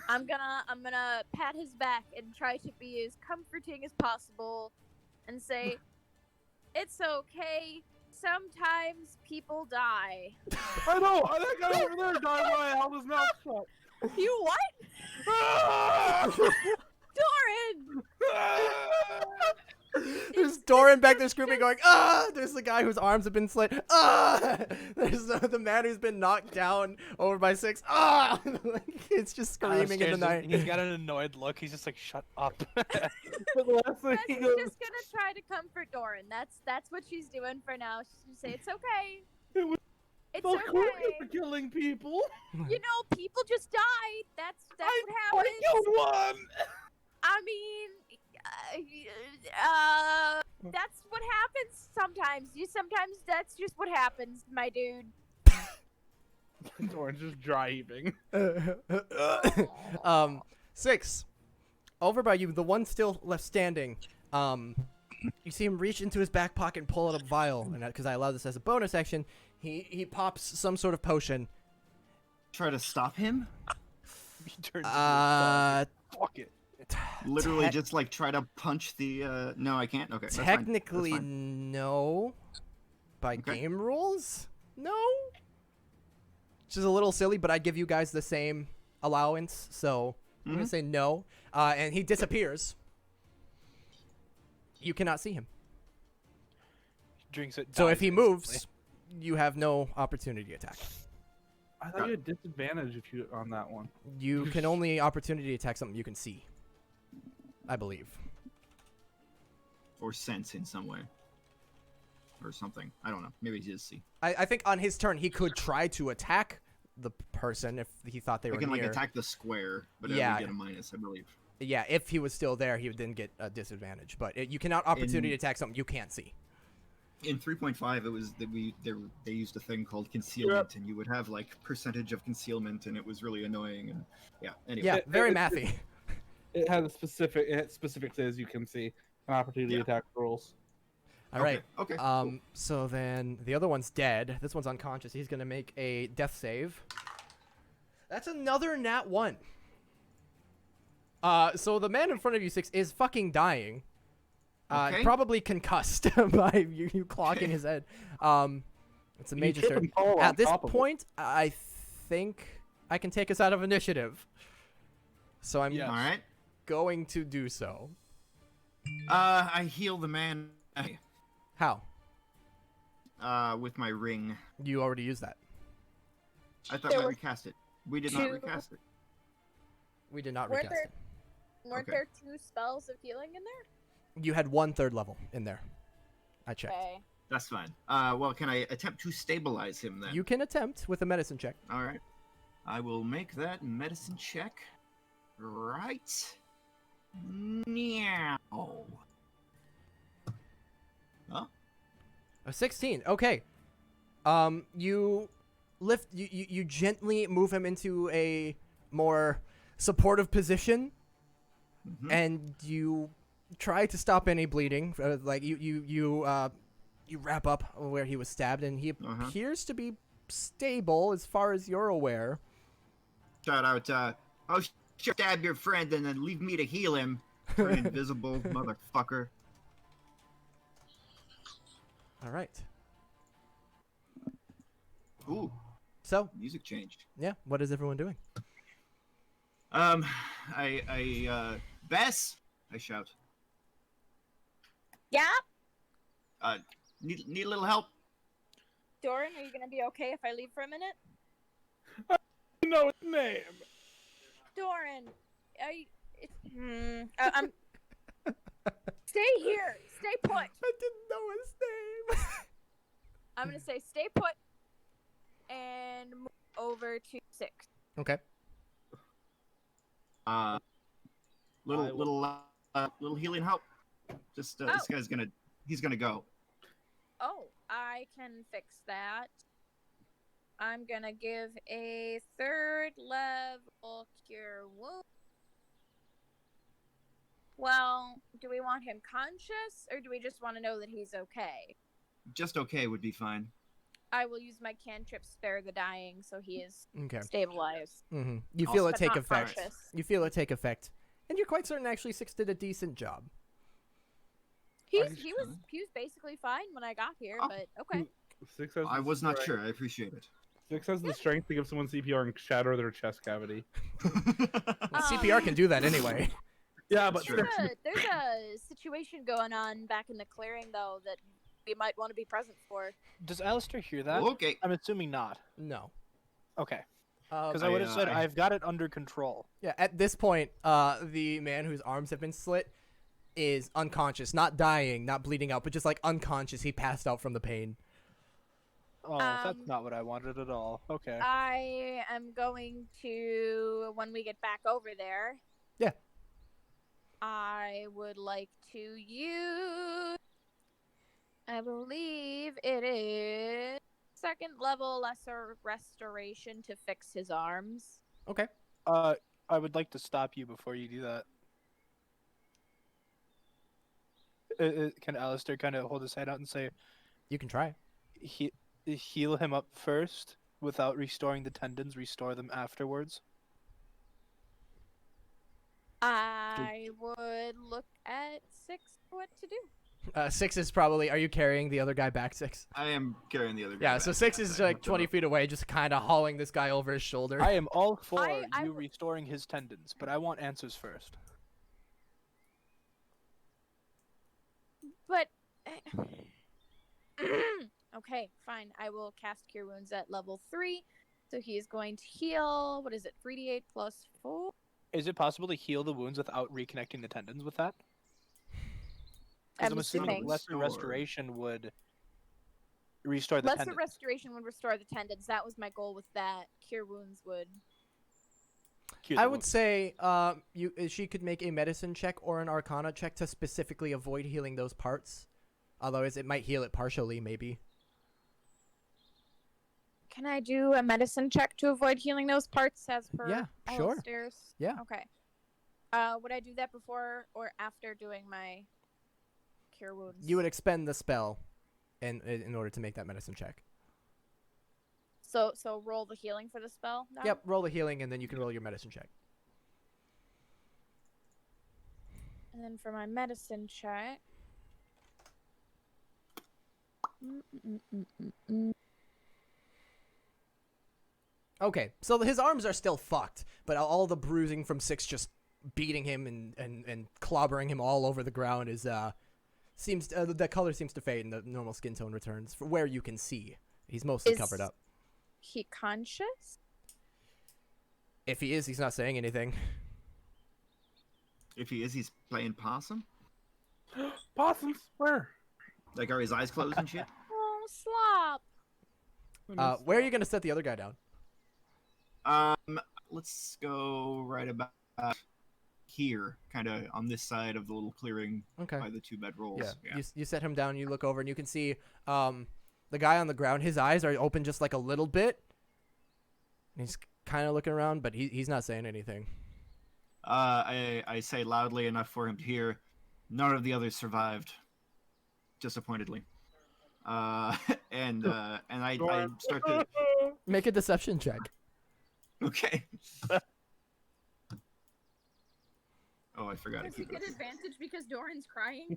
I'm gonna pat his back and try to be as comforting as possible and say, "It's okay. Sometimes people die." I know. That guy over there died when I held his mouth shut. You what? Doran! There's Doran back there screaming, going, ah! There's the guy whose arms have been slit. Ah! There's the man who's been knocked down over by 6. Ah! It's just screaming in the night. He's got an annoyed look. He's just like, shut up. But the last thing She's he goes, just gonna try to comfort Doran. That's what she's doing for now. She's gonna say it's okay. It was It's so cool okay. for killing people. You know, people just died. That's what I happens. killed one. I mean, that's what happens sometimes. Sometimes that's just what happens, my dude. Orange just dry heaving. 6. Over by you, the one still left standing. You see him reach into his back pocket and pull out a vial, and because I allow this as a bonus action, he pops some sort of potion. Try to stop him? He turns into a dog. Fuck it. Literally just like try to punch the no, I can't. Okay. That's fine. Technically, That's fine. no. By Okay. game rules, no. Which is a little silly, but I give you guys the same allowance, so I'm gonna say no. And he disappears. You cannot see him. He drinks it. So dies if he instantly. moves, you have no opportunity attack. I thought you had disadvantage if you on that one. You can only opportunity attack something you can see. I believe. Or sense in some way. Or something. I don't know. Maybe he does see. I think on his turn he could try to attack the person if he thought they I were can near. like attack the square, but Yeah. it would get a minus, I believe. Yeah, if he was still there, he would then get a disadvantage. But you cannot opportunity attack something you can't see. In 3.5, it was that they used a thing called concealment, and you would have like percentage of concealment, and it was really annoying. And yeah, anyway. Yeah, very it- mathy. It had specific says you can see an opportunity attack rules. All right. Okay. Cool. So then the other one's dead. This one's unconscious. He's gonna make a death save. That's another nat 1. So the man in front of you, 6, is fucking dying. Okay. Probably concussed by you clocking his head. It's a You major trip stir. and fall on At this top of it. point, I think I can take us out of initiative. So I'm Yes. All right. going to do so. I heal the man How? with my ring. You already used that. I thought There we were recast it. We did not two- recast it. We did not Weren't recast there- it. Weren't Okay. there 2 spells of healing in there? You had 1 3rd level in there. I checked. Okay. That's fine. Well, can I attempt to stabilize him then? You can attempt with a medicine check. All right. I will make that medicine check. Right. Meow. Huh? A 16. Okay. You lift. You gently move him into a more supportive position, Mhm. and you try to stop any bleeding. Like you wrap up where he was stabbed, and he appears to be stable as far as you're aware. Shout out, oh, stab your friend and then leave me to heal him. You invisible motherfucker. All right. Ooh, So music changed. yeah, what is everyone doing? Bess, I shout. Yeah? Need a little help? Doran, are you gonna be okay if I leave for a minute? No, its name. Doran, I'm. Stay here. Stay put. I didn't know his name. I'm gonna say stay put, and move over to 6. Okay. Little healing help. Just this guy's he's gonna go. Oh, I can fix that. I'm gonna give a 3rd level cure wound. Well, do we want him conscious, or do we just want to know that he's okay? Just okay would be fine. I will use my cantrip Spare the Dying, so he is Okay. stabilized. Mm-hmm. You feel it But take not effect. conscious. You feel it take effect, and you're quite certain actually 6 did a decent job. He was basically fine when I got here, Oh. but okay. 6 has I the was not strength- sure. I appreciate it. 6 has the strength to give someone CPR and shatter their chest cavity. CPR can do that anyway. Yeah, but Sure. There's a situation going on back in the clearing, though, that we might want to be present for. Does Alistair hear that? Well, okay. I'm assuming not. No. Okay. Um, Because I would have said, I- I've got it under control. yeah, at this point, the man whose arms have been slit is unconscious, not dying, not bleeding out, but just like unconscious. He passed out from the pain. Oh, that's not what I wanted at all. Okay. I am going to, when we get back over there. Yeah. I would like to use, I believe it is second level lesser restoration to fix his arms. Okay. I would like to stop you before you do that. Can Alistair kind of hold his head out and say, You can try. heal him up first without restoring the tendons, restore them afterwards? I would look at 6 what to do. 6 is probably. Are you carrying the other guy back, 6? I am carrying the other guy. Yeah, back. so 6 is like 20 feet away, just kind of hauling this guy over his shoulder. I am all for I you w- restoring his tendons, but I want answers first. But okay, fine. I will cast Cure Wounds at level 3. So he is going to heal. What is it? 3d8 plus 4. Is it possible to heal the wounds without reconnecting the tendons with that? Because I'm assuming assuming. lesser Restored. restoration would restore the Lesser tendons. restoration would restore the tendons. That was my goal with that. Cure Wounds would. Cure I the would wounds. say she could make a medicine check or an arcana check to specifically avoid healing those parts. Otherwise, it might heal it partially, maybe. Can I do a medicine check to avoid healing those parts as per Yeah, sure. Alistair's? Yeah. Okay. Would I do that before or after doing my Cure Wounds? You would expend the spell in order to make that medicine check. So roll the healing for the spell now? Yep, roll the healing, and then you can roll your medicine check. And then for my medicine check. Okay, so his arms are still fucked, but all the bruising from 6 just beating him and clobbering him all over the ground is seems the color seems to fade and the normal skin tone returns for where you can see. He's mostly covered up. He conscious? If he is, he's not saying anything. If he is, he's playing possum. Possums? Where? Like, are his eyes closed and shit? Oh, slop. Where are you gonna set the other guy down? Let's go right about here, kind of on this side of the little clearing Okay. by the 2 bedrolls. Yeah. You set him down. You look over and you can see the guy on the ground. His eyes are open just like a little bit. And he's kind of looking around, but he's not saying anything. I say loudly enough for him to hear. None of the others survived. Disappointedly. And I start to. Make a deception check. Okay. Oh, I forgot to Does he keep it. get advantage because Doran's crying?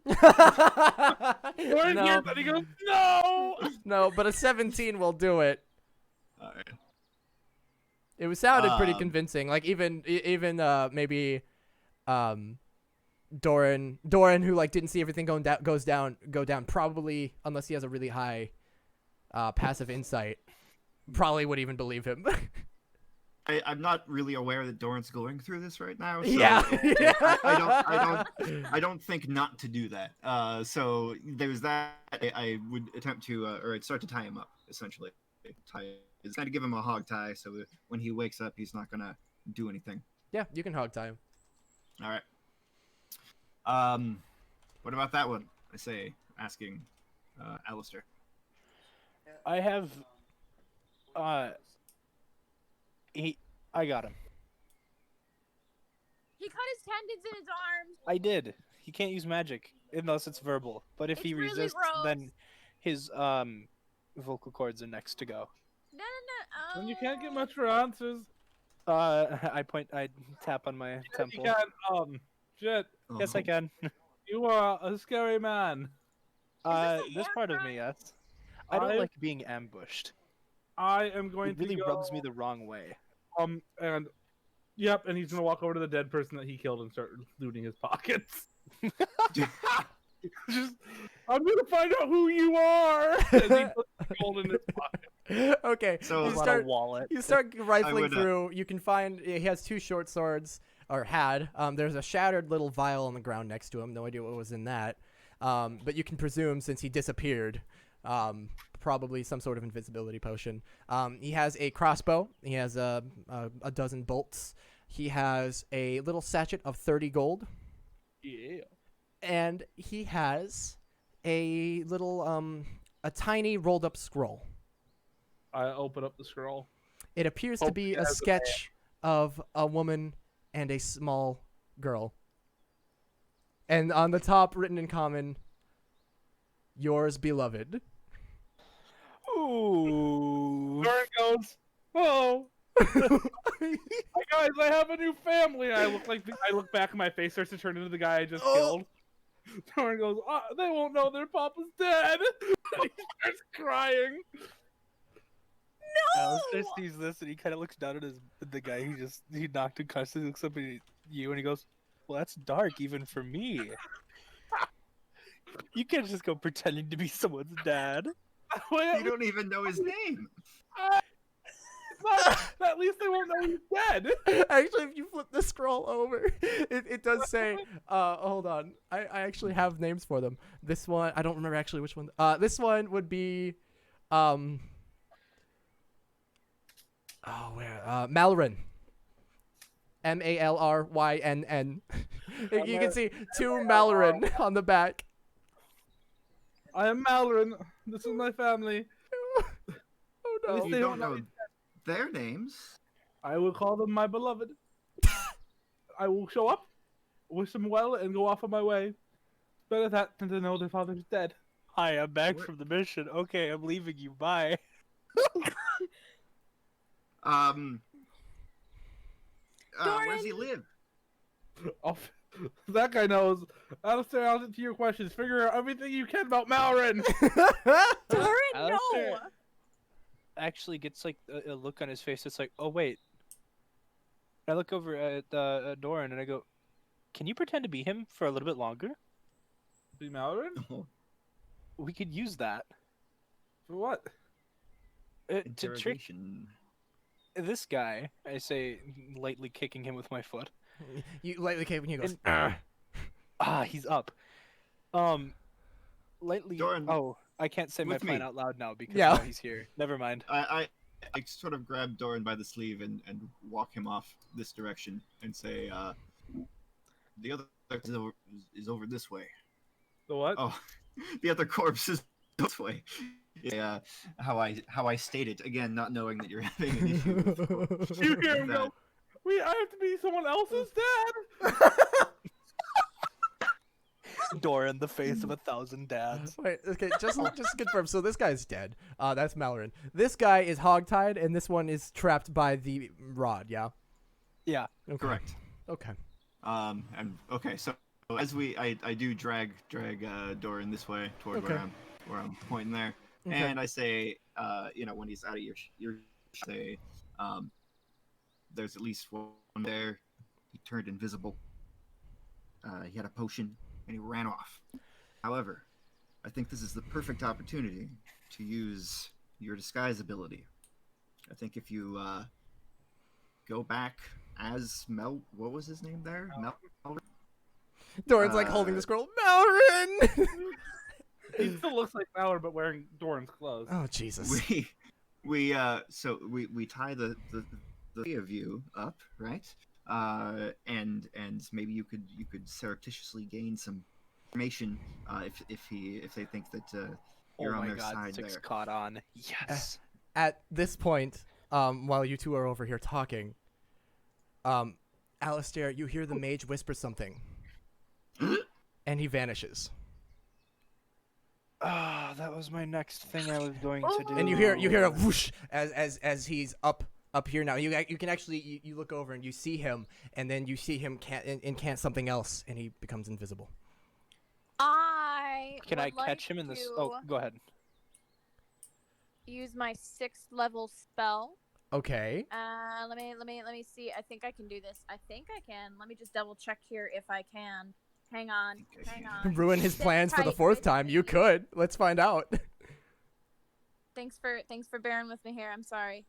Lauren no, hears that, he goes, no! no, but a 17 will do it. All right. It was sounded pretty Um, convincing. Like even maybe Doran who like didn't see everything go down probably, unless he has a really high passive insight, probably would even believe him. I'm not really aware that Doran's going through this right now. So Yeah. I don't think not to do that. So there's that. I would attempt to, or I'd start to tie him up, essentially. It's kind of give him a hog tie, so that when he wakes up, he's not gonna do anything. Yeah, you can hog tie him. All right. What about that one? I say, asking, Alistair. I have. I got him. He cut his tendons in his arms. I did. He can't use magic unless it's verbal. But if It's he really resists, gross. then his vocal cords are next to go. No. When you can't get much for answers, I tap on my you temple. can, Jet, Yes, I can. you are a scary man. a This hair part of cry? me, yes. I don't like being ambushed. I am going It really to go, rubs me the wrong way. and, yep, and he's gonna walk over to the dead person that he killed and start looting his pockets. Just, I'm gonna find out who you are. As he puts the gold in his pocket. Okay, So- you What a start wallet. you start rifling would, through. You can find he has 2 short swords, or had. There's a shattered little vial on the ground next to him. No idea what was in that. But you can presume since he disappeared, probably some sort of invisibility potion. He has a crossbow. He has a dozen bolts. He has a little sachet of 30 gold. Yeah. And he has a little a tiny rolled up scroll. I open up the scroll. It appears to be a sketch of a woman and a small girl. And on the top, written in common, yours beloved. Ooh. Doran goes, oh. Guys, I have a new family. I look back and my face starts to turn into the guy I just killed. Doran goes, they won't know their papa's dead. And he starts crying. Alistair sees this and he kind of looks down at the guy he knocked unconscious. He looks up at you and he goes, "Well, that's dark even for me. You can't just go pretending to be someone's dad." You don't even know his name. At least they won't know he's dead. Actually, if you flip the scroll over, it does say, hold on. I actually have names for them. This one, I don't remember actually which one. This one would be, Malryn. Malrynn. You can see 2 Malryn on the back. I am Malryn. This is my family. Oh At least no. they You don't don't know their names. I will call them my beloved. I will show up, wish them well, and go off on my way. Better that than to know their father's dead. Hi, I'm back from the mission. Okay, I'm leaving you. Bye. Where does he live? Oh, that guy knows. Alistair, I'll answer your questions. Figure out everything you can about Malryn. Doran, no! Alistair actually gets like a look on his face. It's like, oh wait. I look over at Doran and I go, "Can you pretend to be him for a little bit longer? Be Malryn? We could use that For what? to trick Interrogation. this guy." I say, lightly kicking him with my foot. You lightly cave and he goes, He's up. Lightly. Doran, Oh, I can't say my with plan me. out loud now because Yeah. now he's here. Never mind. I sort of grab Doran by the sleeve and walk him off this direction and say, the other is over this way. The what? Oh, the other corpse is this way. Yeah, how I state it again, not knowing that you're having an issue. With, You hear him that. go, I have to be someone else's dad? Doran, the face of 1,000 dads. Wait, okay, just confirm. So this guy's dead. That's Malryn. This guy is hogtied, and this one is trapped by the rod. Yeah. Yeah. Okay. Correct. Okay. And okay, so as I do drag Doran this way toward Okay. where I'm pointing there, Okay. and I say, when he's out of your say, there's at least one there. He turned invisible. He had a potion and he ran off. However, I think this is the perfect opportunity to use your disguise ability. I think if you go back as what was his name there? Doran's like holding the scroll. Malryn. He still looks like Malryn, but wearing Doran's clothes. Oh Jesus. we tie the three of you up, right? And maybe you could surreptitiously gain some information if they think that you're Oh on my their god, side 6 there. caught on. Yes. At this point, while you two are over here talking, Alistair, you hear the mage whisper something, and he vanishes. Ah, that was my next thing I was going to do. And you hear a whoosh as he's up here now. You can actually you look over and you see him, and then you see him incant something else, and he becomes invisible. Can I would like catch him in this? to Oh, go ahead. Use my 6th level spell. Okay. Let me see. I think I can do this. I think I can. Let me just double check here if I can. Hang on. Hang on. Ruin his Sit plans for the tight, 4th time. You Ricky. could. Let's find out. Thanks for bearing with me here. I'm sorry.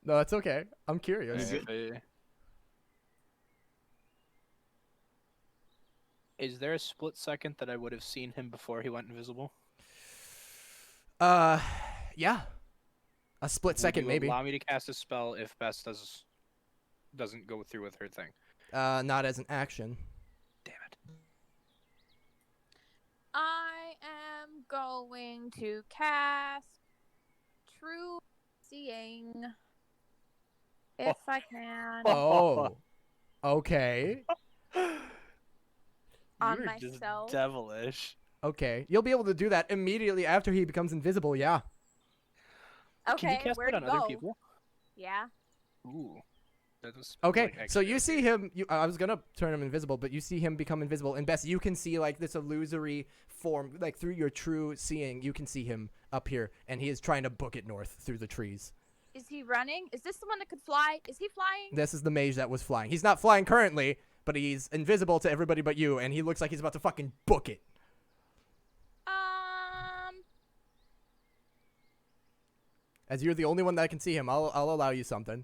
No, that's okay. I'm curious. Is there a split second that I would have seen him before he went invisible? Yeah. A split second, Would you maybe. allow me to cast a spell if Bess doesn't go through with her thing? Not as an action. Damn it. I am going to cast True Seeing. If I can. Oh. Okay. On You're myself. just devilish. Okay. You'll be able to do that immediately after he becomes invisible, yeah. Okay, Can you cast where that to on go? other people? Yeah. Ooh. That was, Okay, like, so you extra. see him. I was gonna turn him invisible, but you see him become invisible. And Bess, you can see like this illusory form, like through your true seeing. You can see him up here, and he is trying to book it north through the trees. Is he running? Is this the one that could fly? Is he flying? This is the mage that was flying. He's not flying currently, but he's invisible to everybody but you, and he looks like he's about to fucking book it. As you're the only one that can see him, I'll allow you something.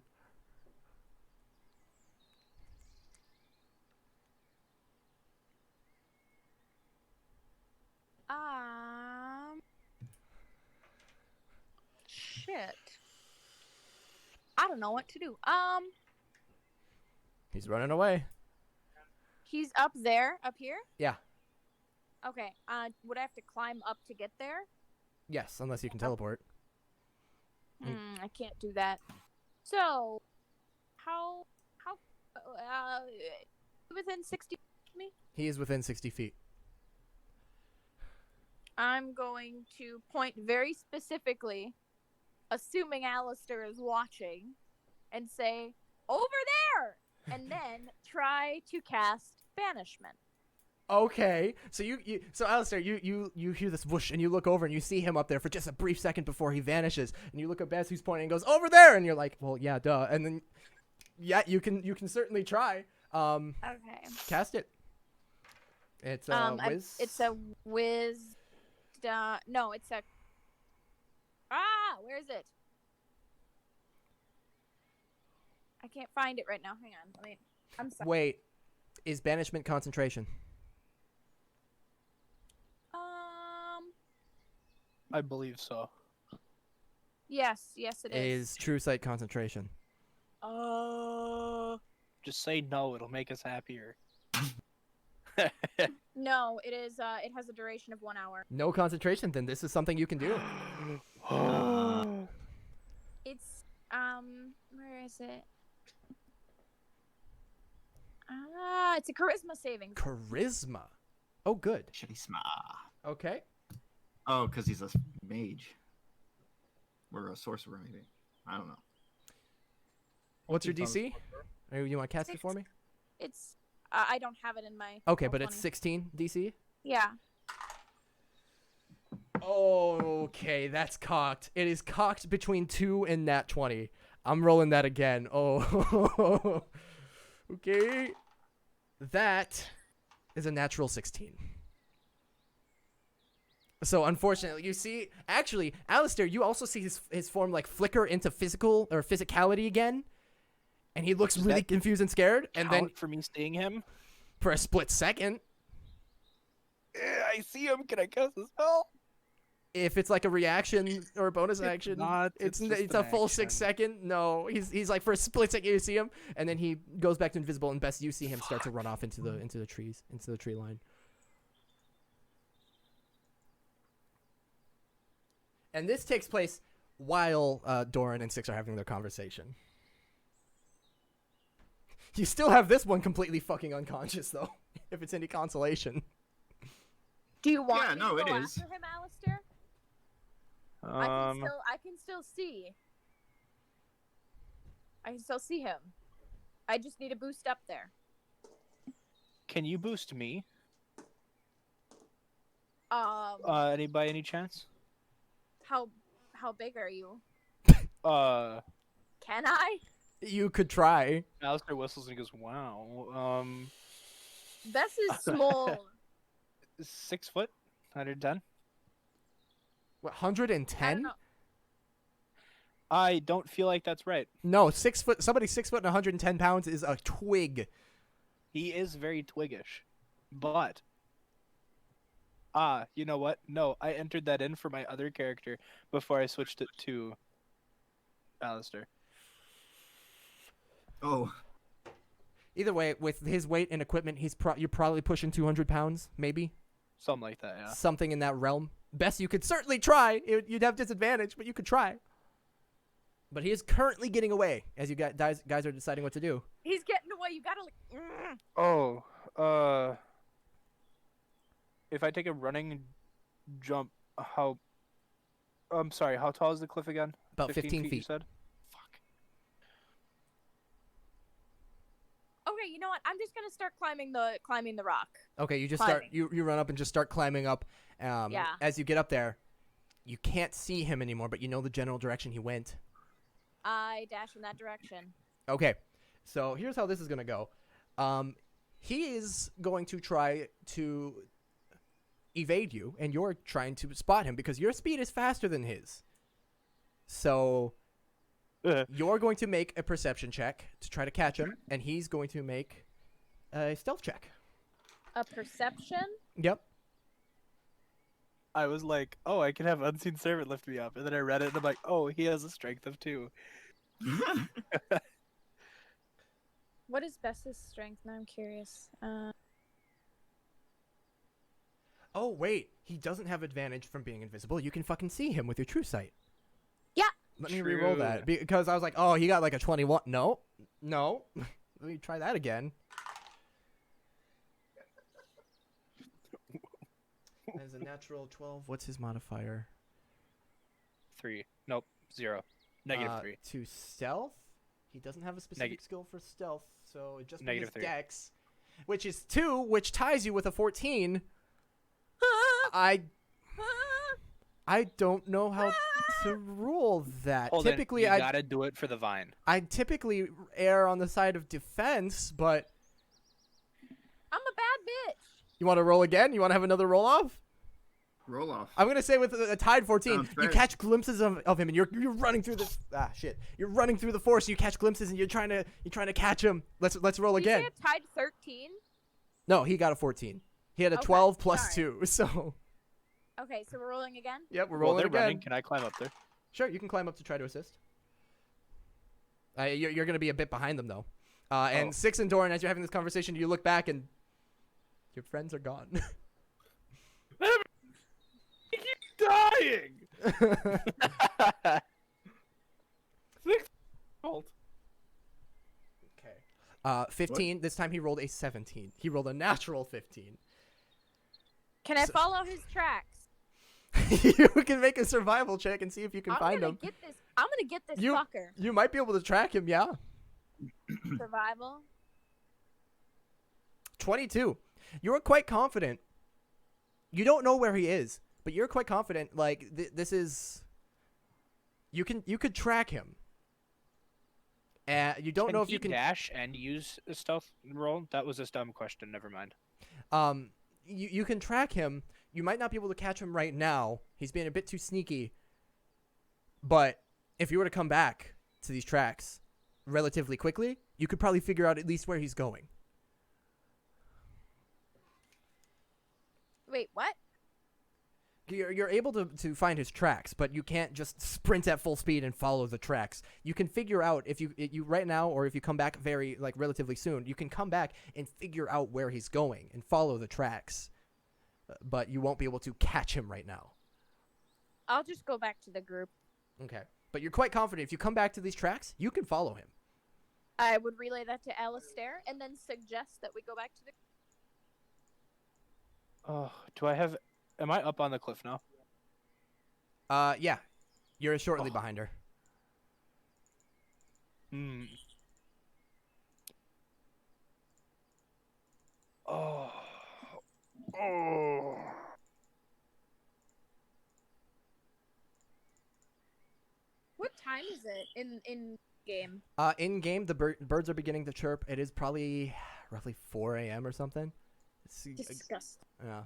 Shit. I don't know what to do. He's running away. He's up there, up here? Yeah. Okay. Would I have to climb up to get there? Yes, unless you can teleport. I can't do that. So, how, within 60 feet of me? He is within 60 feet. I'm going to point very specifically, assuming Alistair is watching, and say, over there! And then try to cast Banishment. Okay, so so Alistair, you hear this whoosh, and you look over, and you see him up there for just a brief second before he vanishes, and you look at Bess, who's pointing, and goes, over there! And you're like, well, yeah, duh. And then, yeah, you can certainly try. Okay. Cast it. It's whiz. It's a whiz. No, it's a. Where is it? I can't find it right now. Hang on. I'm sorry. Wait, is banishment concentration? I believe so. Yes, it is. Is true sight concentration? Just say no, it'll make us happier. No, it is. It has a duration of 1 hour. No concentration, then this is something you can do. It's where is it? It's a charisma saving. Charisma. Oh, good. Charisma. Okay. Oh, because he's a mage. Or a sorcerer, maybe. I don't know. What's your DC? You want to cast it for me? It's. I don't have it in my. Okay, but it's 20. 16 DC? Yeah. Okay, that's cocked. It is cocked between 2 and nat 20. I'm rolling that again. Oh. Okay. That is a natural 16. So unfortunately, you see, actually, Alistair, you also see his form like flicker into physical or physicality again, and he looks really confused and scared. And then for me seeing him, for a split second, I see him. Can I cast a spell? if it's like a reaction or a bonus action, not. it's just a an full action. 6 second. No, he's like for a split second you see him, and then he goes back to invisible, and Bess, you see him start to run off into the trees, into the tree line. And this takes place while Doran and Six are having their conversation. You still have this one completely fucking unconscious, though, if it's any consolation. Do you want Yeah, me no, to it go is. after him, Alistair? I can still see. I can still see him. I just need a boost up there. Can you boost me? By any chance? How big are you? Uh, Can I? You could try. Alistair whistles and he goes, "Wow." Bess is small. 6 foot, 110. What, I 110? don't know. I don't feel like that's right. No, 6 foot. Somebody 6 foot and 110 pounds is a twig. He is very twiggish, but you know what? No, I entered that in for my other character before I switched it to Alistair. Oh, Either way, with his weight and equipment, you're probably pushing 200 pounds, maybe Something like that, yeah. something in that realm. Best you could certainly try. You'd have disadvantage, but you could try. But he is currently getting away as you guys are deciding what to do. He's getting away. You gotta. If I take a running jump, how tall is the cliff again? About 15 You feet. said? Fuck. Okay, you know what? I'm just gonna start climbing the rock. Okay, you just Climbing. start. You run up and just start climbing up. Yeah. As you get up there, you can't see him anymore, but you know the general direction he went. I dash in that direction. Okay, so here's how this is gonna go. He is going to try to evade you, and you're trying to spot him because your speed is faster than his. So you're going to make a perception check to try to catch him, and he's going to make a stealth check. A perception? Yep. I was like, oh, I can have Unseen Servant lift me up. And then I read it, and I'm like, oh, he has a strength of 2. What is Bess's strength? Now I'm curious. Oh, wait. He doesn't have advantage from being invisible. You can fucking see him with your true sight. Yeah. Let me re-roll that. Because I was like, oh, he got like a 21. No. No. Let me try that again. As a natural 12. What's his modifier? 3. Nope. 0. Negative 3. To stealth? He doesn't have a specific skill for stealth, so it just be his Negative 3. dex. Which is 2, which ties you with a 14. I don't know how to rule that. Hold Typically, you gotta do it for the vine. I typically err on the side of defense, but I'm a bad bitch. you want to roll again? You want to have another roll off? roll off. I'm gonna say with a tied 14, Sounds you fair. catch glimpses of him, and you're running through this You're running through the forest. And you catch glimpses, and you're trying to catch him. Let's roll Did again. you say I tied 13? No, he got a 14. He had a Okay, 12 plus sorry. 2. So Okay, so we're rolling again? yep, we're While rolling they're again. running, can I climb up there? Sure, you can climb up to try to assist. You're going to be a bit behind them, though. And Six and Doran, as you're having this conversation, you look back and your friends are gone. He keeps dying. 6 fault. Okay. 15. This time he rolled a 17. He rolled a natural 15. Can I follow his tracks? You can make a survival check and see if you can find him. I'm gonna get this fucker. You might be able to track him, yeah. Survival. 22. You're quite confident. You don't know where he is, but you're quite confident. Like this is. You could track him. You don't know if you can dash and use a stealth roll. That was a dumb question. Never mind. You can track him. You might not be able to catch him right now. He's being a bit too sneaky. But if you were to come back to these tracks relatively quickly, you could probably figure out at least where he's going. Wait, what? You're able to find his tracks, but you can't just sprint at full speed and follow the tracks. You can figure out if you right now, or if you come back relatively soon, you can come back and figure out where he's going and follow the tracks. But you won't be able to catch him right now. I'll just go back to the group. Okay. But you're quite confident if you come back to these tracks, you can follow him. I would relay that to Alistair and then suggest that we go back to the. Oh, am I up on the cliff now? Yeah. You're shortly behind her. Hmm. Oh. Oh. What time is it in game? In game, the birds are beginning to chirp. It is probably roughly 4 a.m. or something. Disgusting. Yeah.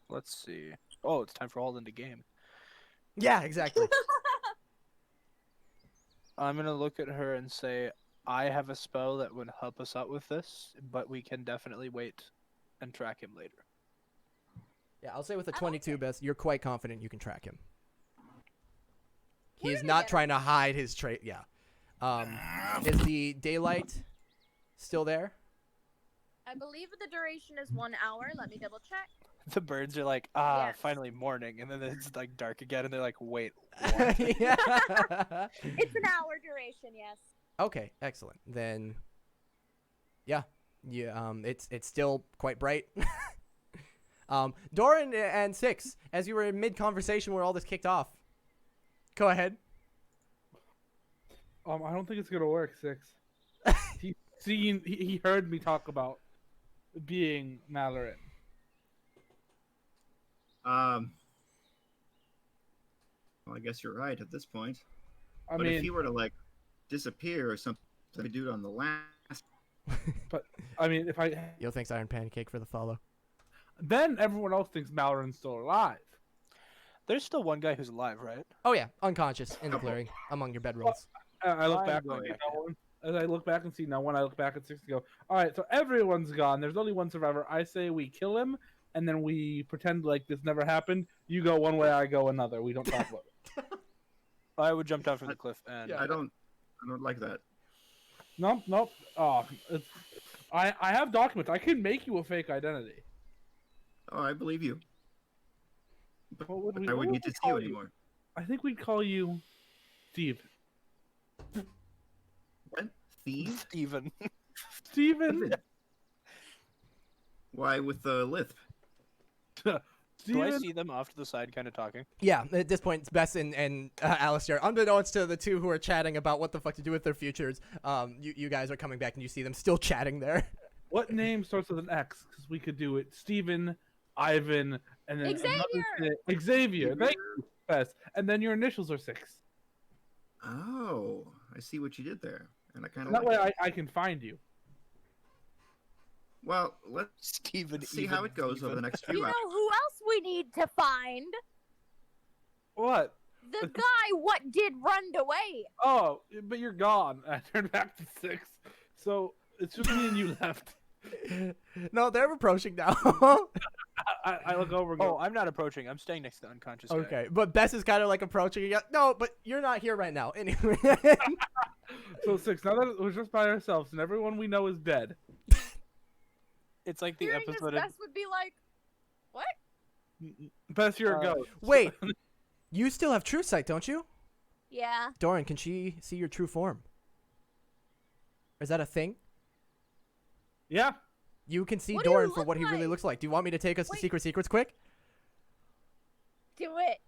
Let's see. Oh, it's time for all in the game. Yeah, exactly. I'm gonna look at her and say, I have a spell that would help us out with this, but we can definitely wait and track him later. Yeah, I'll say with a I like 22 it. best, you're quite confident you can track him. He We're is gonna not get trying to hide his trait. Yeah. Is the daylight still there? I believe the duration is 1 hour. Let me double check. The birds are like, Yes. finally morning, and then it's like dark again, and they're like, wait, Yeah. It's an hour duration, yes. Okay, excellent. Then, yeah, it's still quite bright. Doran and Six, as you were in mid conversation where all this kicked off, go ahead. I don't think it's gonna work, Six. He heard me talk about being Malaran. Well, I guess you're right at this point. I But mean, if he were to like disappear or something, like do it on the last. if I Yo, thanks Iron Pancake for the follow. then everyone else thinks Malaran's still alive. There's still one guy who's alive, right? Oh yeah, unconscious in the clearing among your bedrolls. I look I'm back going and see back no one. As I look back and see no one, I look back at Six and go, all right, so everyone's gone. There's only one survivor. I say we kill him, and then we pretend like this never happened. You go one way, I go another. We don't talk about it. I would jump down from the cliff and. I don't like that. Nope. Oh, I have documents. I can make you a fake identity. Oh, I believe you. But What would I we would need to see you call you? anymore. I think we'd call you Steve. What? Thief? Steven. Steven. Why with the lisp? Do I Steven. see them off to the side, kind of talking? Yeah, at this point, it's Bess and Alistair, unbeknownst to the two who are chatting about what the fuck to do with their futures, you guys are coming back and you see them still chatting there. What name starts with an X? Because we could do it. Steven, Ivan, and then Xavier! Xavier. Thank you, Bess. And then your initials are 6. Oh, I see what you did there, and I kind of That like way it. I can find you. Well, let's Steven. see how it goes over the next few You hours. know who else we need to find? What? The guy what did run away. Oh, but you're gone. I turned back to 6. So it's just me and you left. No, they're approaching now. I look over and go, Oh, I'm not approaching. I'm staying next to the unconscious guy. Okay, but Bess is kind of like approaching. You. No, but you're not here right now. Anyway. so 6, now that we're just by ourselves and everyone we know is dead. It's like the Hearing this, episode. Bess would be like, what? Bess, you're a ghost. Wait, you still have true sight, don't you? Yeah. Doran, can she see your true form? Is that a thing? Yeah. You can see What do you Doran for look what he really like? looks like. Do you want me to take us to Wait. Secret Secrets quick? Do it.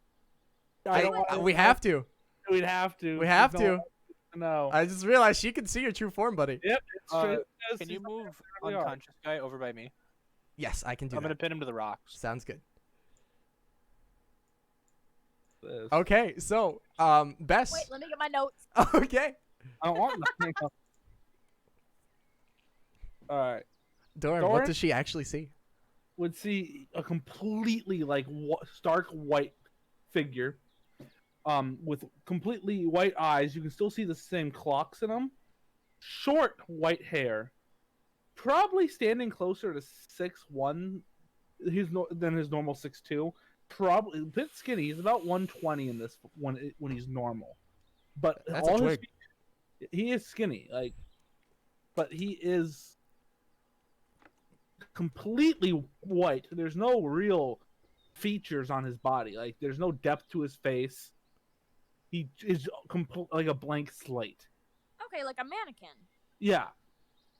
I don't wanna- We have to. We'd have to. We have There's to. No. I just realized she can see your true form, buddy. Yep. It's Uh, straight. Can you move we are. unconscious guy over by me? Yes, I can do I'm that. gonna pin him to the rocks. Sounds good. This. Okay, so Bess. Wait, let me get my notes. Okay, I don't want nothing. All right. Doran, what Doran? does she actually see? Would see a completely like stark white figure, with completely white eyes. You can still see the same clocks in them. Short white hair, probably standing closer to 6'1", than his normal 6'2". Probably a bit skinny. He's about 120 in this when he's normal, but That's a all his twig. he is skinny, like, but he is completely white. There's no real features on his body. Like, there's no depth to his face. He is like a blank slate. Okay, like a mannequin. Yeah,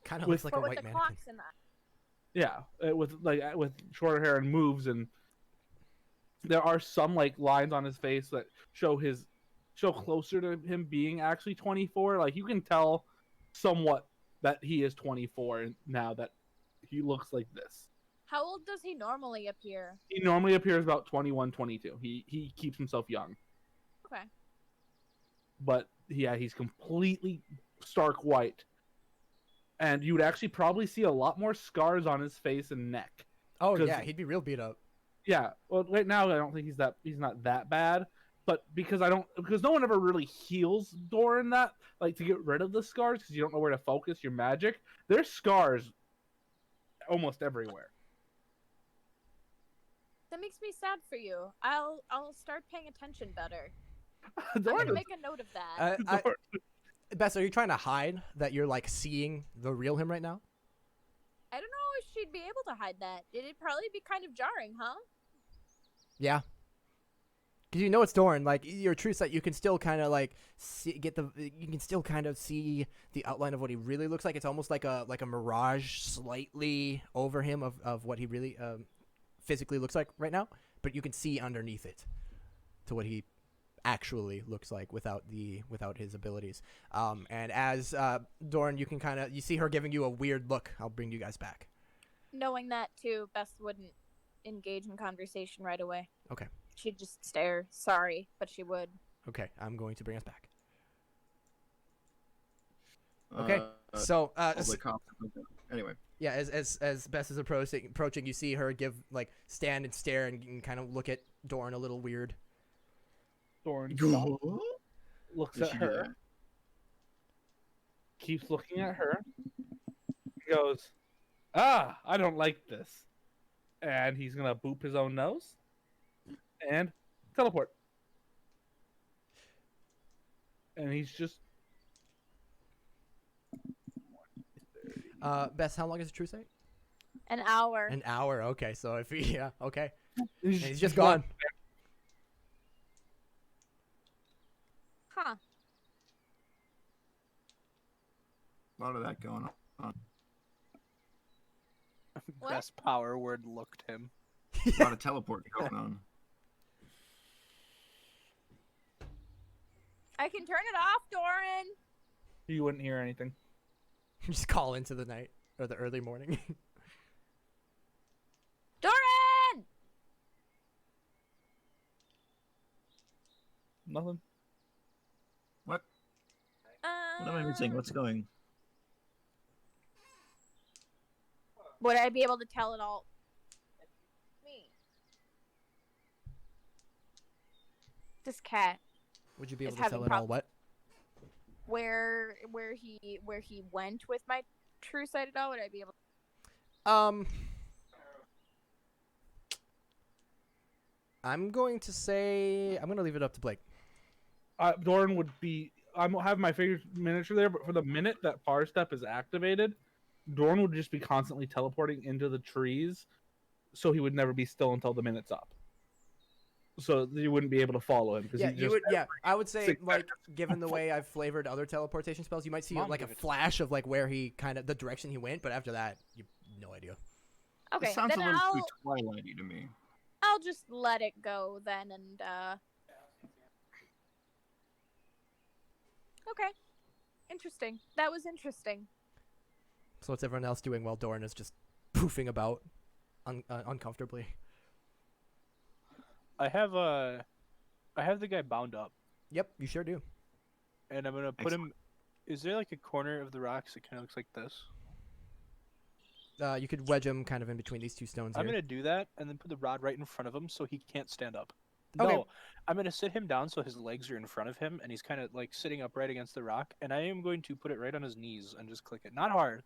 Kind of With- looks like but a with white the mannequin. clocks in that. yeah, with shorter hair and moves, and there are some like lines on his face that show closer to him being actually 24. Like, you can tell somewhat that he is 24 now that he looks like this. How old does he normally appear? He normally appears about 21, 22. He keeps himself young. Okay. But yeah, he's completely stark white. And you would actually probably see a lot more scars on his face and neck. Oh 'Cause- yeah, he'd be real beat up. Yeah. Well, right now I don't think he's not that bad. But because no one ever really heals Doran that like to get rid of the scars because you don't know where to focus your magic. There's scars almost everywhere. That makes me sad for you. I'll start paying attention better. I'm Doran gonna is- make a note of that. Bess, are you trying to hide that you're like seeing the real him right now? I don't know if she'd be able to hide that. It'd probably be kind of jarring, huh? Yeah. Because you know it's Doran. Like your true sight, you can still kind of like you can still kind of see the outline of what he really looks like. It's almost like a mirage slightly over him of what he really physically looks like right now. But you can see underneath it to what he actually looks like without his abilities. And as Doran, you can you see her giving you a weird look. I'll bring you guys back. Knowing that too, Beth wouldn't engage in conversation right away. Okay. She'd just stare. Sorry, but she would. Okay, I'm going to bring us back. Okay, so anyway. yeah, as Bess is approaching, you see her stand and stare and kind of look at Doran a little weird. Doran looks at Did she do her, that? keeps looking at her, goes, "Ah, I don't like this," and he's gonna boop his own nose and teleport. And he's just Bess, how long is a true sight? An hour. An hour. Okay, so if okay, he's, and he's just gone. Huh. A lot of that going on. What? Best power word looked him. A lot of teleport going on. I can turn it off, Doran. You wouldn't hear anything. Just call into the night or the early morning. Doran! Nothing. What? What am I missing? What's going? Would I be able to tell it all? Me. This cat. Would you be able Is to tell having it all what? Where he went with my true sight at all? Would I be able? I'm going to say I'm going to leave it up to Blake. Doran would be. I have my favorite miniature there, but for the minute that Far Step is activated, Doran would just be constantly teleporting into the trees, so he would never be still until the minute's up. So you wouldn't be able to follow him because Yeah, he would. Yeah, I would say six like given the way I've flavored other teleportation spells, you might see Mom like a gave it to me. flash of like where he the direction he went, but after that, you no idea. Okay, It sounds a then little I'll too Twilighty to me. I'll just let it go then, and okay, interesting. That was interesting. So what's everyone else doing while Doran is just poofing about uncomfortably? I have the guy bound up, Yep, you sure do. and I'm gonna put him. Is there like a corner of the rocks that kind of looks like this? You could wedge him kind of in between these two stones I'm here. gonna do that, and then put the rod right in front of him so he can't stand up. Okay. No, I'm gonna sit him down so his legs are in front of him, and he's kind of like sitting upright against the rock. And I am going to put it right on his knees and just click it, not hard.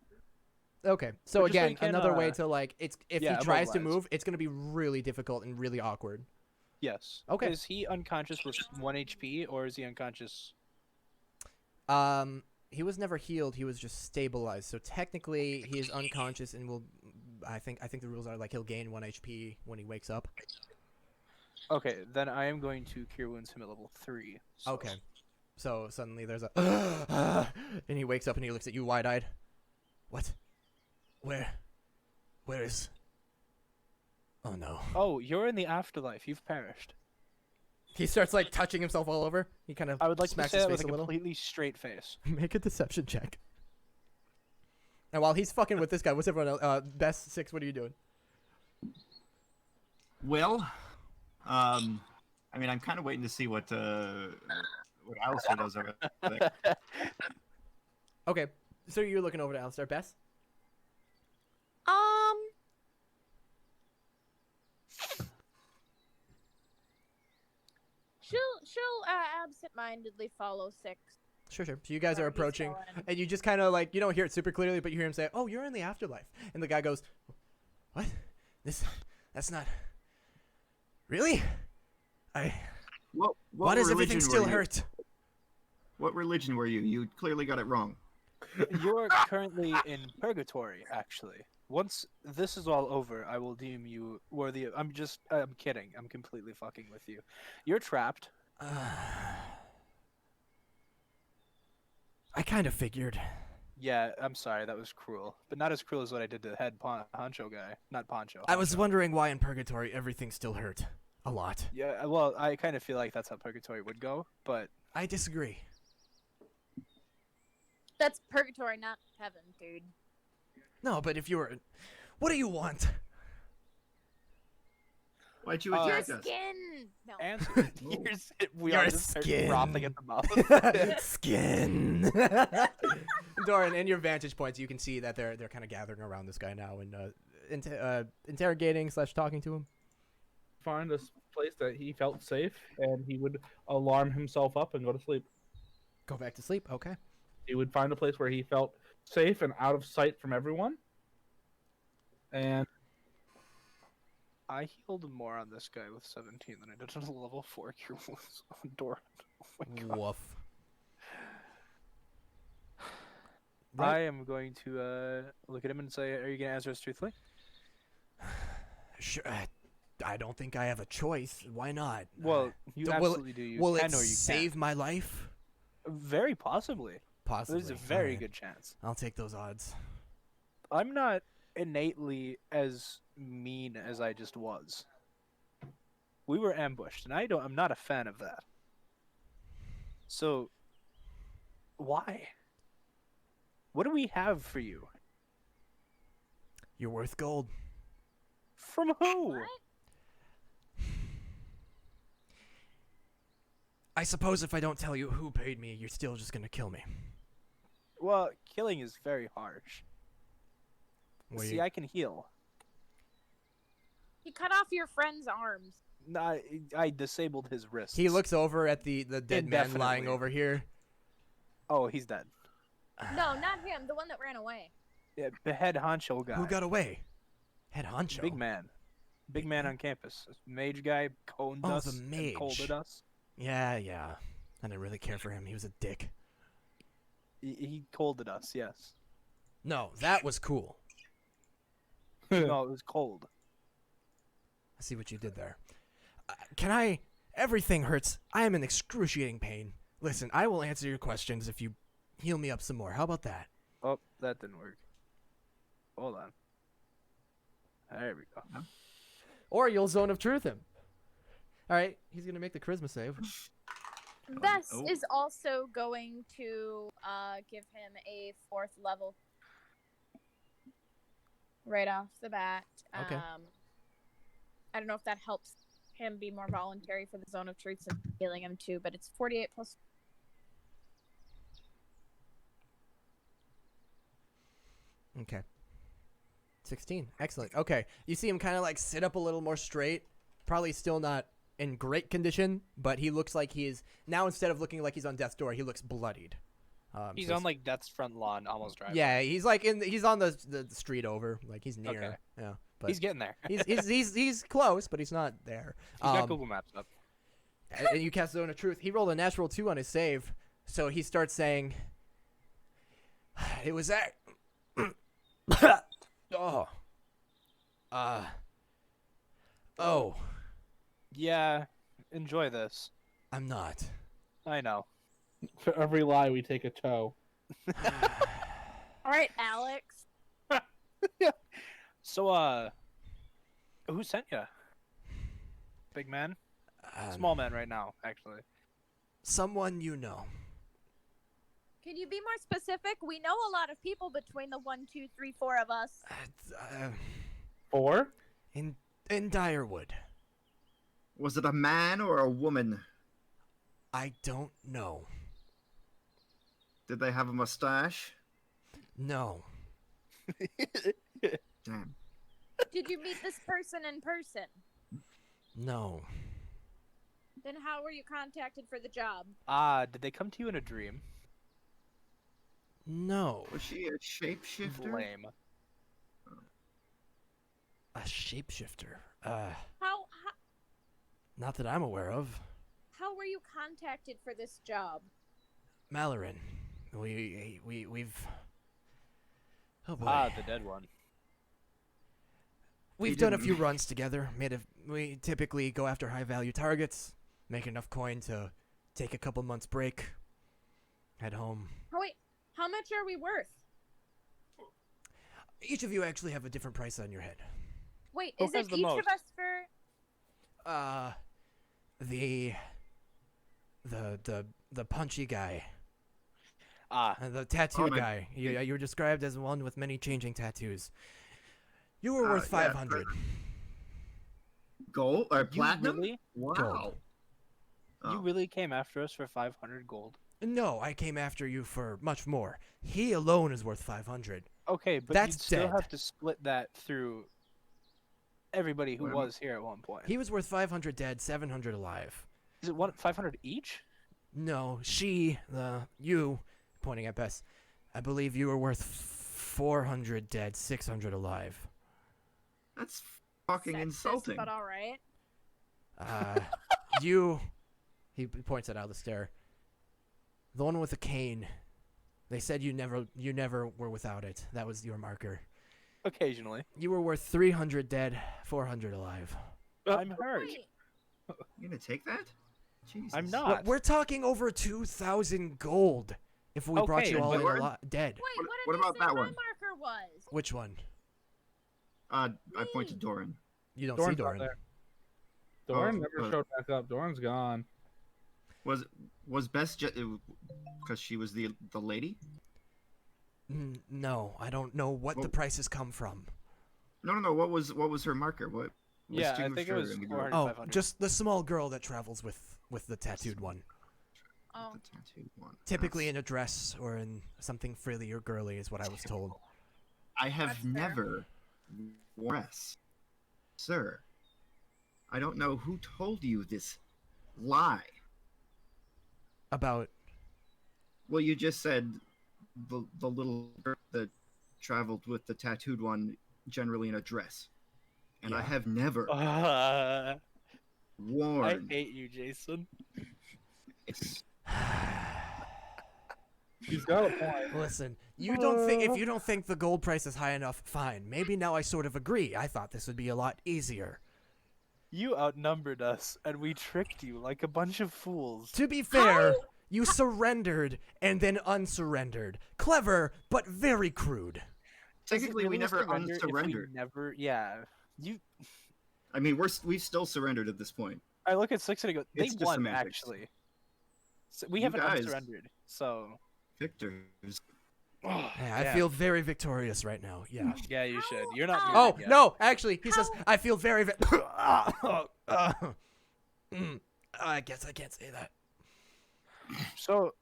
Okay, so But just so again, he can, another way to like if yeah, he tries to immobilize. move, it's gonna be really difficult and really awkward. Yes. Okay. Is he unconscious with 1 HP, or is he unconscious? He was never healed. He was just stabilized. So technically, he is unconscious and will. I think the rules are like he'll gain 1 HP when he wakes up. Okay, then I am going to cure wounds him at level 3. So. Okay. So suddenly there's a and he wakes up and he looks at you wide-eyed. What? Where is? Oh no. Oh, you're in the afterlife. You've perished. He starts like touching himself all over. He kind of I would like to smacks say his that face with a a little. completely straight face. Make a deception check. And while he's fucking with this guy, what's everyone else? Best 6, what are you doing? Well, I mean, I'm kind of waiting to see what Alistair does over there. Okay, so you're looking over to Alistair. Bess? She'll absent-mindedly follow Six. Sure. So you guys are where he's approaching, going. and you just kind of like, you don't hear it super clearly, but you hear him say, "Oh, you're in the afterlife." And the guy goes, "What? That's not really. Why does everything religion still were you? hurt?" What religion were you? You clearly got it wrong. You're currently in purgatory, actually. Once this is all over, I will deem you worthy of... I'm kidding. I'm completely fucking with you. You're trapped. I kind of figured. Yeah, I'm sorry, that was cruel. But not as cruel as what I did to the head honcho guy. Not Poncho. I was Honcho. wondering why in purgatory everything still hurt a lot. Yeah, well, I kind of feel like that's how purgatory would go, but... I disagree. That's purgatory, not heaven, dude. No, but if you were, what do you want? Why'd you Your attack us? skin. No. Answer. Oh. We Your all just start skin. frothing at the mouth. Skin. Doran, in your vantage points, you can see that they're kind of gathering around this guy now and interrogating / talking to him. Find a place that he felt safe, and he would alarm himself up and go to sleep. Go back to sleep. Okay. He would find a place where he felt safe and out of sight from everyone. And I healed more on this guy with 17 than I did on a level 4 cure wounds on Doran. Oh my god. Woof. I am going to look at him and say, are you going to answer us truthfully? Sure. I don't think I have a choice. Why not? Well, you absolutely do. You Will can it or you save can't. my life? Very possibly. Possibly. There's a very Alright. good chance. I'll take those odds. I'm not innately as mean as I just was. We were ambushed, and I'm not a fan of that. So, why? What do we have for you? You're worth gold. From who? What? I suppose if I don't tell you who paid me, you're still just gonna kill me. Well, killing is very harsh. What See, I can heal. He cut off your friend's arms. No, I disabled his wrists. He looks over at the dead man lying Indefinitely. over here. Oh, he's dead. No, not him. The one that ran away. Yeah, the head honcho guy. Who got away? Head honcho. Big man. Big man on campus. Mage guy coned Oh, us the and mage. colded us. Yeah. I didn't really care for him. He was a dick. He colded us, yes. No, that was cool. No, it was cold. I see what you did there. Can I? Everything hurts. I am in excruciating pain. Listen, I will answer your questions if you heal me up some more. How about that? Oh, that didn't work. Hold on. There we go. Or you'll zone of truth him. All right, he's gonna make the charisma save. Bess oh. is also going to give him a 4th level right off the bat. Okay. I don't know if that helps him be more voluntary for the zone of truth and healing him too, but it's 48 plus. Okay. 16. Excellent. Okay. You see him kind of like sit up a little more straight. Probably still not in great condition, but he looks like he is now, instead of looking like he's on death's door, he looks bloodied. He's so on like death's front lawn, almost driving. Yeah, he's like he's on the street over, like he's near. Okay. Yeah, but He's getting there. he's close, but he's not there. He's got Google Maps up. And you cast Zone of Truth. He rolled a natural 2 on his save, so he starts saying, "It was that." Oh. Oh. Yeah, enjoy this. I'm not. I know. for every lie, we take a toe. All right, Alex. So, who sent you? Big man? Small man right now, actually. Someone you know. Can you be more specific? We know a lot of people between the 1, 2, 3, 4 of us. 4? In Direwood. Was it a man or a woman? I don't know. Did they have a mustache? No. Damn. Did you meet this person in person? No. Then how were you contacted for the job? Did they come to you in a dream? No. Was she a shapeshifter? Lame. A shapeshifter. How Not that I'm aware of. how were you contacted for this job? Mallorin. We've... Oh boy. The dead one. We've done a few runs together. We typically go after high-value targets, make enough coin to take a couple months break, head home. Oh wait, how much are we worth? Each of you actually have a different price on your head. Wait, Who is it has the each most? of us for? The punchy guy, the tattoo Oh, my- guy. You were described as one with many changing tattoos. You were worth yeah, 500. Gold or platinum? Really? Wow. Gold. You Oh. really came after us for 500 gold? No, I came after you for much more. He alone is worth 500. Okay, but That's you'd still dead. have to split that through everybody who What am- was here at one point. He was worth 500 dead, 700 alive. Is it 500 each? No, you, pointing at Bess, I believe you were worth 400 dead, 600 alive. That's fucking Sexist, insulting. but all right. He points at Alistair. The one with the cane. They said you never were without it. That was your marker. Occasionally. You were worth 300 dead, 400 alive. I'm hurt. Wait, You gonna take that? Jesus. I'm We're, not. we're talking over 2,000 gold. If we brought Okay, you all in Lord. dead. wait, What did about they say that my one? marker was? Which one? I point to Doran. You don't Doran's see not Doran. there. Doran Oh, never showed back up. Doran's gone. Was Bess because she was the lady? No, I don't know what the Well- prices come from. No. What was her marker? What? Yeah, I distinguished think it her was in the 400. group? Oh, 500. just the small girl that travels with the tattooed one. Oh, The tattooed one. Typically That's- in a dress or in something frilly or girly is what I was told. I have That's fair. never worn a dress, sir. I don't know who told you this lie. About Well, you just said the little girl that traveled with the tattooed one generally in a dress, and I Yeah. have never I worn. hate you, Jason. It's He's got a point. listen, you don't think if you don't think the gold price is high enough, fine. Maybe now I sort of agree. I thought this would be a lot easier. You outnumbered us, and we tricked you like a bunch of fools. To be fair, you surrendered and then unsurrendered. Clever, but very crude. Is it technically we really a never surrender if we unsurrendered. never, yeah. You. I mean, we've still surrendered at this point. I look at Six and I go, they It's just won semantics. actually. So we You haven't guys- unsurrendered, so. Victors. Yeah, I Yeah. feel very victorious right now. Yeah. Yeah, you How- should. You're not. how- Oh muted yet. no! Actually, he says How- I feel very. I guess I can't say that. So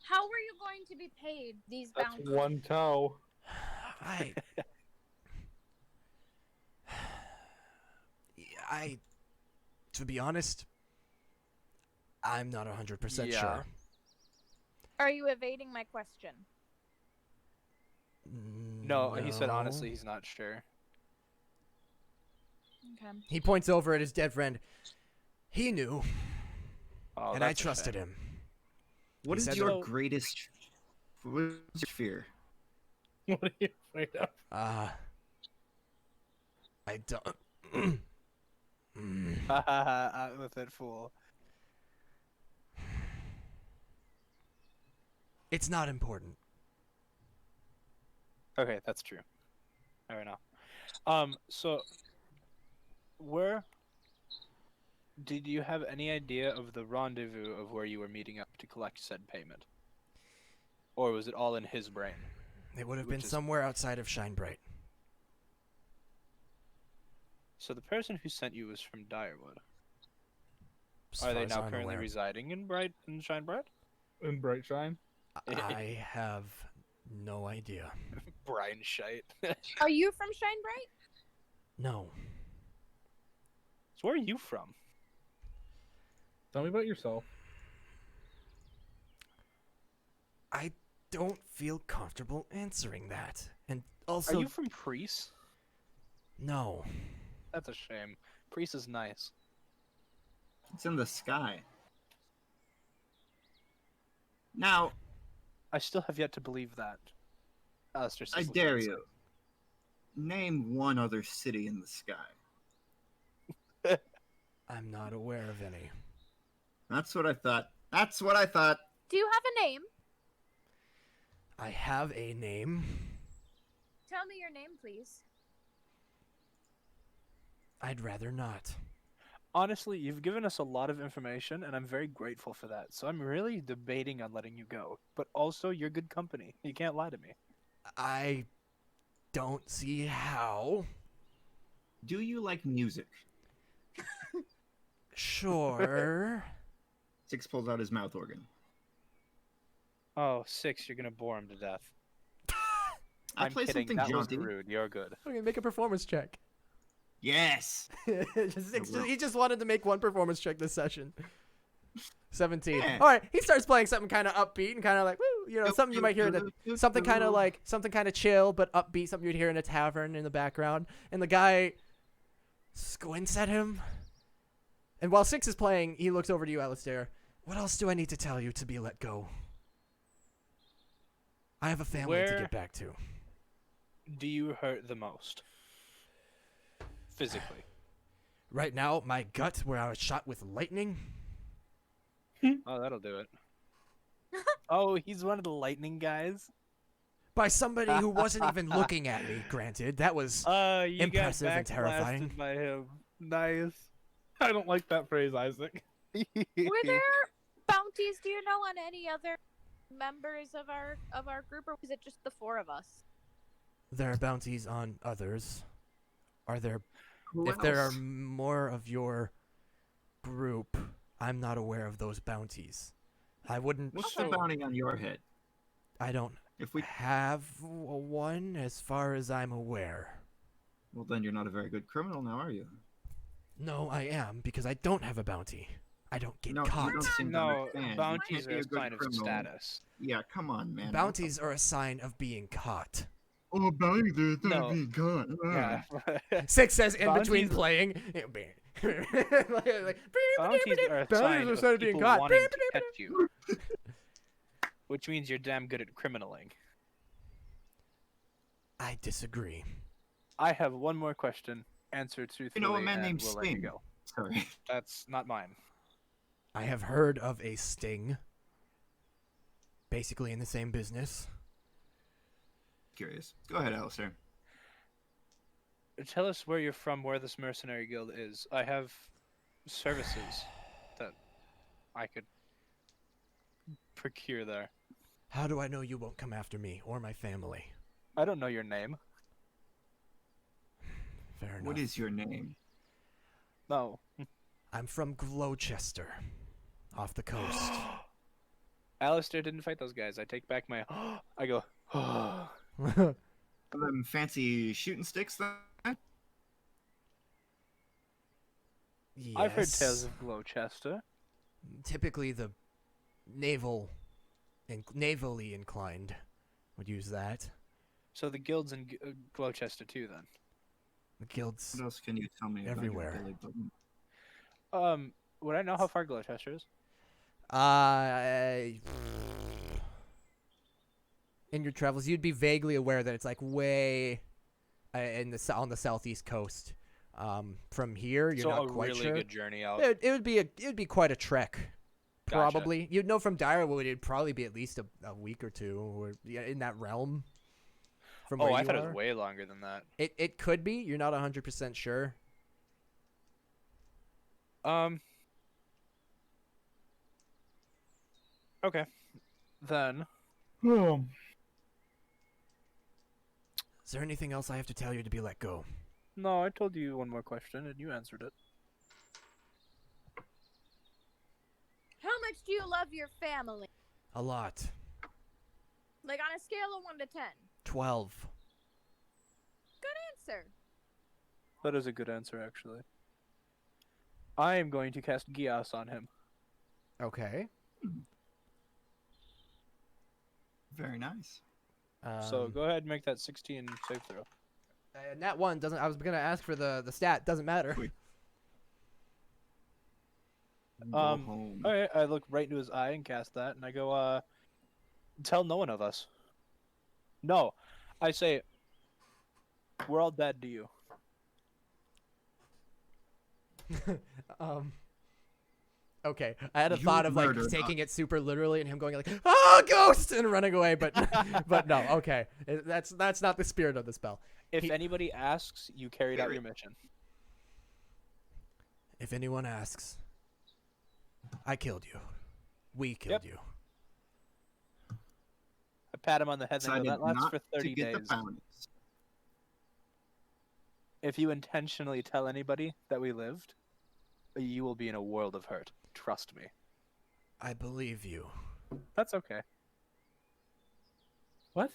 how were you going to be paid these That's bounties? one toe. To be honest, I'm not 100% Yeah. sure. Are you evading my question? no, he said No. honestly, he's not sure. Okay. He points over at his dead friend. He knew, Oh, and I that's a trusted shame. him. What He is said your so- greatest? What is your fear? What are you afraid of? I don't. Out with it, fool. It's not important. Okay, that's true. Fair enough. So where did you have any idea of the rendezvous of where you were meeting up to collect said payment? Or was it all in his brain? It would have been Which is- somewhere outside of Shinebright. So the person who sent you was from Direwood. as Are far they as now I'm currently aware. residing in Shinebright? In Bright Shine? I have no idea. Brian Shite. Are you from Shinebright? No. So where are you from? Tell me about yourself. I don't feel comfortable answering that. And Are also, you from Priest? no. That's a shame. Priest is nice. It's in the sky. Now, I still have yet to believe that. Alistair I says, dare you. Name one other city in the sky. I'm not aware of any. That's what I thought. That's what I thought. Do you have a name? I have a name. Tell me your name, please. I'd rather not. Honestly, you've given us a lot of information, and I'm very grateful for that. So I'm really debating on letting you go. But also, you're good company. You can't lie to me. I don't see how. Do you like music? Sure. Six pulls out his mouth organ. Oh, 6, you're gonna bore him to death. I I'm play kidding. something That jaunty. was rude. You're good. Okay, make a performance check. Yes. He just wanted to make one performance check this session. 17. Yeah. All right, he starts playing something kind of upbeat and kind of like, woo, you know, something you might hear in something kind of chill but upbeat, something you'd hear in a tavern in the background. And the guy squints at him. And while 6 is playing, he looks over to you, Alistair. What else do I need to tell you to be let go? I have a family to Where- get back to. Do you hurt the most? Physically. Right now, my gut, where I was shot with lightning. Oh, that'll do it. Oh, he's one of the lightning guys? By somebody who wasn't even looking at me, granted. That was You impressive got and terrifying. backblasted by him. Nice. I don't like that phrase, Isaac. Were there bounties, do you know, on any other members of our group, or was it just the 4 of us? There are bounties on others. Are there... Who If there are else? more of your group, I'm not aware of those bounties. I wouldn't... What's the bounty on your head? I don't If we, have one as far as I'm aware. well, then you're not a very good criminal now, are you? No, I am, because I don't have a bounty. I don't get No, you caught. don't seem to No, understand. You bounties can't are be a a good sign of criminal. status. Yeah, come on, man. Bounties are a sign of being caught. Oh, bounties are No. being caught. Yeah. 6 says in between Bounties- playing. Bounties are a Bounties sign are of sign of being people caught. wanting to catch you. Which means you're damn good at criminaling. I disagree. I have one more question. Answer truthfully, You know a man and named we'll let you Sting? go. Sorry. That's not mine. I have heard of a sting. Basically in the same business. Curious. Go ahead, Alistair. Tell us where you're from, where this mercenary guild is. I have services that I could procure there. How do I know you won't come after me or my family? I don't know your name. Fair enough. What is your name? No. I'm from Gloucester, off the coast. Alistair didn't fight those guys. I take back my. I go. Them fancy shooting sticks, then? Yes. I've heard tales of Gloucester. Typically, the navally inclined would use that. So the guild's in Gloucester too, then. The guilds. What else can you tell me Everywhere. about your Billy Button? Would I know how far Gloucester is? In your travels, you'd be vaguely aware that it's like way on the southeast coast. From here, you're So not a quite really sure. good journey out. It would be quite a trek. Gotcha. Probably. You'd know from Direwood it'd probably be at least a week or two, or in that realm. From where Oh, I you thought it are. was way longer than that. It could be. You're not 100% sure. Okay. Then. Is there anything else I have to tell you to be let go? No, I told you one more question and you answered it. How much do you love your family? A lot. Like on a scale of 1 to 10. 12. Answer. That is a good answer, actually. I am going to cast Gias on him. Okay. Very nice. So go ahead and make that 16 save throw. And that one doesn't. I was gonna ask for the stat. Doesn't matter. Wait. Go home. Okay, I look right into his eye and cast that, and I go, tell no one of us. No, I say, we're all dead to you. Okay, I had a You thought of like murdered taking it super literally and him going like, "Oh, ghost!" and running away, but but no. Okay, that's not the spirit of the spell. If anybody asks, you carried out your mission. If anyone asks, I killed you. We killed you. I pat him on the head and I go, Decided that lasts not for to 30 get the days. bounties. If you intentionally tell anybody that we lived, you will be in a world of hurt. Trust me. I believe you. That's okay. What?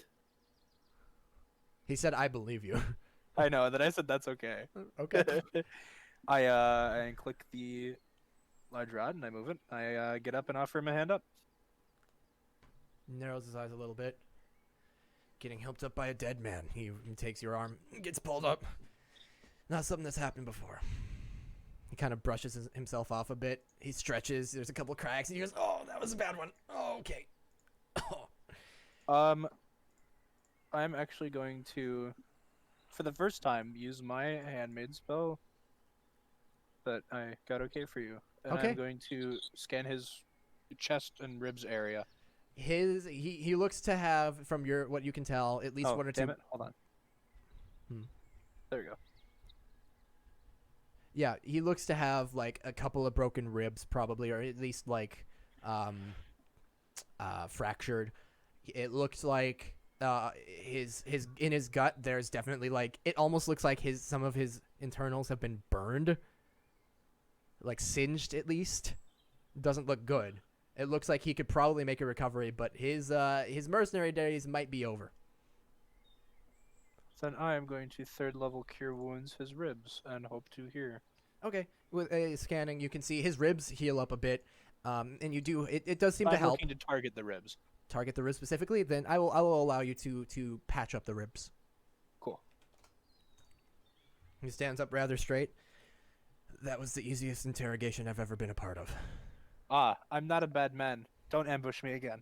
He said, "I believe you." I know, and then I said that's okay. Okay. I click the large rod and I move it. I get up and offer him a hand up. Narrows his eyes a little bit. Getting helped up by a dead man. He takes your arm, gets pulled up. Not something that's happened before. He kind of brushes himself off a bit. He stretches. There's a couple cracks. And he goes, "Oh, that was a bad one. Oh, okay." I'm actually going to, for the first time, use my handmade spell that I got okay for you. And Okay. I'm going to scan his chest and ribs area. He looks to have, from your what you can tell, at least one or damn two. it. Hold on. Hmm. There we go. Yeah, he looks to have like a couple of broken ribs, probably, or at least like fractured. It looks like his in his gut. There's definitely like it almost looks like some of his internals have been burned, like singed at least. Doesn't look good. It looks like he could probably make a recovery, but his mercenary days might be over. Then I am going to third level cure wounds his ribs and hope to heal. Okay, with a scanning, you can see his ribs heal up a bit, and you do it does seem to I'm help. looking to target the ribs. Target the ribs specifically. Then I will allow you to patch up the ribs. Cool. He stands up rather straight. That was the easiest interrogation I've ever been a part of. I'm not a bad man. Don't ambush me again.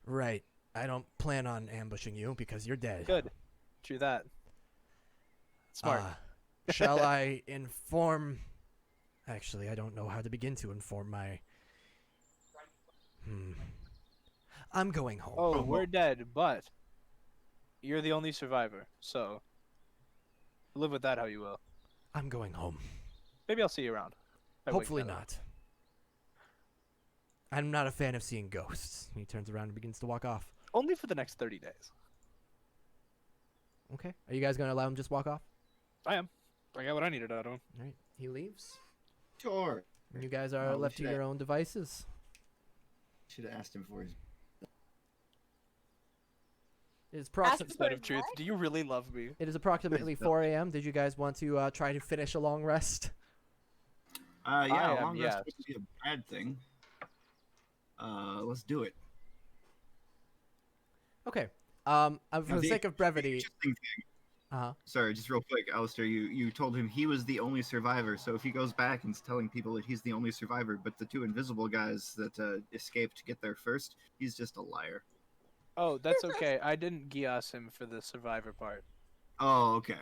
Right. I don't plan on ambushing you because you're dead. Good. True that. Smart. Shall I inform... Actually, I don't know how to begin to inform my... I'm going home. Oh, we're dead, but you're the only survivor, so live with that how you will. I'm going home. Maybe I'll see you around. Hopefully not. I'm not a fan of seeing ghosts. He turns around and begins to walk off. Only for the next 30 days. Okay. Are you guys going to allow him to just walk off? I am. I got what I needed out of him. All right. He leaves. Sure. And you guys are Oh, we left to should your own devices. Should have asked him for his. It is Ask him Spread for of his truth. what? Do you really love me? It is approximately 4 a.m. Did you guys want to try to finish a long rest? Yeah, am, long yes. rest wouldn't be a bad thing. Let's do it. Okay. For Now, the sake of brevity. interesting thing- Uh-huh. Sorry, just real quick, Alistair, you told him he was the only survivor, so if he goes back and is telling people that he's the only survivor, but the two invisible guys that escaped get there first, he's just a liar. Oh, that's okay. I didn't Gias him for the survivor part. Oh, okay.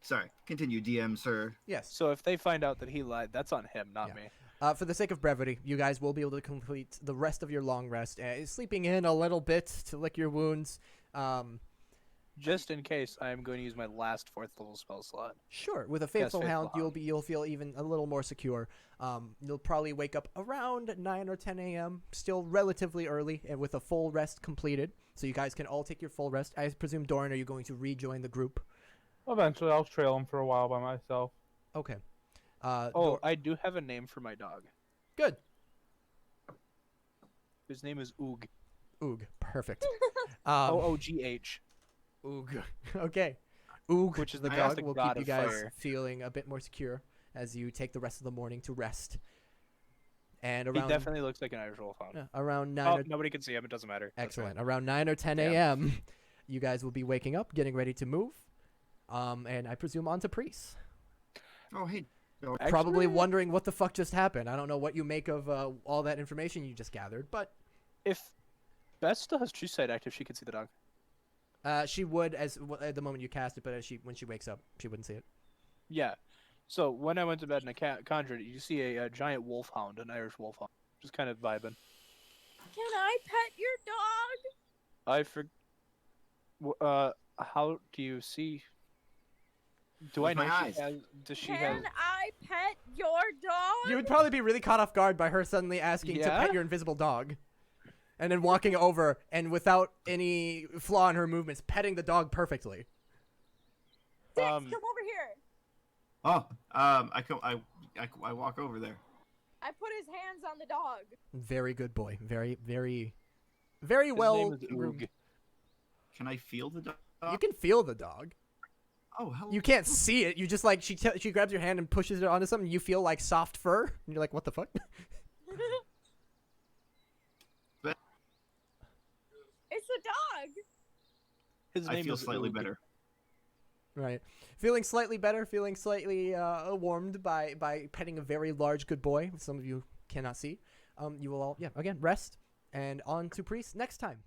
Sorry, continue, DM, sir. Yes. So if they find out that he lied, that's on him, not Yeah. me. For the sake of brevity, you guys will be able to complete the rest of your long rest, sleeping in a little bit to lick your wounds. Just in case, I am going to use my last 4th level spell slot. Sure, with a faithful Faithful hound, Hound. you'll feel even a little more secure. You'll probably wake up around 9 or 10 a.m. Still relatively early, and with a full rest completed, so you guys can all take your full rest. I presume, Doran, are you going to rejoin the group? Eventually, I'll trail him for a while by myself. Okay. I do have a name for my dog. Good. His name is Oog. Oog. Perfect. OOGH. Oog. Okay. Oog, Which is the the dog, Gothic will god keep you of guys fire. feeling a bit more secure as you take the rest of the morning to rest. And He around definitely looks like an Irish wolfhound. around 9 Oh, or nobody can see him. It doesn't matter. That's excellent. fine. Around 9 or 10 Yeah. a.m., you guys will be waking up, getting ready to move. And I presume on to Priest. Oh, hey. Probably Actually, wondering what the fuck just happened. I don't know what you make of all that information you just gathered, but if Beth still has True Sight active, she can see the dog. she would at the moment you cast it, but when she wakes up, she wouldn't see it. Yeah. So when I went to bed and I conjured it, you see a giant wolfhound, an Irish wolfhound, just kind of vibing. Can I pet your dog? How do you see? Do With I know my eyes. she has? Does she Can have? I pet your dog? You would probably be really caught off guard by her suddenly asking to Yeah? pet your invisible dog. And then walking over and without any flaw in her movements, petting the dog perfectly. Dix, come over here. Oh, I walk over there. I put his hands on the dog. Very good boy. Very, very, very His well name is groomed. Oog. Can I feel the dog? You can feel the dog. Oh, hello. You can't see it. You just like she grabs your hand and pushes it onto something. You feel like soft fur, and you're like, "What the fuck?" It's a dog. His I name feel is slightly Oog. better. Right. Feeling slightly better. Feeling slightly warmed by petting a very large good boy. Some of you cannot see. You will all again rest and on to Priest next time.